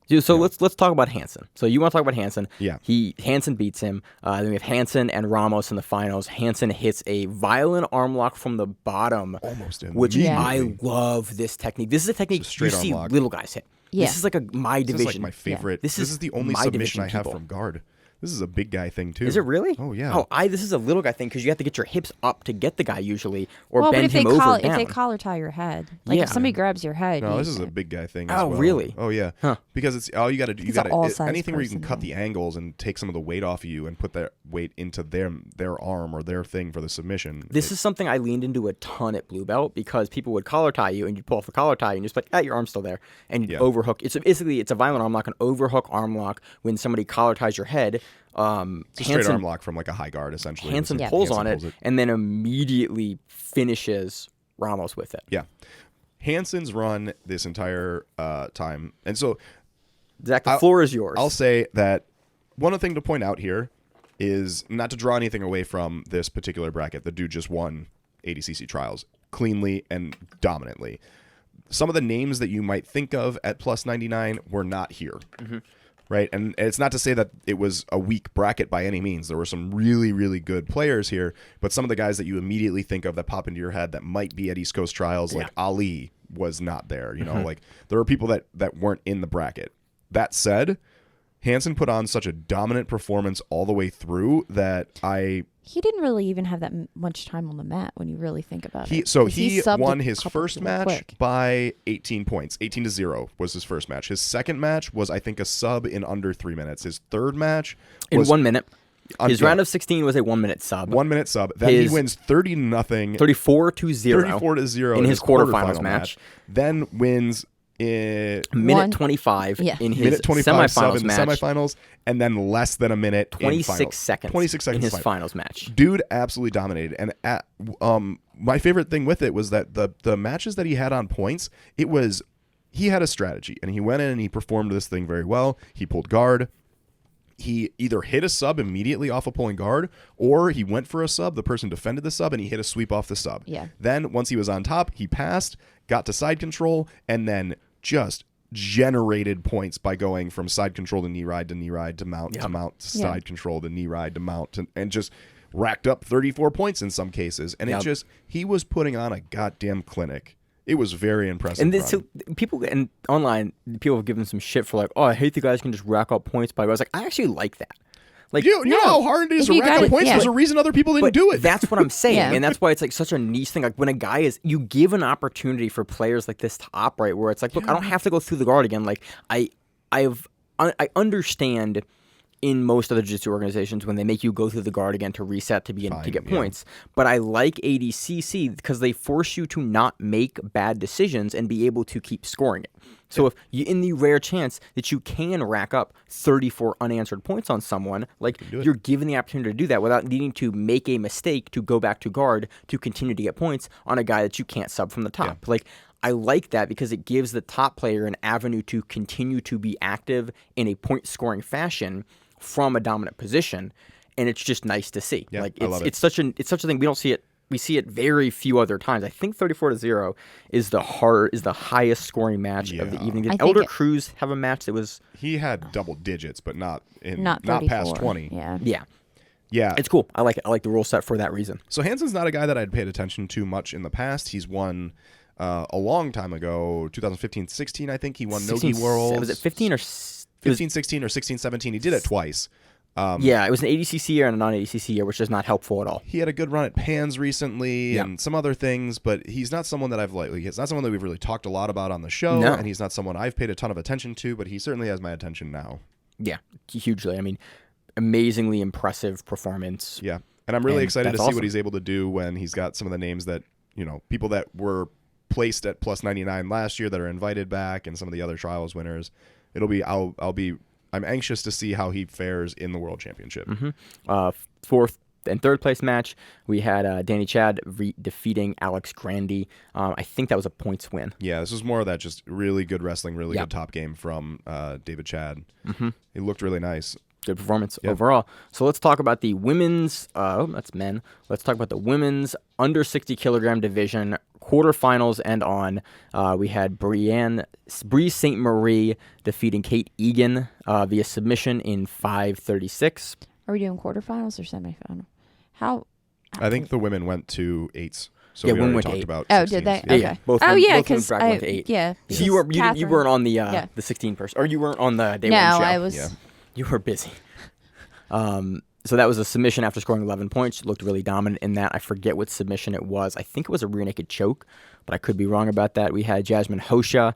[SPEAKER 2] Dude, so let's talk about Hansen. So you want to talk about Hansen?
[SPEAKER 3] Yeah.
[SPEAKER 2] Hansen beats him. Then we have Hansen and Ramos in the finals. Hansen hits a violent arm lock from the bottom,
[SPEAKER 3] Almost
[SPEAKER 2] which
[SPEAKER 3] immediately.
[SPEAKER 2] I love. This technique. This is a technique
[SPEAKER 3] It's a straight
[SPEAKER 2] you
[SPEAKER 3] arm
[SPEAKER 2] see
[SPEAKER 3] lock.
[SPEAKER 2] little guys hit.
[SPEAKER 4] Yeah.
[SPEAKER 2] This is like my
[SPEAKER 3] This
[SPEAKER 2] division.
[SPEAKER 3] is like my favorite.
[SPEAKER 2] This
[SPEAKER 3] This is the only
[SPEAKER 2] my
[SPEAKER 3] submission
[SPEAKER 2] division
[SPEAKER 3] I have
[SPEAKER 2] people.
[SPEAKER 3] from guard. This is a big guy thing too.
[SPEAKER 2] Is it really?
[SPEAKER 3] Oh yeah.
[SPEAKER 2] This is a little guy thing because you have to get your hips up to get the guy usually, or
[SPEAKER 4] Well, but
[SPEAKER 2] bend
[SPEAKER 4] if they
[SPEAKER 2] him over
[SPEAKER 4] collar,
[SPEAKER 2] down.
[SPEAKER 4] if they collar tie your head, like
[SPEAKER 2] Yeah.
[SPEAKER 4] if somebody grabs your head,
[SPEAKER 3] No,
[SPEAKER 4] you-
[SPEAKER 3] this is a big guy thing. As
[SPEAKER 2] Oh,
[SPEAKER 3] well.
[SPEAKER 2] really?
[SPEAKER 3] Oh yeah.
[SPEAKER 2] Huh.
[SPEAKER 3] Because it's all you got to do. You
[SPEAKER 4] He's an
[SPEAKER 3] got to
[SPEAKER 4] all-size
[SPEAKER 3] anything where you can
[SPEAKER 4] person,
[SPEAKER 3] cut
[SPEAKER 4] yeah.
[SPEAKER 3] the angles and take some of the weight off of you and put that weight into their arm or their thing for the submission.
[SPEAKER 2] This is something I leaned into a ton at Blue Belt because people would collar tie you and you'd pull off the collar tie and you're just like, your arm's still there. And you'd overhook. It's a violent arm lock, an overhook arm lock when somebody collar ties your head.
[SPEAKER 3] It's a straight arm lock from like a high guard essentially.
[SPEAKER 2] Hansen
[SPEAKER 3] Hansen
[SPEAKER 2] pulls on it
[SPEAKER 3] pulls
[SPEAKER 2] and then immediately finishes Ramos with it.
[SPEAKER 3] Yeah. Hansen's run this entire time, and so
[SPEAKER 2] Zach, the floor is yours.
[SPEAKER 3] I'll say that one thing to point out here is not to draw anything away from this particular bracket. The dude just won ADCC Trials cleanly and dominantly. Some of the names that you might think of at plus 99 were not here. Right? And it's not to say that it was a weak bracket by any means. There were some really, really good players here, but some of the guys that you immediately think of that pop into your head that might be at East Coast Trials, like Ali was not there. You know, like there were people that weren't in the bracket. That said, Hansen put on such a dominant performance all the way through that
[SPEAKER 4] he didn't really even have that much time on the mat when you really think about it.
[SPEAKER 3] he
[SPEAKER 4] 'Cause he subbed
[SPEAKER 3] won
[SPEAKER 4] a
[SPEAKER 3] his
[SPEAKER 4] couple
[SPEAKER 3] first
[SPEAKER 4] people
[SPEAKER 3] match
[SPEAKER 4] quick.
[SPEAKER 3] by 18 points. 18-0 was his first match. His second match was, I think, a sub in under 3 minutes. His third match
[SPEAKER 2] in
[SPEAKER 3] was
[SPEAKER 2] 1 minute. His
[SPEAKER 3] yeah.
[SPEAKER 2] round of 16 was a 1 minute sub.
[SPEAKER 3] 1 minute sub. Then
[SPEAKER 2] His
[SPEAKER 3] he wins 30-0.
[SPEAKER 2] 34-0.
[SPEAKER 3] 34-0
[SPEAKER 2] in his quarterfinals match.
[SPEAKER 3] Then wins in
[SPEAKER 2] Minute 25
[SPEAKER 4] Yeah.
[SPEAKER 2] in his
[SPEAKER 3] minute 25 sub
[SPEAKER 2] semifinals
[SPEAKER 3] in the
[SPEAKER 2] match.
[SPEAKER 3] semifinals, and then less than a minute
[SPEAKER 2] 26
[SPEAKER 3] in finals.
[SPEAKER 2] seconds
[SPEAKER 3] 26 seconds
[SPEAKER 2] in his
[SPEAKER 3] final.
[SPEAKER 2] finals match.
[SPEAKER 3] Dude absolutely dominated. And my favorite thing with it was that the matches that he had on points, he had a strategy, and he went in and he performed this thing very well. He pulled guard. He either hit a sub immediately off of pulling guard, or he went for a sub, the person defended the sub, and he hit a sweep off the sub.
[SPEAKER 4] Yeah.
[SPEAKER 3] Then once he was on top, he passed, got to side control, and then just generated points by going from side control to knee ride to mount to mount to side control to knee ride to mount, and just racked up 34 points in some cases. And he was putting on a goddamn clinic. It was very impressive.
[SPEAKER 2] And so people and online people have given some shit for like, I hate the guys who can just rack up points by. I was like, I actually like that. Like,
[SPEAKER 3] you know how hard it is
[SPEAKER 4] If
[SPEAKER 3] to
[SPEAKER 4] you
[SPEAKER 3] rack
[SPEAKER 4] got
[SPEAKER 3] up
[SPEAKER 4] it-
[SPEAKER 3] points?
[SPEAKER 4] yeah.
[SPEAKER 3] There's a reason other people didn't
[SPEAKER 2] but
[SPEAKER 3] do it.
[SPEAKER 2] that's what I'm saying,
[SPEAKER 4] Yeah.
[SPEAKER 2] and that's why it's like such a niche thing. Like when a guy you give an opportunity for players like this to operate, where it's like, look, I don't have to go through the guard again. Like I understand. In most other jiu-jitsu organizations, when they make you go through the guard again to reset to get points, but I like ADCC because they force you to not make bad decisions and be able to keep scoring it. So if you, in the rare chance that you can rack up 34 unanswered points on someone, like you're given the opportunity to do that without needing to make a mistake to go back to guard to continue to get points on a guy that you can't sub from the top. Like I like that because it gives the top player an avenue to continue to be active in a point-scoring fashion from a dominant position, and it's just nice to see.
[SPEAKER 3] Yeah,
[SPEAKER 2] like
[SPEAKER 3] I love it.
[SPEAKER 2] it's such a thing we don't see it we see it very few other times. I think 34-0 is the highest scoring match of the
[SPEAKER 3] Yeah.
[SPEAKER 2] evening.
[SPEAKER 4] I
[SPEAKER 2] Did
[SPEAKER 4] think
[SPEAKER 2] Elder
[SPEAKER 4] it-
[SPEAKER 2] Cruz have a match that was?
[SPEAKER 3] He had double digits, but not
[SPEAKER 4] 34.
[SPEAKER 3] past 20.
[SPEAKER 4] Yeah.
[SPEAKER 2] Yeah,
[SPEAKER 3] Yeah.
[SPEAKER 2] it's cool. I like it. I like the rule set for that reason.
[SPEAKER 3] So Hansen's not a guy that I'd paid attention to much in the past. He's won a long time ago, 2015-16, I think. He won Nogi Worlds.
[SPEAKER 2] Was it 15 or?
[SPEAKER 3] 15-16 or 16-17. He did it twice.
[SPEAKER 2] Yeah, it was an ADCC year and a non-ADCC year, which is not helpful at all.
[SPEAKER 3] He had a good run at Pans recently
[SPEAKER 2] Yeah.
[SPEAKER 3] and some other things, but he's not someone that he's not someone that we've really talked a lot about on the show,
[SPEAKER 2] No.
[SPEAKER 3] and he's not someone I've paid a ton of attention to, but he certainly has my attention now.
[SPEAKER 2] Yeah, hugely. I mean, amazingly impressive performance.
[SPEAKER 3] Yeah. And I'm really
[SPEAKER 2] And
[SPEAKER 3] excited to
[SPEAKER 2] that's
[SPEAKER 3] see
[SPEAKER 2] awesome.
[SPEAKER 3] what he's able to do when he's got some of the names that, people that were placed at plus 99 last year that are invited back and some of the other trials winners. I'm anxious to see how he fares in the World Championship.
[SPEAKER 2] Fourth and third place match, we had Danny Chad defeating Alex Grandy. I think that was a points win.
[SPEAKER 3] Yeah, this was more of that just really good wrestling, really
[SPEAKER 2] Yep.
[SPEAKER 3] good top game from David Chad. He looked really nice.
[SPEAKER 2] Good performance
[SPEAKER 3] Yep.
[SPEAKER 2] overall. So let's talk about the women's, that's men. Let's talk about the women's under 60 kilogram division quarterfinals and on. We had Bree St. Marie defeating Kate Egan via submission in 5:36.
[SPEAKER 4] Are we doing quarterfinals or semifinal? How?
[SPEAKER 3] I think the women went to eights. So
[SPEAKER 2] Yeah,
[SPEAKER 3] we
[SPEAKER 2] women
[SPEAKER 3] already
[SPEAKER 2] went to
[SPEAKER 3] talked
[SPEAKER 2] eight.
[SPEAKER 3] about
[SPEAKER 4] Oh, did
[SPEAKER 3] 16s.
[SPEAKER 4] they?
[SPEAKER 2] Yeah,
[SPEAKER 4] Okay.
[SPEAKER 2] both
[SPEAKER 4] oh
[SPEAKER 2] went-
[SPEAKER 4] yeah,
[SPEAKER 2] both women's
[SPEAKER 4] because
[SPEAKER 2] bracket went to 8.
[SPEAKER 4] yeah.
[SPEAKER 2] So you
[SPEAKER 4] because
[SPEAKER 2] weren't
[SPEAKER 4] Catherine-
[SPEAKER 2] on the
[SPEAKER 4] Yeah.
[SPEAKER 2] the 16 person, or you weren't on the day
[SPEAKER 4] No,
[SPEAKER 2] one show.
[SPEAKER 4] I was.
[SPEAKER 3] Yeah.
[SPEAKER 2] You were busy. So that was a submission after scoring 11 points. Looked really dominant in that. I forget what submission it was. I think it was a rear naked choke, but I could be wrong about that. We had Jasmine Hosha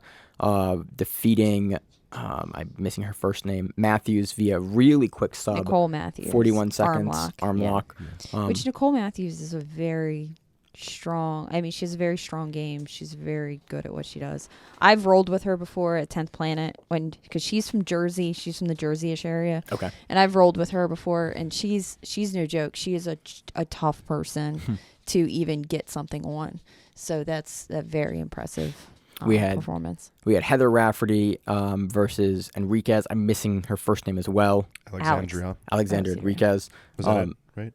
[SPEAKER 2] defeating, I'm missing her first name, Matthews via really quick sub.
[SPEAKER 4] Nicole Matthews.
[SPEAKER 2] 41 seconds. Arm
[SPEAKER 4] yeah.
[SPEAKER 2] lock.
[SPEAKER 4] Which Nicole Matthews is a very strong. I mean, she has a very strong game. She's very good at what she does. I've rolled with her before at 10th Planet because she's from Jersey. She's from the Jersey-ish area.
[SPEAKER 2] Okay.
[SPEAKER 4] And I've rolled with her before, and she's no joke. She is a tough person to even get something on. So that's a very impressive performance.
[SPEAKER 2] We had Heather Rafferty versus Enriquez. I'm missing her first name as well.
[SPEAKER 3] Alexandria.
[SPEAKER 2] Alexandra
[SPEAKER 4] Alex, yeah.
[SPEAKER 2] Enriquez.
[SPEAKER 3] Was that it, right?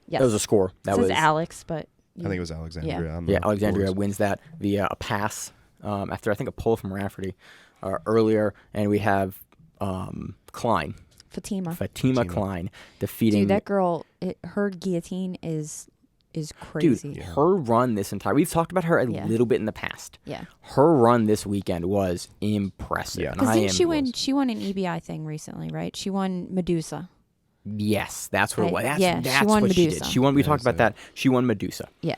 [SPEAKER 4] Yes.
[SPEAKER 2] That was a score. That
[SPEAKER 4] it says
[SPEAKER 2] was
[SPEAKER 4] Alex, but
[SPEAKER 3] I think it was Alexandria. on
[SPEAKER 2] Yeah,
[SPEAKER 3] the
[SPEAKER 2] Alexandria
[SPEAKER 3] boards.
[SPEAKER 2] wins that via a pass after I think a pull from Rafferty earlier, and we have Klein,
[SPEAKER 4] Fatima.
[SPEAKER 2] Klein defeating.
[SPEAKER 4] Dude, that girl, her guillotine is crazy.
[SPEAKER 2] Dude, her run this entire. We've talked about her a
[SPEAKER 4] Yeah.
[SPEAKER 2] little bit in the past.
[SPEAKER 4] Yeah.
[SPEAKER 2] Her run this weekend was impressive.
[SPEAKER 3] Yeah.
[SPEAKER 2] and
[SPEAKER 4] Because
[SPEAKER 2] I
[SPEAKER 4] didn't
[SPEAKER 2] am-
[SPEAKER 4] she win? She won an EBI thing recently, right? She won Medusa.
[SPEAKER 2] Yes, that's what it was.
[SPEAKER 4] yeah,
[SPEAKER 2] That's
[SPEAKER 4] she won
[SPEAKER 2] what she
[SPEAKER 4] Medusa.
[SPEAKER 2] did. She won. We
[SPEAKER 3] Yeah,
[SPEAKER 2] talked about that. She won Medusa.
[SPEAKER 4] Yeah.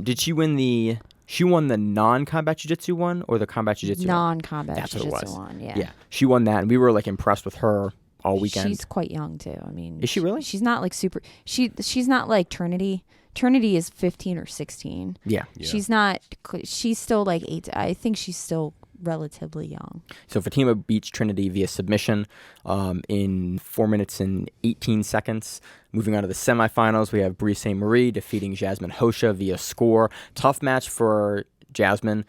[SPEAKER 2] Did she win the? She won the non-combat jiu-jitsu one or the combat jiu-jitsu one?
[SPEAKER 4] Non-combat
[SPEAKER 2] That's what it
[SPEAKER 4] jiu-jitsu
[SPEAKER 2] was.
[SPEAKER 4] one.
[SPEAKER 2] Yeah, she won that, and we were like impressed with her all weekend.
[SPEAKER 4] She's quite young too. I mean,
[SPEAKER 2] Is she really?
[SPEAKER 4] She's not like super. She's not like Trinity. Trinity is 15 or 16.
[SPEAKER 2] Yeah.
[SPEAKER 4] She's not. She's still like 8. I think she's still relatively young.
[SPEAKER 2] So Fatima beats Trinity via submission in 4 minutes and 18 seconds. Moving on to the semifinals, we have Bree St. Marie defeating Jasmine Hosha via score. Tough match for Jasmine.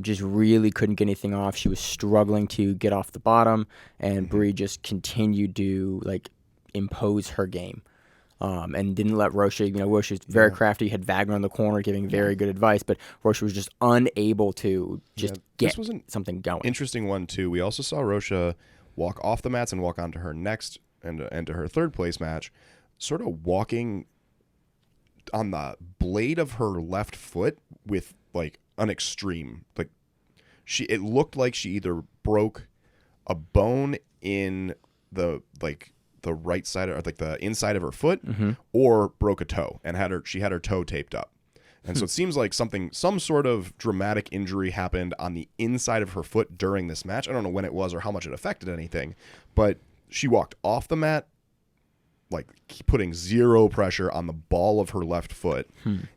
[SPEAKER 2] Just really couldn't get anything off. She was struggling to get off the bottom, and Bree just continued to like impose her game. And didn't let Rocha, Rocha was very crafty, had Wagner on the corner giving very good advice, but Rocha was just unable to just
[SPEAKER 3] this
[SPEAKER 2] get
[SPEAKER 3] was an
[SPEAKER 2] something going.
[SPEAKER 3] Interesting one, too. We also saw Rocha walk off the mats and walk on to her next and to her third place match, sort of walking on the blade of her left foot with like an extreme. Like it looked like she either broke a bone in the right side or like the inside of her foot or broke a toe and she had her toe taped up. And so it seems like some sort of dramatic injury happened on the inside of her foot during this match. I don't know when it was or how much it affected anything, but she walked off the mat, like putting zero pressure on the ball of her left foot,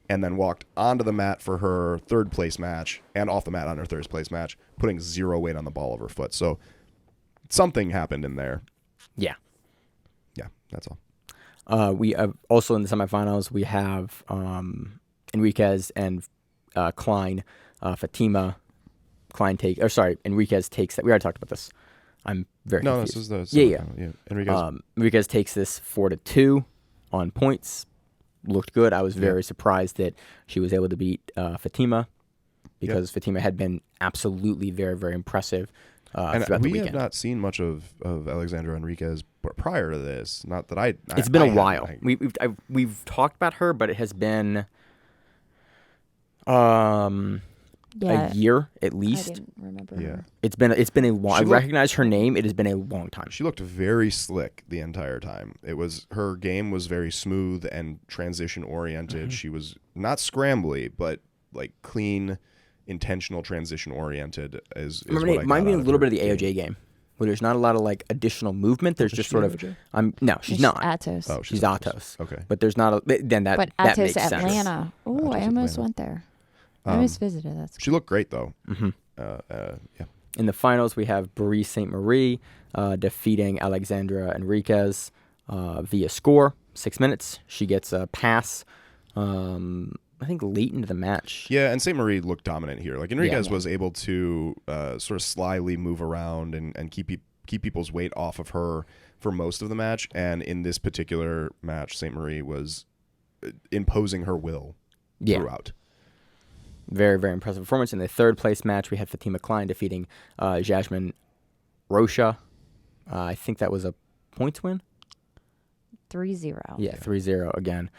[SPEAKER 3] and then walked onto the mat for her third place match and off the mat on her third place match, putting zero weight on the ball of her foot. So something happened in there.
[SPEAKER 2] Yeah.
[SPEAKER 3] Yeah, that's all.
[SPEAKER 2] We have also in the semifinals, we have Enriquez and Klein. Fatima, Enriquez takes that. We already talked about this. I'm very confused.
[SPEAKER 3] This is the
[SPEAKER 2] Yeah.
[SPEAKER 3] Enriquez.
[SPEAKER 2] Enriquez takes this 4-2 on points. looked good. I was very surprised that she was able to beat Fatima because Fatima had been absolutely very, very impressive
[SPEAKER 3] And
[SPEAKER 2] throughout the
[SPEAKER 3] we
[SPEAKER 2] weekend.
[SPEAKER 3] have not seen much of Alexandra Enriquez prior to this. Not that I.
[SPEAKER 2] It's been a while.
[SPEAKER 3] hadn't.
[SPEAKER 2] We've talked about her, but it has been
[SPEAKER 4] Yeah.
[SPEAKER 2] a year at
[SPEAKER 4] I
[SPEAKER 2] least.
[SPEAKER 4] didn't remember
[SPEAKER 3] Yeah.
[SPEAKER 4] her.
[SPEAKER 2] It's been a long. I recognize her name. It has been a long time.
[SPEAKER 3] She looked very slick the entire time. Her game was very smooth and transition oriented. She was not scrambly, but like clean, intentional transition oriented. Is what I
[SPEAKER 2] It might
[SPEAKER 3] got
[SPEAKER 2] be a
[SPEAKER 3] out of
[SPEAKER 2] little
[SPEAKER 3] her
[SPEAKER 2] bit of the AOJ game, where there's not a lot of like additional movement. There's just
[SPEAKER 3] she
[SPEAKER 2] sort of.
[SPEAKER 3] AOJ?
[SPEAKER 2] No, she's
[SPEAKER 4] It's
[SPEAKER 2] not.
[SPEAKER 4] Atos.
[SPEAKER 3] Oh,
[SPEAKER 2] She's Atos.
[SPEAKER 3] Okay.
[SPEAKER 2] But there's not a. Then that
[SPEAKER 4] But
[SPEAKER 2] that
[SPEAKER 4] Atos
[SPEAKER 2] makes sense.
[SPEAKER 4] Atlanta. Oh, I
[SPEAKER 3] Atos
[SPEAKER 4] almost
[SPEAKER 3] Atlanta.
[SPEAKER 4] went there. I almost visited. That's
[SPEAKER 3] She looked great though.
[SPEAKER 2] Mm-hmm.
[SPEAKER 3] Yeah.
[SPEAKER 2] In the finals, we have Brie St. Marie defeating Alexandra Enriquez via score, 6 minutes. She gets a pass, I think, late into the match.
[SPEAKER 3] Yeah, and St. Marie looked dominant here. Like Enriquez
[SPEAKER 2] Yeah.
[SPEAKER 3] was able to sort of slyly move around and keep people's weight off of her for most of the match. And in this particular match, St. Marie was imposing her will throughout.
[SPEAKER 2] Very, very impressive performance. In the third place match, we had Fatima Klein defeating Jasmine Rocha. I think that was a points win.
[SPEAKER 4] 3-0.
[SPEAKER 2] Yeah, 3-0 again.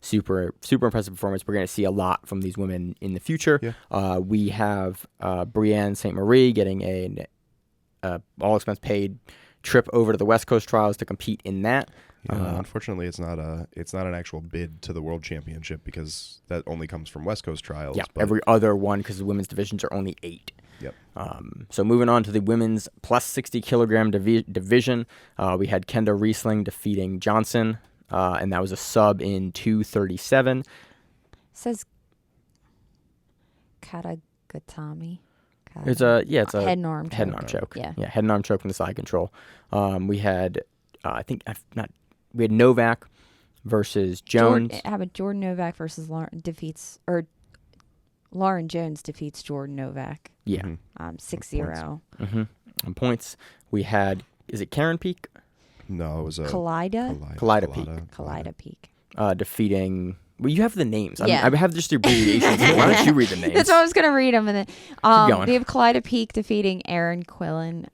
[SPEAKER 2] Super, super impressive performance. We're going to see a lot from these women in the future.
[SPEAKER 3] Yeah.
[SPEAKER 2] We have Brienne St. Marie getting an all expense paid trip over to the West Coast Trials to compete in that.
[SPEAKER 3] Unfortunately, it's not an actual bid to the World Championship because that only comes from West Coast Trials.
[SPEAKER 2] Yeah,
[SPEAKER 3] but
[SPEAKER 2] every other one because the women's divisions are only 8.
[SPEAKER 3] Yep.
[SPEAKER 2] So moving on to the women's plus 60 kilogram division, we had Kendra Riesling defeating Johnson, and that was a sub in 2:37.
[SPEAKER 4] Says Katagatami.
[SPEAKER 2] It's a
[SPEAKER 4] head and arm
[SPEAKER 2] head and arm choke.
[SPEAKER 4] Yeah.
[SPEAKER 2] Head and arm choke from the side control. We had we had Novak versus Jones.
[SPEAKER 4] How about Jordan Novak versus Lauren Jones defeats Jordan Novak.
[SPEAKER 2] Yeah.
[SPEAKER 4] 6-0.
[SPEAKER 2] On points, we had, is it Karen Peak?
[SPEAKER 3] No, it was a
[SPEAKER 2] Kaleida Peak. Defeating. Well, you have the names.
[SPEAKER 4] Yeah.
[SPEAKER 2] I have just the abbreviations. So why don't you read the names?
[SPEAKER 4] That's why I was going to read them. And then
[SPEAKER 2] going.
[SPEAKER 4] we have Kaleida Peak defeating Erin Quillen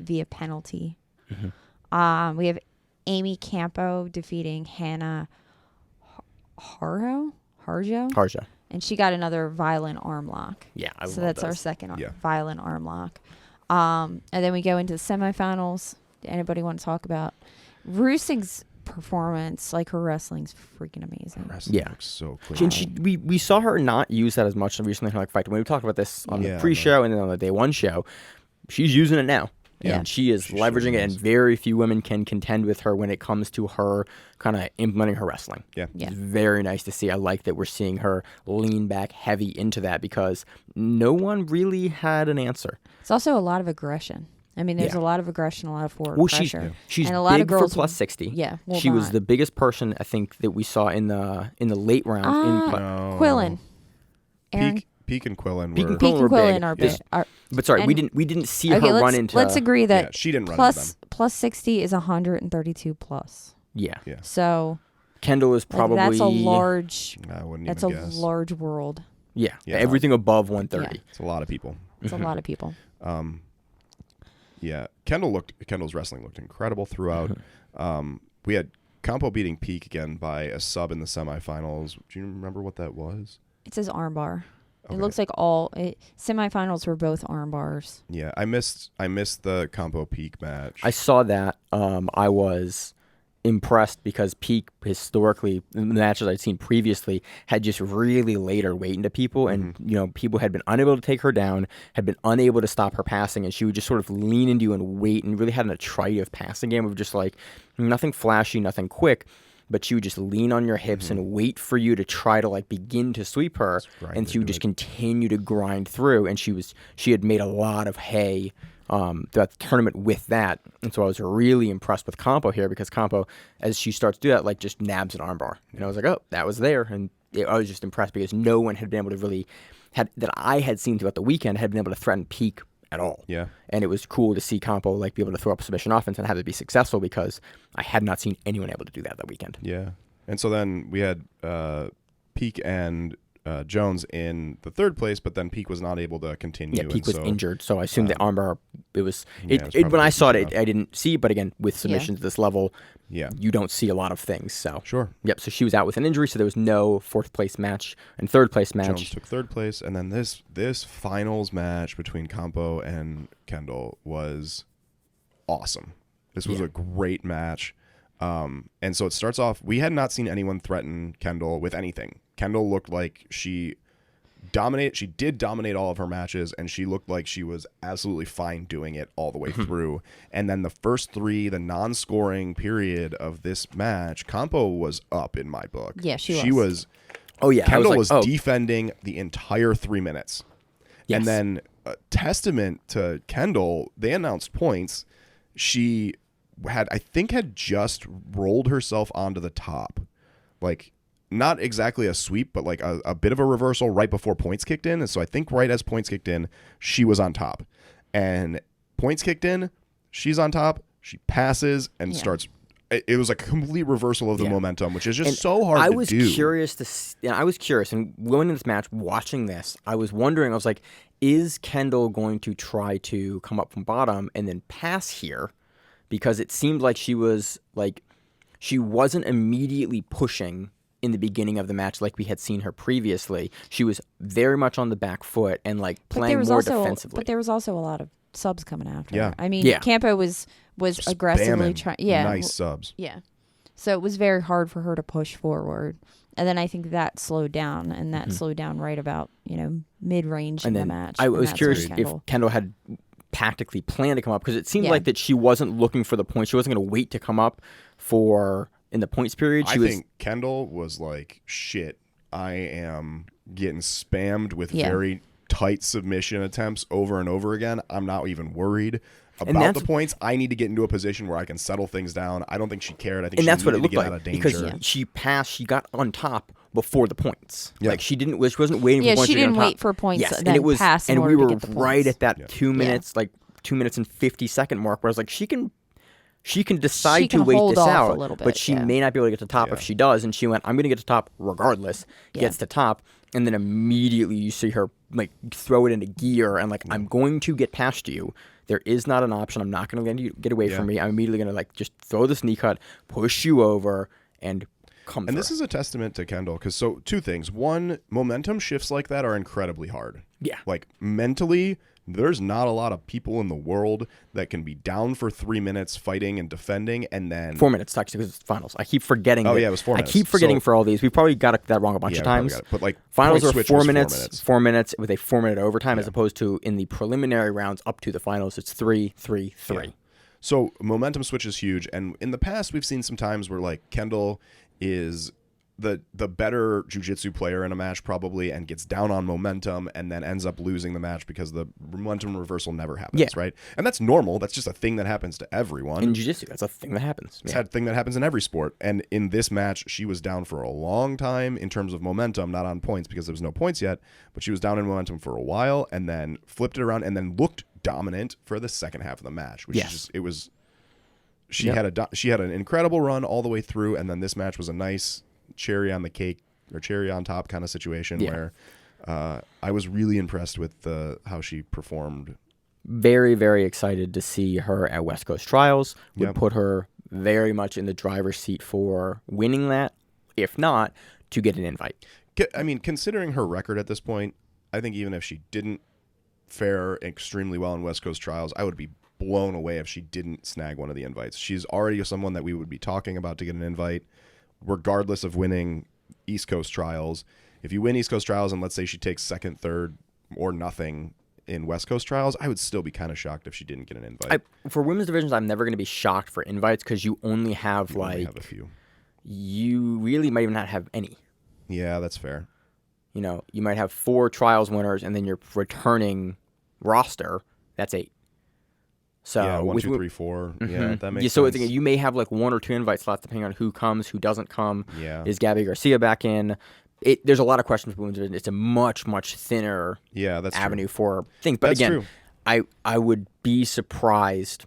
[SPEAKER 4] via penalty. We have Amy Campo defeating Hannah Harjo.
[SPEAKER 2] Harja.
[SPEAKER 4] And she got another violent arm lock.
[SPEAKER 2] Yeah, I
[SPEAKER 4] So
[SPEAKER 2] love
[SPEAKER 4] that's our
[SPEAKER 2] those.
[SPEAKER 4] second
[SPEAKER 3] Yeah.
[SPEAKER 4] violent arm lock. And then we go into the semifinals. Anybody want to talk about Roosing's performance? Like, her wrestling's freaking amazing.
[SPEAKER 3] Wrestling
[SPEAKER 2] Yeah.
[SPEAKER 3] looks so clean.
[SPEAKER 2] And we saw her not use that as much recently in her fight. When we talked about this on
[SPEAKER 3] Yeah,
[SPEAKER 2] the pre-show and then on the day one show, she's using it now.
[SPEAKER 4] Yeah.
[SPEAKER 2] And she is
[SPEAKER 3] She
[SPEAKER 2] leveraging
[SPEAKER 3] sure
[SPEAKER 2] it, and
[SPEAKER 3] is.
[SPEAKER 2] very few women can contend with her when it comes to her kind of implementing her wrestling.
[SPEAKER 3] Yeah.
[SPEAKER 4] Yeah.
[SPEAKER 2] It's very nice to see. I like that we're seeing her lean back heavy into that because no one really had an answer.
[SPEAKER 4] It's also a lot of aggression. I mean, there's
[SPEAKER 2] Yeah.
[SPEAKER 4] a lot of aggression, a lot of forward
[SPEAKER 2] Well,
[SPEAKER 4] pressure.
[SPEAKER 2] she's
[SPEAKER 4] And a lot of
[SPEAKER 2] big for
[SPEAKER 4] girls
[SPEAKER 2] plus
[SPEAKER 4] will-
[SPEAKER 2] 60.
[SPEAKER 4] Yeah, will
[SPEAKER 2] she was
[SPEAKER 4] not.
[SPEAKER 2] the biggest person I think that we saw in the late rounds.
[SPEAKER 3] No.
[SPEAKER 4] Quillen. Erin
[SPEAKER 3] Peak and Quillen
[SPEAKER 2] Peak
[SPEAKER 3] were.
[SPEAKER 2] and
[SPEAKER 4] Peak
[SPEAKER 2] were
[SPEAKER 4] and
[SPEAKER 2] big.
[SPEAKER 4] Quillen are
[SPEAKER 2] This-
[SPEAKER 4] big. Are,
[SPEAKER 2] But sorry,
[SPEAKER 4] and-
[SPEAKER 2] we didn't see
[SPEAKER 4] okay,
[SPEAKER 2] her
[SPEAKER 4] let's,
[SPEAKER 2] run into.
[SPEAKER 4] let's agree that
[SPEAKER 3] Yeah, she didn't run
[SPEAKER 4] plus
[SPEAKER 3] into them.
[SPEAKER 4] plus 60 is 132 plus.
[SPEAKER 2] Yeah.
[SPEAKER 3] Yeah.
[SPEAKER 4] So
[SPEAKER 2] Kendall is
[SPEAKER 4] like,
[SPEAKER 2] probably
[SPEAKER 4] that's a large.
[SPEAKER 3] I wouldn't
[SPEAKER 4] That's a
[SPEAKER 3] even guess.
[SPEAKER 4] large world.
[SPEAKER 2] Yeah,
[SPEAKER 3] Yeah.
[SPEAKER 2] everything above 130.
[SPEAKER 3] It's a lot of people.
[SPEAKER 4] It's a lot of people.
[SPEAKER 3] Yeah, Kendall's wrestling looked incredible throughout. We had Campo beating Peak again by a sub in the semifinals. Do you remember what that was?
[SPEAKER 4] It says armbar.
[SPEAKER 3] Okay.
[SPEAKER 4] It looks like semifinals were both arm bars.
[SPEAKER 3] Yeah, I missed the Campo Peak match.
[SPEAKER 2] I saw that. I was impressed because Peak historically, the matches I'd seen previously, had just really laid her weight into people, and people had been unable to take her down, had been unable to stop her passing, and she would just sort of lean into you and wait, and really had an attritive passing game of just like nothing flashy, nothing quick. But she would just lean on your hips and wait for you to try to like begin to sweep her,
[SPEAKER 3] grind
[SPEAKER 2] and she would
[SPEAKER 3] into
[SPEAKER 2] just
[SPEAKER 3] it.
[SPEAKER 2] continue to grind through. And she had made a lot of hay throughout the tournament with that, and so I was really impressed with Campo here because Campo, as she starts to do that, like just nabs an armbar, and I was like, oh, that was there, and I was just impressed because no one had been able to really that I had seen throughout the weekend had been able to threaten Peak at all.
[SPEAKER 3] Yeah.
[SPEAKER 2] And it was cool to see Campo like be able to throw up a submission offense and have it be successful because I had not seen anyone able to do that weekend.
[SPEAKER 3] Yeah. And so then we had Peak and Jones in the third place, but then Peak was not able to continue.
[SPEAKER 2] Yeah, Peak
[SPEAKER 3] and
[SPEAKER 2] was
[SPEAKER 3] so,
[SPEAKER 2] injured, so I assume the armbar. It was.
[SPEAKER 3] yeah, it's
[SPEAKER 2] When
[SPEAKER 3] probably
[SPEAKER 2] I saw it,
[SPEAKER 3] enough.
[SPEAKER 2] I didn't see. But again, with submissions at this level,
[SPEAKER 3] Yeah.
[SPEAKER 2] you don't see a lot of things. So
[SPEAKER 3] Sure.
[SPEAKER 2] Yep. So she was out with an injury, so there was no fourth place match and third place match.
[SPEAKER 3] Jones took third place, and then this finals match between Campo and Kendall was awesome. This was
[SPEAKER 2] Yeah.
[SPEAKER 3] a great match. And so it starts off, we had not seen anyone threaten Kendall with anything. Kendall looked like she did dominate all of her matches, and she looked like she was absolutely fine doing it all the way through. And then the first three, the non-scoring period of this match, Campo was up in my book.
[SPEAKER 4] Yeah, she
[SPEAKER 3] was.
[SPEAKER 2] Oh yeah,
[SPEAKER 3] Kendall
[SPEAKER 2] I
[SPEAKER 3] was
[SPEAKER 2] like,
[SPEAKER 3] defending the entire 3 minutes.
[SPEAKER 2] Yes.
[SPEAKER 3] And then, testament to Kendall, they announced points. She had just rolled herself onto the top. Like, not exactly a sweep, but like a bit of a reversal right before points kicked in. And so I think right as points kicked in, she was on top. And points kicked in, she's on top, she passes and starts. It was a complete reversal of the momentum, which is just so hard to do.
[SPEAKER 2] I was curious I was curious, and going into this match, watching this, I was wondering. I was like, is Kendall going to try to come up from bottom and then pass here? Because it seemed like she wasn't immediately pushing in the beginning of the match like we had seen her previously. She was very much on the back foot and like playing more defensively.
[SPEAKER 4] But there was also a lot of subs coming after.
[SPEAKER 3] Yeah.
[SPEAKER 4] her. I mean,
[SPEAKER 2] Yeah.
[SPEAKER 4] Campo was aggressively
[SPEAKER 3] Spamming
[SPEAKER 4] trying. Yeah,
[SPEAKER 3] nice subs.
[SPEAKER 4] Yeah. So it was very hard for her to push forward. And then I think that slowed down, and that slowed down right about, mid-range in
[SPEAKER 2] and
[SPEAKER 4] the
[SPEAKER 2] then
[SPEAKER 4] match.
[SPEAKER 2] I
[SPEAKER 4] and
[SPEAKER 2] was
[SPEAKER 4] that's
[SPEAKER 2] curious
[SPEAKER 4] when
[SPEAKER 2] if Kendall had tactically planned to come up, because it seemed
[SPEAKER 4] Yeah.
[SPEAKER 2] like that she wasn't looking for the point. She wasn't going to wait to come up in the points period.
[SPEAKER 3] I think Kendall was like, shit, I am getting spammed with
[SPEAKER 4] Yeah.
[SPEAKER 3] very tight submission attempts over and over again. I'm not even worried about
[SPEAKER 2] that's-
[SPEAKER 3] the points. I need to get into a position where I can settle things down. I don't think she cared. I think
[SPEAKER 2] and
[SPEAKER 3] she
[SPEAKER 2] that's what it
[SPEAKER 3] needed
[SPEAKER 2] looked
[SPEAKER 3] to get
[SPEAKER 2] like,
[SPEAKER 3] out of danger.
[SPEAKER 2] because she passed. She got on top before the points.
[SPEAKER 3] Yeah.
[SPEAKER 2] Like she wasn't waiting
[SPEAKER 4] Yeah,
[SPEAKER 2] for points.
[SPEAKER 4] she
[SPEAKER 2] to get
[SPEAKER 4] didn't
[SPEAKER 2] on top.
[SPEAKER 4] wait for points
[SPEAKER 2] Yes,
[SPEAKER 4] and
[SPEAKER 2] and
[SPEAKER 4] then
[SPEAKER 2] it was,
[SPEAKER 4] pass in
[SPEAKER 2] and
[SPEAKER 4] order
[SPEAKER 2] we
[SPEAKER 4] to
[SPEAKER 2] were
[SPEAKER 4] get the
[SPEAKER 2] right
[SPEAKER 4] points.
[SPEAKER 2] at that 2 minutes, like 2 minutes and 50-second mark, where I was like, she can decide
[SPEAKER 4] She can
[SPEAKER 2] to wait
[SPEAKER 4] hold
[SPEAKER 2] this
[SPEAKER 4] off a
[SPEAKER 2] out,
[SPEAKER 4] little bit,
[SPEAKER 2] but she
[SPEAKER 4] yeah.
[SPEAKER 2] may not be able to get to the top if she does. And she went, I'm going to get to top regardless. Gets to top, and then immediately you see her like throw it into gear and like, I'm going to get past you. There is not an option. I'm not going to let you get away from me. I'm immediately going to like just throw this knee cut, push you over, and come.
[SPEAKER 3] And this is a testament to Kendall, because so two things. One, momentum shifts like that are incredibly hard.
[SPEAKER 2] Yeah.
[SPEAKER 3] Like mentally, there's not a lot of people in the world that can be down for 3 minutes fighting and defending, and then
[SPEAKER 2] 4 minutes actually, because it's finals. I keep forgetting.
[SPEAKER 3] Oh,
[SPEAKER 2] that.
[SPEAKER 3] yeah, it was 4 minutes.
[SPEAKER 2] I keep forgetting
[SPEAKER 3] So-
[SPEAKER 2] for all these. We probably got that wrong a bunch of
[SPEAKER 3] we probably
[SPEAKER 2] times.
[SPEAKER 3] got it. But like
[SPEAKER 2] Finals
[SPEAKER 3] point
[SPEAKER 2] are
[SPEAKER 3] switch
[SPEAKER 2] 4
[SPEAKER 3] was
[SPEAKER 2] minutes, 4 minutes with a 4-minute overtime, as opposed to in the preliminary rounds up to the finals, it's 3, 3, 3.
[SPEAKER 3] Yeah. So momentum switch is huge, and in the past we've seen some times where like Kendall is the better jiu-jitsu player in a match probably, and gets down on momentum and then ends up losing the match because the momentum reversal never happens, right? And that's normal. That's just a thing that happens to everyone.
[SPEAKER 2] In jiu-jitsu, that's a thing that happens.
[SPEAKER 3] It's a thing that happens in every sport. And in this match, she was down for a long time in terms of momentum, not on points because there was no points yet, but she was down in momentum for a while and then flipped it around and then looked dominant for the second half of the match, which is just, it was, she had an incredible run all the way through. And then this match was a nice cherry on the cake or cherry on top kind of situation where I was really impressed with how she performed.
[SPEAKER 2] Very, very excited to see her at West Coast Trials. Would put her very much in the driver's seat for winning that, if not, to get an invite.
[SPEAKER 3] I mean, considering her record at this point, I think even if she didn't fare extremely well in West Coast Trials, I would be blown away if she didn't snag one of the invites. She's already someone that we would be talking about to get an invite, regardless of winning East Coast Trials. If you win East Coast Trials and let's say she takes second, third, or nothing in West Coast Trials, I would still be kind of shocked if she didn't get an invite.
[SPEAKER 2] For women's divisions, I'm never going to be shocked for invites because you only have
[SPEAKER 3] only have a few.
[SPEAKER 2] You really might even not have any.
[SPEAKER 3] Yeah, that's fair.
[SPEAKER 2] You might have 4 trials winners and then your returning roster, that's 8. So
[SPEAKER 3] yeah, 1, 2, 3, 4. Yeah, that makes
[SPEAKER 2] so
[SPEAKER 3] sense.
[SPEAKER 2] you may have like 1 or 2 invite slots depending on who comes, who doesn't come.
[SPEAKER 3] Yeah.
[SPEAKER 2] Is Gabby Garcia back in? There's a lot of questions for women's division. It's a much, much thinner
[SPEAKER 3] that's
[SPEAKER 2] avenue
[SPEAKER 3] true.
[SPEAKER 2] for things. But
[SPEAKER 3] That's
[SPEAKER 2] again,
[SPEAKER 3] true.
[SPEAKER 2] I would be surprised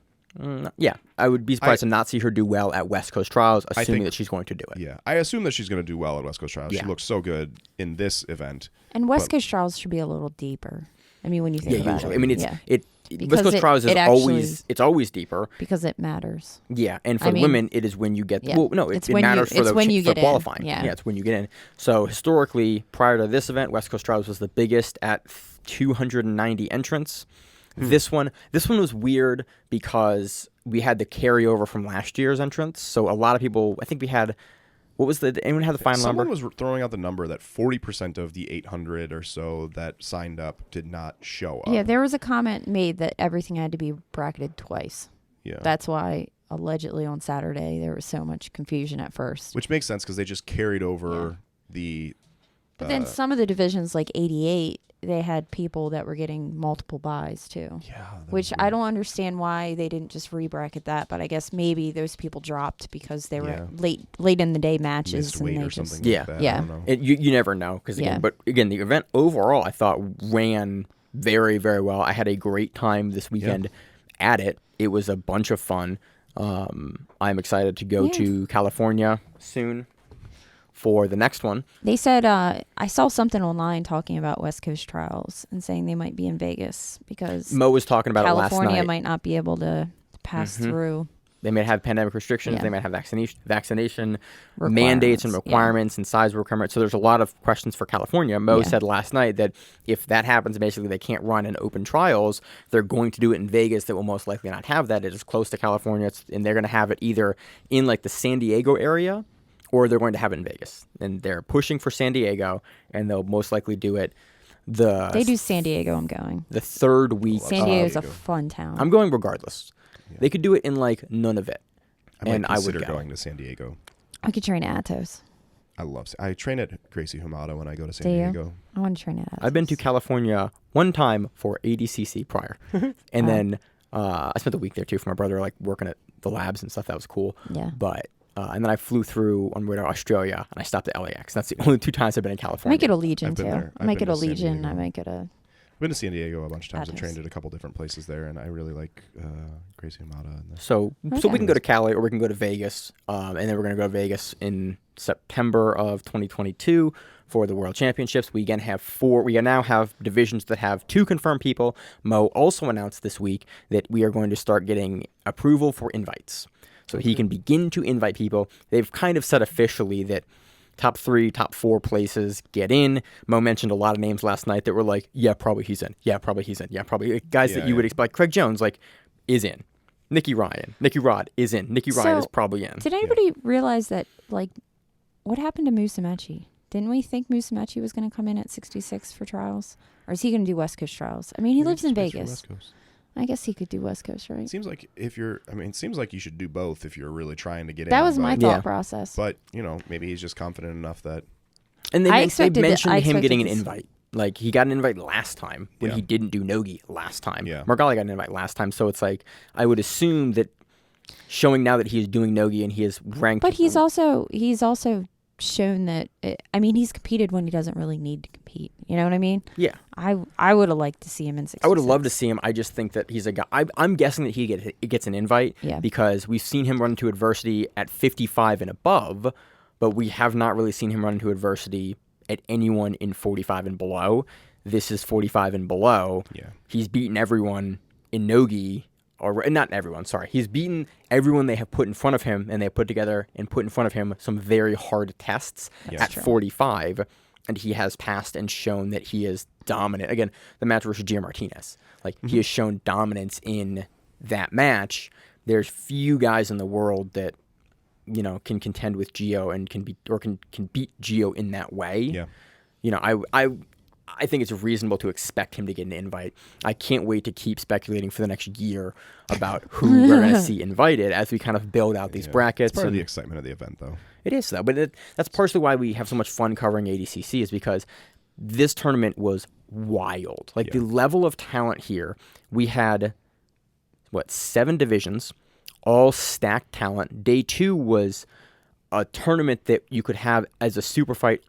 [SPEAKER 2] Yeah, I would be surprised to not see her do well at West Coast Trials, assuming that she's going to do it.
[SPEAKER 3] Yeah, I assume that she's going to do well at West Coast Trials.
[SPEAKER 2] Yeah.
[SPEAKER 3] She looks so good in this event.
[SPEAKER 4] And West Coast Trials should be a little deeper. I mean, when you think about
[SPEAKER 2] usually.
[SPEAKER 4] it.
[SPEAKER 2] I mean,
[SPEAKER 4] Because
[SPEAKER 2] West Coast Trials is
[SPEAKER 4] actually,
[SPEAKER 2] it's always deeper.
[SPEAKER 4] because it matters.
[SPEAKER 2] Yeah, and for the women, it is when you get.
[SPEAKER 4] Yeah.
[SPEAKER 2] Well, no, it matters for the qualifying.
[SPEAKER 4] Yeah.
[SPEAKER 2] It's when you get in. So historically, prior to this event, West Coast Trials was the biggest at 290 entrants. This one was weird because we had the carryover from last year's entrants. So a lot of people, I think we had. What was anyone have the final number?
[SPEAKER 3] Someone was throwing out the number that 40% of the 800 or so that signed up did not show up.
[SPEAKER 4] Yeah, there was a comment made that everything had to be bracketed twice.
[SPEAKER 3] Yeah.
[SPEAKER 4] That's why allegedly on Saturday there was so much confusion at first.
[SPEAKER 3] Which makes sense because they just carried over the.
[SPEAKER 4] But then some of the divisions, like 88, they had people that were getting multiple buys too.
[SPEAKER 3] Yeah.
[SPEAKER 4] Which I don't understand why they didn't just re-bracket that, but I guess maybe those people dropped because they were late in the day matches.
[SPEAKER 3] Missed
[SPEAKER 4] and
[SPEAKER 3] weight
[SPEAKER 4] they
[SPEAKER 3] or
[SPEAKER 4] just,
[SPEAKER 3] something like that. I don't know.
[SPEAKER 2] You never know because but again, the event overall I thought ran very, very well. I had a great time this weekend at it. It was a bunch of fun. I'm excited to go to California soon for the next one.
[SPEAKER 4] They said, I saw something online talking about West Coast Trials and saying they might be in Vegas because
[SPEAKER 2] Mo was talking about
[SPEAKER 4] California
[SPEAKER 2] it last night.
[SPEAKER 4] might not be able to pass through.
[SPEAKER 2] They may have pandemic restrictions.
[SPEAKER 4] Yeah.
[SPEAKER 2] They might have vaccination mandates and requirements and size requirements. So there's a lot of questions for California. Mo said last night that if that happens, basically they can't run in open trials. They're going to do it in Vegas. That will most likely not have that. It is close to California, and they're going to have it either in like the San Diego area or they're going to have it in Vegas. And they're pushing for San Diego, and they'll most likely do it.
[SPEAKER 4] They do San Diego, I'm going.
[SPEAKER 2] The third week.
[SPEAKER 4] San Diego's a fun town.
[SPEAKER 2] I'm going regardless. Yeah. They could do it in like none of it.
[SPEAKER 3] I might consider going to San Diego.
[SPEAKER 4] I could train at Atos.
[SPEAKER 3] I train at Gracie Humada when I go to San Diego.
[SPEAKER 4] I want to train at Atos.
[SPEAKER 2] I've been to California one time for ADCC prior. And then I spent the week there too for my brother, like working at the labs and stuff. That was cool.
[SPEAKER 4] Yeah.
[SPEAKER 2] But and then I flew through on way to Australia and I stopped at LAX. That's the only 2 times I've been in California.
[SPEAKER 4] I might get a Legion too. I might get a
[SPEAKER 3] to San
[SPEAKER 4] Legion.
[SPEAKER 3] Diego.
[SPEAKER 4] I might get a.
[SPEAKER 3] I've been to San Diego a bunch of times.
[SPEAKER 4] Atos.
[SPEAKER 3] I trained at a couple different places there, and I really like Gracie Humada.
[SPEAKER 2] So we can go to Cali or we can go to Vegas, and then we're going to go to Vegas in September of 2022 for the World Championships. We again have 4. We now have divisions that have 2 confirmed people. Mo also announced this week that we are going to start getting approval for invites. So he can begin to invite people. They've kind of said officially that top 3, top 4 places get in. Mo mentioned a lot of names last night that were like, yeah, probably he's in. Yeah, probably he's in. Yeah, probably. Guys that you would expect. Craig Jones, like, is in. Nicky Rod is in. Nicky Ryan is probably in.
[SPEAKER 4] Did anybody realize that, like, what happened to Musumeci? Didn't we think Musumeci was going to come in at 66 for trials? Or is he going to do West Coast Trials? I mean, he lives in Vegas. I guess he could do West Coast, right?
[SPEAKER 3] It seems like it seems like you should do both if you're really trying to get in.
[SPEAKER 4] That was my thought process.
[SPEAKER 3] But, maybe he's just confident enough that.
[SPEAKER 2] And they mentioned him getting an invite. Like, he got an invite last time when he didn't do Nogi last time. Yeah. Margali got an invite last time. So it's like, I would assume that showing now that he is doing Nogi and he is ranked.
[SPEAKER 4] But he's also shown that, he's competed when he doesn't really need to compete. You know what I mean?
[SPEAKER 2] Yeah.
[SPEAKER 4] I would have liked to see him in 66.
[SPEAKER 2] I would have loved to see him. I just think that he's a guy. I'm guessing that he gets an invite because we've seen him run into adversity at 55 and above, but we have not really seen him run into adversity at anyone in 45 and below. This is 45 and below. Yeah. He's beaten everyone in Nogi. Or not everyone, sorry. He's beaten everyone they have put in front of him, and they have put together and put in front of him some very hard tests at 45, and he has passed and shown that he is dominant. Again, the match versus Gio Martinez. Like, he has shown dominance in that match. There's few guys in the world that, can contend with Gio and can beat Gio in that way. Yeah. I think it's reasonable to expect him to get an invite. I can't wait to keep speculating for the next year about who we're going to see invited as we kind of build out these brackets.
[SPEAKER 3] It's part of the excitement of the event, though.
[SPEAKER 2] It is, though. But that's partially why we have so much fun covering ADCC is because this tournament was wild. Like, the level of talent here, we had, 7 divisions, all stacked talent. Day 2 was a tournament that you could have as a super fight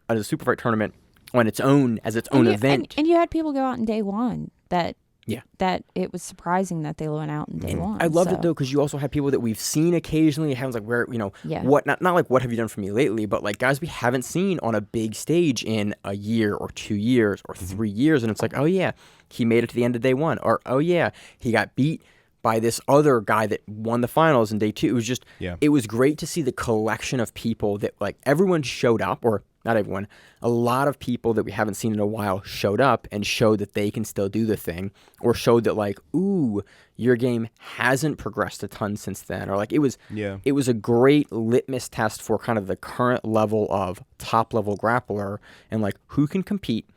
[SPEAKER 2] tournament on its own, as its own event.
[SPEAKER 4] And you had people go out in day 1 that
[SPEAKER 2] Yeah.
[SPEAKER 4] that it was surprising that they went out in day one.
[SPEAKER 2] I loved
[SPEAKER 4] so.
[SPEAKER 2] it though because you also have people that we've seen occasionally. It happens like where
[SPEAKER 4] Yeah.
[SPEAKER 2] what not like what have you done for me lately, but like guys we haven't seen on a big stage in a year or 2 years or 3 years, and it's like, oh yeah, he made it to the end of day one, or oh yeah, he got beat by this other guy that won the finals in day two. It was just it was great to see the collection of people that like everyone showed up, or not everyone, a lot of people that we haven't seen in a while showed up and showed that they can still do the thing, or showed that like, ooh, your game hasn't progressed a ton since then, or like it was a great litmus test for kind of the current level of top level grappler and like who can compete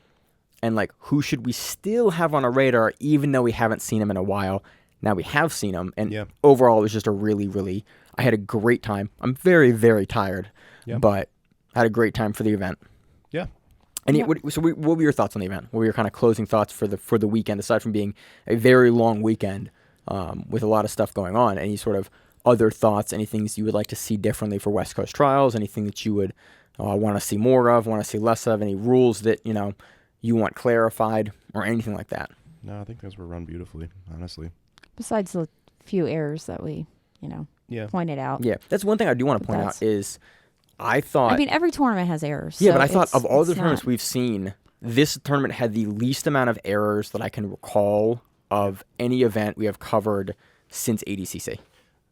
[SPEAKER 2] and like who should we still have on our radar even though we haven't seen him in a while. Now we have seen him, and overall it was just a really, I had a great time. I'm very, very tired, but I had a great time for the event.
[SPEAKER 3] Yeah.
[SPEAKER 2] And what were your thoughts on the event? What were your kind of closing thoughts for the weekend, aside from being a very long weekend with a lot of stuff going on? Any sort of other thoughts, any things you would like to see differently for West Coast Trials, anything that you would want to see more of, want to see less of, any rules that, you want clarified or anything like that?
[SPEAKER 3] No, I think those were run beautifully, honestly.
[SPEAKER 4] Besides the few errors that we, pointed out.
[SPEAKER 2] Yeah, that's one thing I do want to point out is I thought...
[SPEAKER 4] I mean, every tournament has errors.
[SPEAKER 2] Yeah,
[SPEAKER 4] so
[SPEAKER 2] but I thought of all the tournaments
[SPEAKER 4] not...
[SPEAKER 2] we've seen, this tournament had the least amount of errors that I can recall of any event we have covered since ADCC.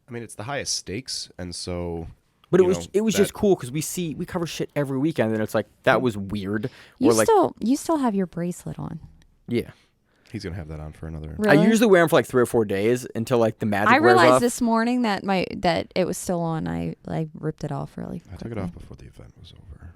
[SPEAKER 3] I mean, it's the highest stakes, and so...
[SPEAKER 2] But it was just cool because we cover shit every weekend, and it's like, that was weird.
[SPEAKER 4] You still have your bracelet on.
[SPEAKER 2] Yeah.
[SPEAKER 3] He's going to have that on for another...
[SPEAKER 4] Really?
[SPEAKER 2] I usually wear them for like 3 or 4 days until like the magic wears off.
[SPEAKER 4] I realized this morning that it was still on. I ripped it off really quickly.
[SPEAKER 3] I took it off before the event was over.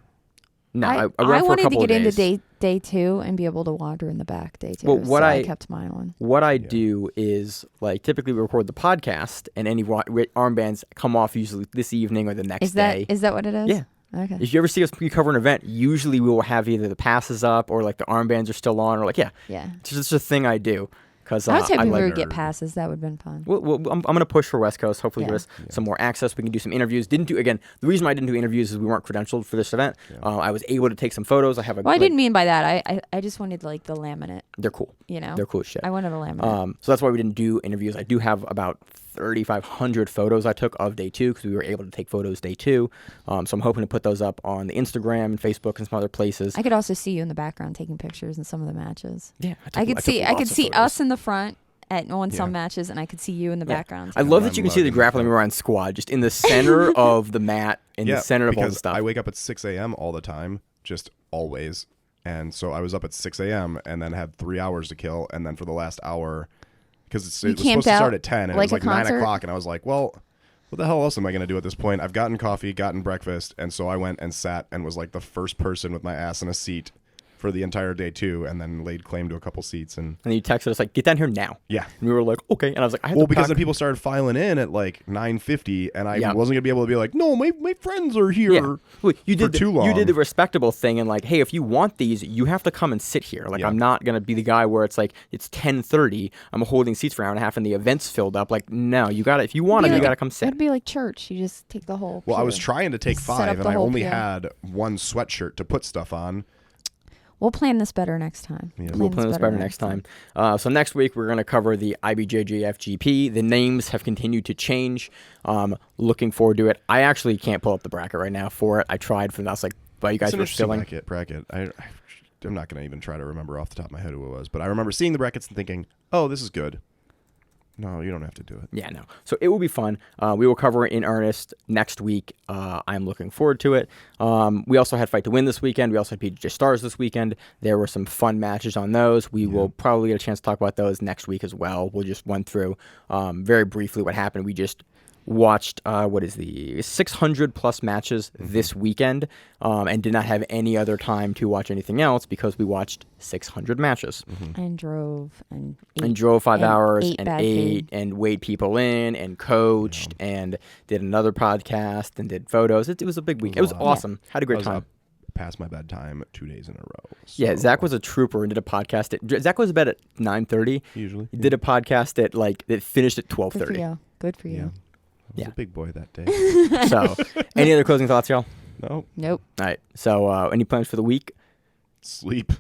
[SPEAKER 2] No, I
[SPEAKER 4] wanted
[SPEAKER 2] for a
[SPEAKER 4] to
[SPEAKER 2] couple
[SPEAKER 4] get
[SPEAKER 2] of
[SPEAKER 4] into
[SPEAKER 2] days.
[SPEAKER 4] day two and be able to wander in the back day two.
[SPEAKER 2] Well,
[SPEAKER 4] I kept mine on.
[SPEAKER 2] What I do is like typically we record the podcast and any armbands come off usually this evening or the next day.
[SPEAKER 4] Is that what it is?
[SPEAKER 2] Yeah.
[SPEAKER 4] Okay.
[SPEAKER 2] If you ever see us cover an event, usually we will have either the passes up or like the armbands are still on, or like it's just a thing I do. Because
[SPEAKER 4] I was hoping we
[SPEAKER 2] like
[SPEAKER 4] would get passes. That would have been fun.
[SPEAKER 2] Well, I'm going to push for West Coast. Hopefully, give us some more access. We can do some interviews. The reason why I didn't do interviews is we weren't credentialed for this event. I was able to take some photos. I
[SPEAKER 4] didn't mean by that. I just wanted like the laminate.
[SPEAKER 2] They're cool.
[SPEAKER 4] They're
[SPEAKER 2] cool as shit.
[SPEAKER 4] I wanted a laminate.
[SPEAKER 2] So that's why we didn't do interviews. I do have about 3,500 photos I took of day two because we were able to take photos day two. So I'm hoping to put those up on the Instagram and Facebook and some other places.
[SPEAKER 4] I could also see you in the background taking pictures in some of the matches.
[SPEAKER 2] Yeah,
[SPEAKER 4] I could see us in the front on some matches, and I could see you in the background.
[SPEAKER 2] I love that you can see the Grappling Miranda squad just in the center of the mat, in the center of all the stuff.
[SPEAKER 3] I wake up at 6 a.m. all the time, just always. And so I was up at 6 a.m. and then had 3 hours to kill. And then for the last hour, because it was supposed to start at 10, and it was like 9 o'clock. And I was like, well, what the hell else am I going to do at this point? I've gotten coffee, gotten breakfast. And so I went and sat and was like the first person with my ass in a seat for the entire day two, and then laid claim to a couple seats. And
[SPEAKER 2] then you texted us like, get down here now.
[SPEAKER 3] Yeah.
[SPEAKER 2] And we were like, okay. And I was like,
[SPEAKER 3] because then people started filing in at like 9:50, and I wasn't gonna be able to be like, no, my friends are here.
[SPEAKER 2] Yeah. Well, you did
[SPEAKER 3] too long.
[SPEAKER 2] You did the respectable thing, and like, hey, if you want these, you have to come and sit here. Like, I'm not gonna be the guy where it's like it's 10:30, I'm holding seats for an hour and a half, and the event's filled up. Like, no, you got to. If you want it, you got to come sit.
[SPEAKER 4] It'd be like church. You just take the whole.
[SPEAKER 3] Well, I was trying to take 5, and I only had one sweatshirt to put stuff on.
[SPEAKER 4] We'll plan this better next time.
[SPEAKER 2] Yeah. We'll plan this better next time. So next week, we're going to cover the IBJJF GP. The names have continued to change. Looking forward to it. I actually can't pull up the bracket right now for it. I tried for that. I was like, well, you guys were filling.
[SPEAKER 3] Bracket. I'm not going to even try to remember off the top of my head who it was. But I remember seeing the brackets and thinking, oh, this is good. No, you don't have to do it.
[SPEAKER 2] Yeah, no. So it will be fun. We will cover it in earnest next week. I'm looking forward to it. We also had Fight to Win this weekend. We also had PJ Stars this weekend. There were some fun matches on those. We will probably get a chance to talk about those next week as well. We'll just run through very briefly what happened. We just watched 600 plus matches this weekend and did not have any other time to watch anything else because we watched 600 matches
[SPEAKER 4] and drove and
[SPEAKER 2] 5 hours and
[SPEAKER 4] ate
[SPEAKER 2] and weighed people in and coached and did another podcast and did photos. It was a big week. It was awesome. Had a great time.
[SPEAKER 3] Past my bedtime 2 days in a row.
[SPEAKER 2] So. Yeah, Zach was a trooper and did a podcast. Zach was to bed at 9:30.
[SPEAKER 3] Usually.
[SPEAKER 2] He did a podcast that finished at 12:30.
[SPEAKER 4] Good for you.
[SPEAKER 3] Yeah. I was a big boy that day.
[SPEAKER 2] So, any other closing thoughts, y'all?
[SPEAKER 3] Nope.
[SPEAKER 2] All right. So, any plans for the week?
[SPEAKER 3] Sleep.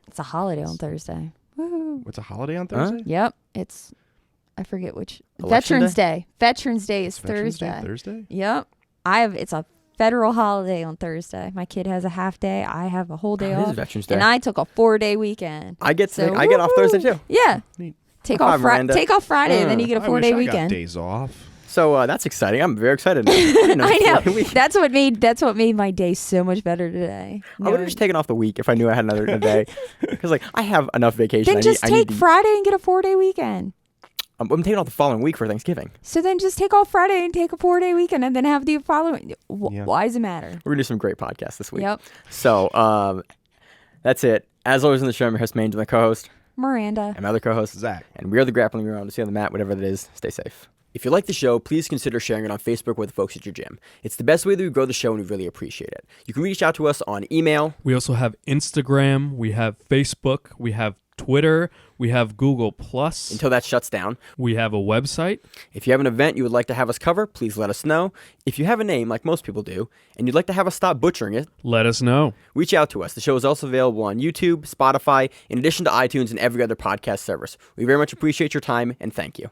[SPEAKER 4] It's a holiday on Thursday. Woo.
[SPEAKER 3] What's a holiday on Thursday?
[SPEAKER 4] Yep. It's, I forget which.
[SPEAKER 2] Election
[SPEAKER 4] Veterans Day. Veterans Day is
[SPEAKER 3] Veterans Day,
[SPEAKER 4] Thursday.
[SPEAKER 3] Thursday?
[SPEAKER 4] Yep. It's a federal holiday on Thursday. My kid has a half day. I have a whole day
[SPEAKER 2] It is
[SPEAKER 4] off.
[SPEAKER 2] Veterans Day.
[SPEAKER 4] And I took a 4-day weekend.
[SPEAKER 2] I get
[SPEAKER 4] So,
[SPEAKER 2] I get off
[SPEAKER 4] woo-hoo.
[SPEAKER 2] Thursday too.
[SPEAKER 4] Yeah.
[SPEAKER 3] Neat.
[SPEAKER 4] Take
[SPEAKER 2] High
[SPEAKER 4] off
[SPEAKER 2] five, Miranda.
[SPEAKER 4] Take off Friday, and then you get a
[SPEAKER 3] I
[SPEAKER 4] 4-day
[SPEAKER 3] wish I got
[SPEAKER 4] weekend.
[SPEAKER 3] days off.
[SPEAKER 2] So that's exciting. I'm very excited. I
[SPEAKER 4] I know. That's what made my day so much better today.
[SPEAKER 2] I would have just taken off the week if I knew I had another day. Because I have enough vacation.
[SPEAKER 4] Then just take Friday and get a 4-day weekend.
[SPEAKER 2] I'm taking off the following week for Thanksgiving.
[SPEAKER 4] So then just take off Friday and take a 4-day weekend, and then have the following.
[SPEAKER 3] Yeah.
[SPEAKER 4] Why does it matter?
[SPEAKER 2] We're gonna do some great podcasts this week.
[SPEAKER 4] Yep.
[SPEAKER 2] So that's it. As always in the show, I'm your host, Maine, my co-host,
[SPEAKER 4] Miranda.
[SPEAKER 2] and my other co-host,
[SPEAKER 3] Zach.
[SPEAKER 2] and we are the Grappling around to see on the mat, whatever that is. Stay safe. If you like the show, please consider sharing it on Facebook with the folks at your gym. It's the best way that we grow the show, and we really appreciate it. You can reach out to us on email.
[SPEAKER 5] We also have Instagram, we have Facebook, we have Twitter, we have Google+.
[SPEAKER 2] Until that shuts down.
[SPEAKER 5] We have a website.
[SPEAKER 2] If you have an event you would like to have us cover, please let us know. If you have a name, like most people do, and you'd like to have us stop butchering it,
[SPEAKER 5] Let us know.
[SPEAKER 2] reach out to us. The show is also available on YouTube, Spotify, in addition to iTunes and every other podcast service. We very much appreciate your time, and thank you.